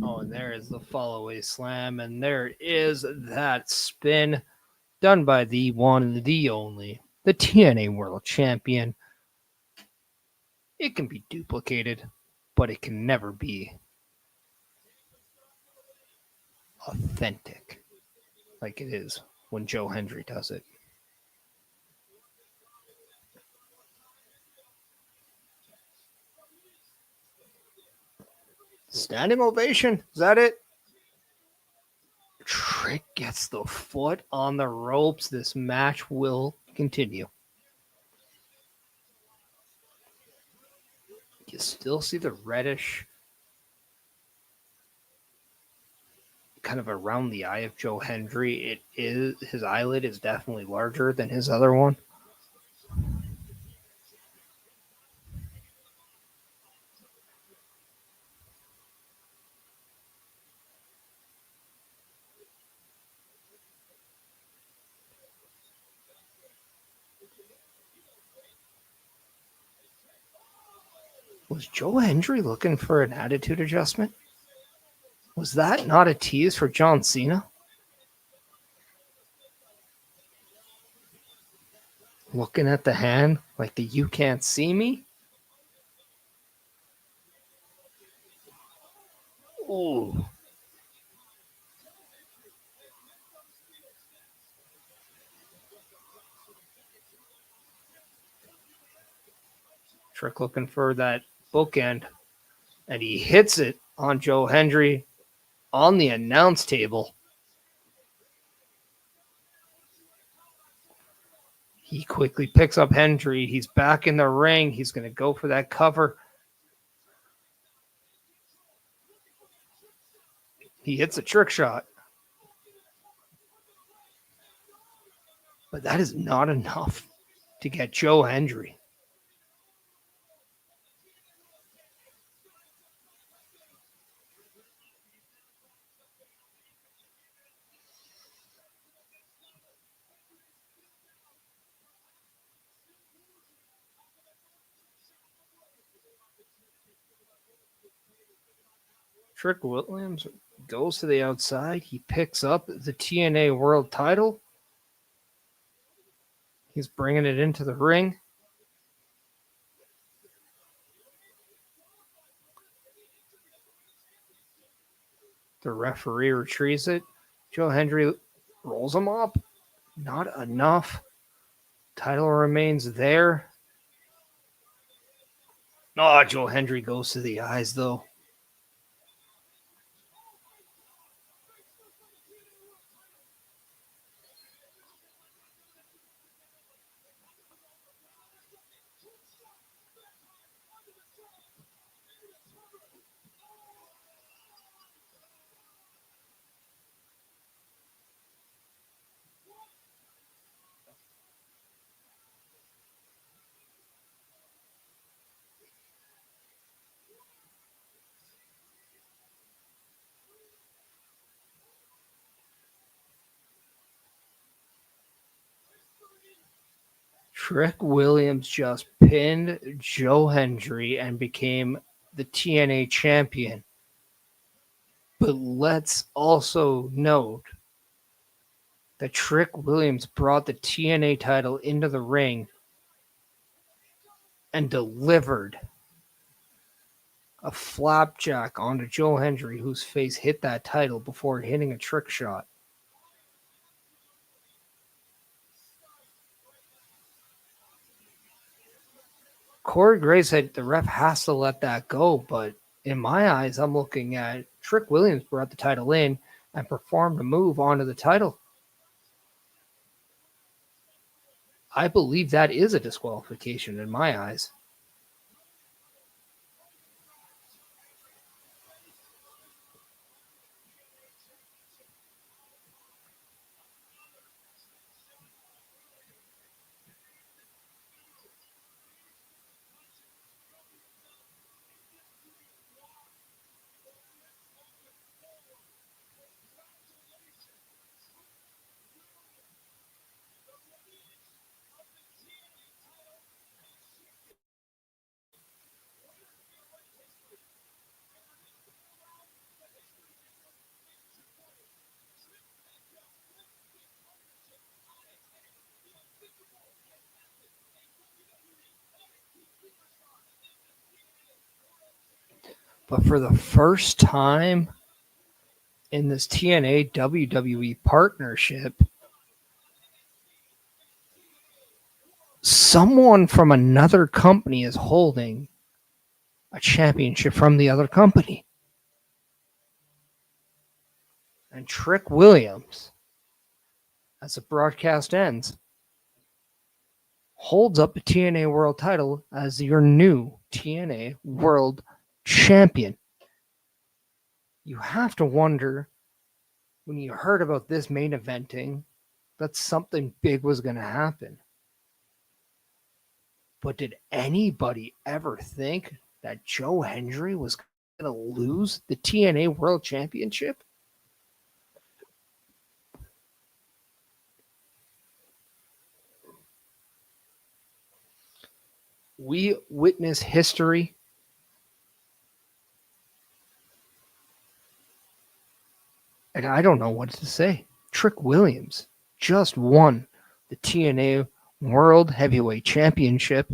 Oh, and there is the follow away slam, and there is that spin done by the one and the only, the TNA World Champion. It can be duplicated, but it can never be authentic like it is when Joe Hendry does it. Standing ovation. Is that it? Trick gets the foot on the ropes. This match will continue. You still see the reddish kind of around the eye of Joe Hendry. It is his eyelid is definitely larger than his other one. Was Joe Hendry looking for an attitude adjustment? Was that not a tease for John Cena? Looking at the hand like the you can't see me? Ooh. Trick looking for that bookend, and he hits it on Joe Hendry on the announce table. He quickly picks up Hendry. He's back in the ring. He's going to go for that cover. He hits a trick shot. But that is not enough to get Joe Hendry. Trick Williams goes to the outside. He picks up the TNA World title. He's bringing it into the ring. The referee retrieves it. Joe Hendry rolls him up. Not enough. Title remains there. Oh, Joe Hendry goes to the eyes, though. Trick Williams just pinned Joe Hendry and became the TNA champion. But let's also note that Trick Williams brought the TNA title into the ring and delivered a flapjack onto Joe Hendry, whose face hit that title before hitting a trick shot. Corey Gray said the ref has to let that go, but in my eyes, I'm looking at Trick Williams brought the title in and performed a move onto the title. I believe that is a disqualification in my eyes. But for the first time in this TNA WWE partnership, someone from another company is holding a championship from the other company. And Trick Williams, as the broadcast ends, holds up the TNA World title as your new TNA World Champion. You have to wonder, when you heard about this main eventing, that something big was going to happen. But did anybody ever think that Joe Hendry was going to lose the TNA World Championship? We witness history. And I don't know what to say. Trick Williams just won the TNA World Heavyweight Championship.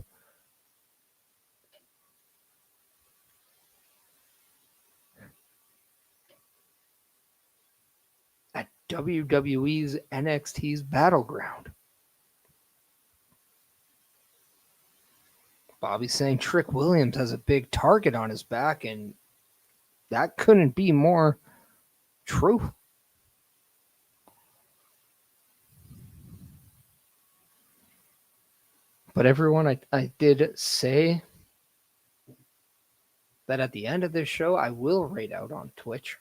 At WWE's NXT's Battleground. Bobby's saying Trick Williams has a big target on his back, and that couldn't be more true. But everyone, I did say that at the end of this show, I will raid out on Twitch.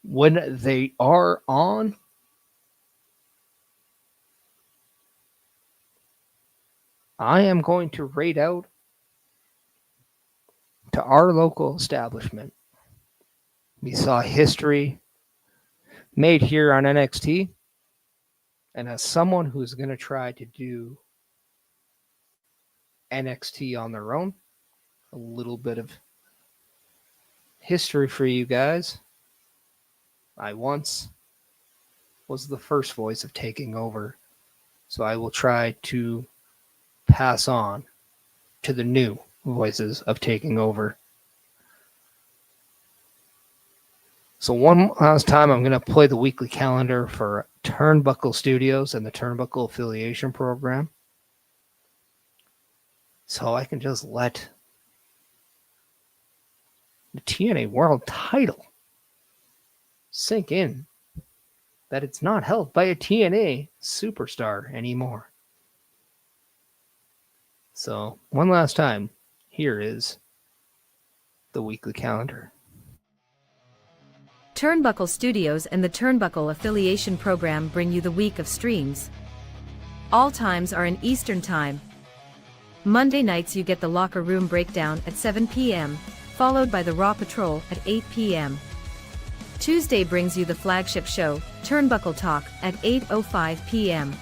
When they are on, I am going to raid out to our local establishment. We saw history made here on NXT. And as someone who's going to try to do NXT on their own. A little bit of history for you guys. I once was the first voice of taking over, so I will try to pass on to the new voices of taking over. So one last time, I'm going to play the weekly calendar for Turnbuckle Studios and the Turnbuckle Affiliation Program. So I can just let the TNA World title sink in that it's not held by a TNA superstar anymore. So one last time, here is the weekly calendar. Turnbuckle Studios and the Turnbuckle Affiliation Program bring you the week of streams. All times are in Eastern Time. Monday nights you get the Locker Room Breakdown at 7 p.m., followed by the Raw Patrol at 8 p.m. Tuesday brings you the flagship show, Turnbuckle Talk, at 8:05 p.m.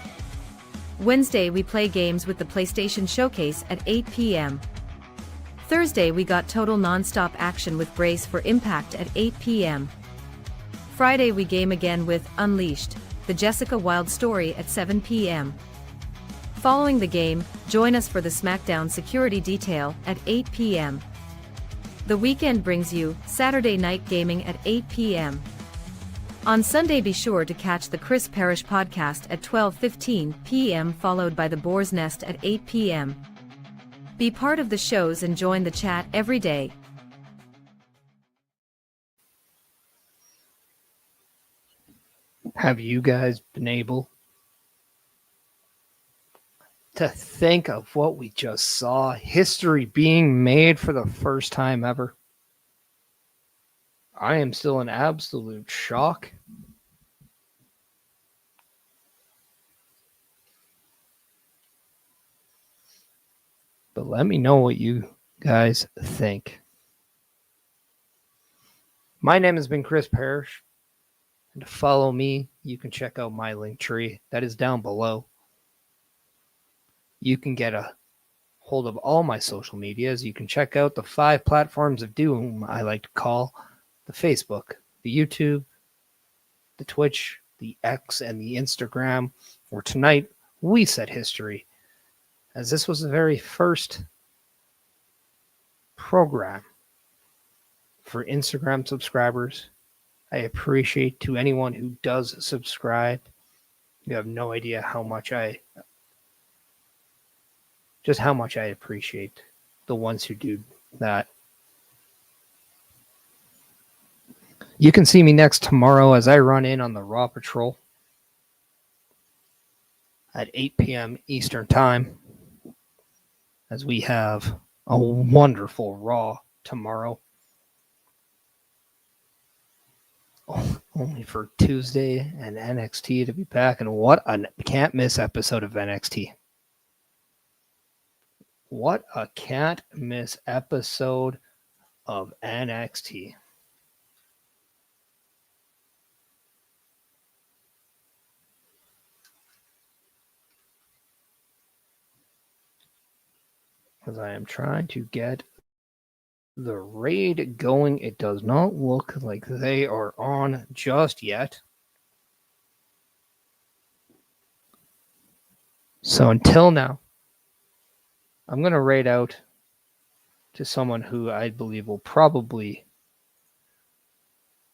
Wednesday we play games with the PlayStation Showcase at 8 p.m. Thursday we got total non-stop action with Brace for Impact at 8 p.m. Friday we game again with Unleashed, the Jessica Wilde story at 7 p.m. Following the game, join us for the SmackDown Security Detail at 8 p.m. The weekend brings you Saturday Night Gaming at 8 p.m. On Sunday be sure to catch the Chris Parrish podcast at 12:15 p.m. followed by the Boar's Nest at 8 p.m. Be part of the shows and join the chat every day. Have you guys been able to think of what we just saw? History being made for the first time ever. I am still in absolute shock. But let me know what you guys think. My name has been Chris Parrish. And to follow me, you can check out my link tree. That is down below. You can get a hold of all my social medias. You can check out the 5 platforms of doom I like to call the Facebook, the YouTube, the Twitch, the X, and the Instagram, where tonight we set history, as this was the very first program for Instagram subscribers. I appreciate to anyone who does subscribe. You have no idea how much I appreciate the ones who do that. You can see me next tomorrow as I run in on the Raw Patrol at 8 p.m. Eastern Time, as we have a wonderful Raw tomorrow. Only for Tuesday and NXT to be back, and what a can't miss episode of NXT. What a can't miss episode of NXT. As I am trying to get the raid going, it does not look like they are on just yet. So until now, I'm going to raid out to someone who I believe will probably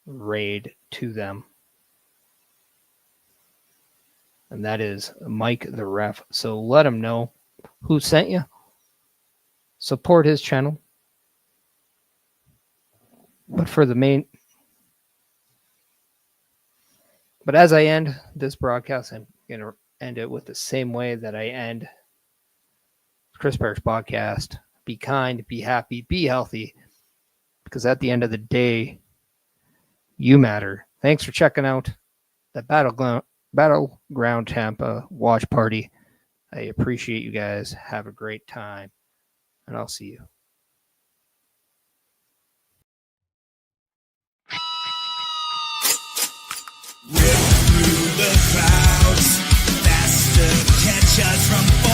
raid to them. And that is Mike the Ref. So let him know who sent you. Support his channel. But as I end this broadcast, I'm going to end it with the same way that I end Chris Parrish podcast. Be kind, be happy, be healthy, because at the end of the day, you matter. Thanks for checking out the Battleground Tampa watch party. I appreciate you guys. Have a great time, and I'll see you. Rip through the clouds, faster, catch us from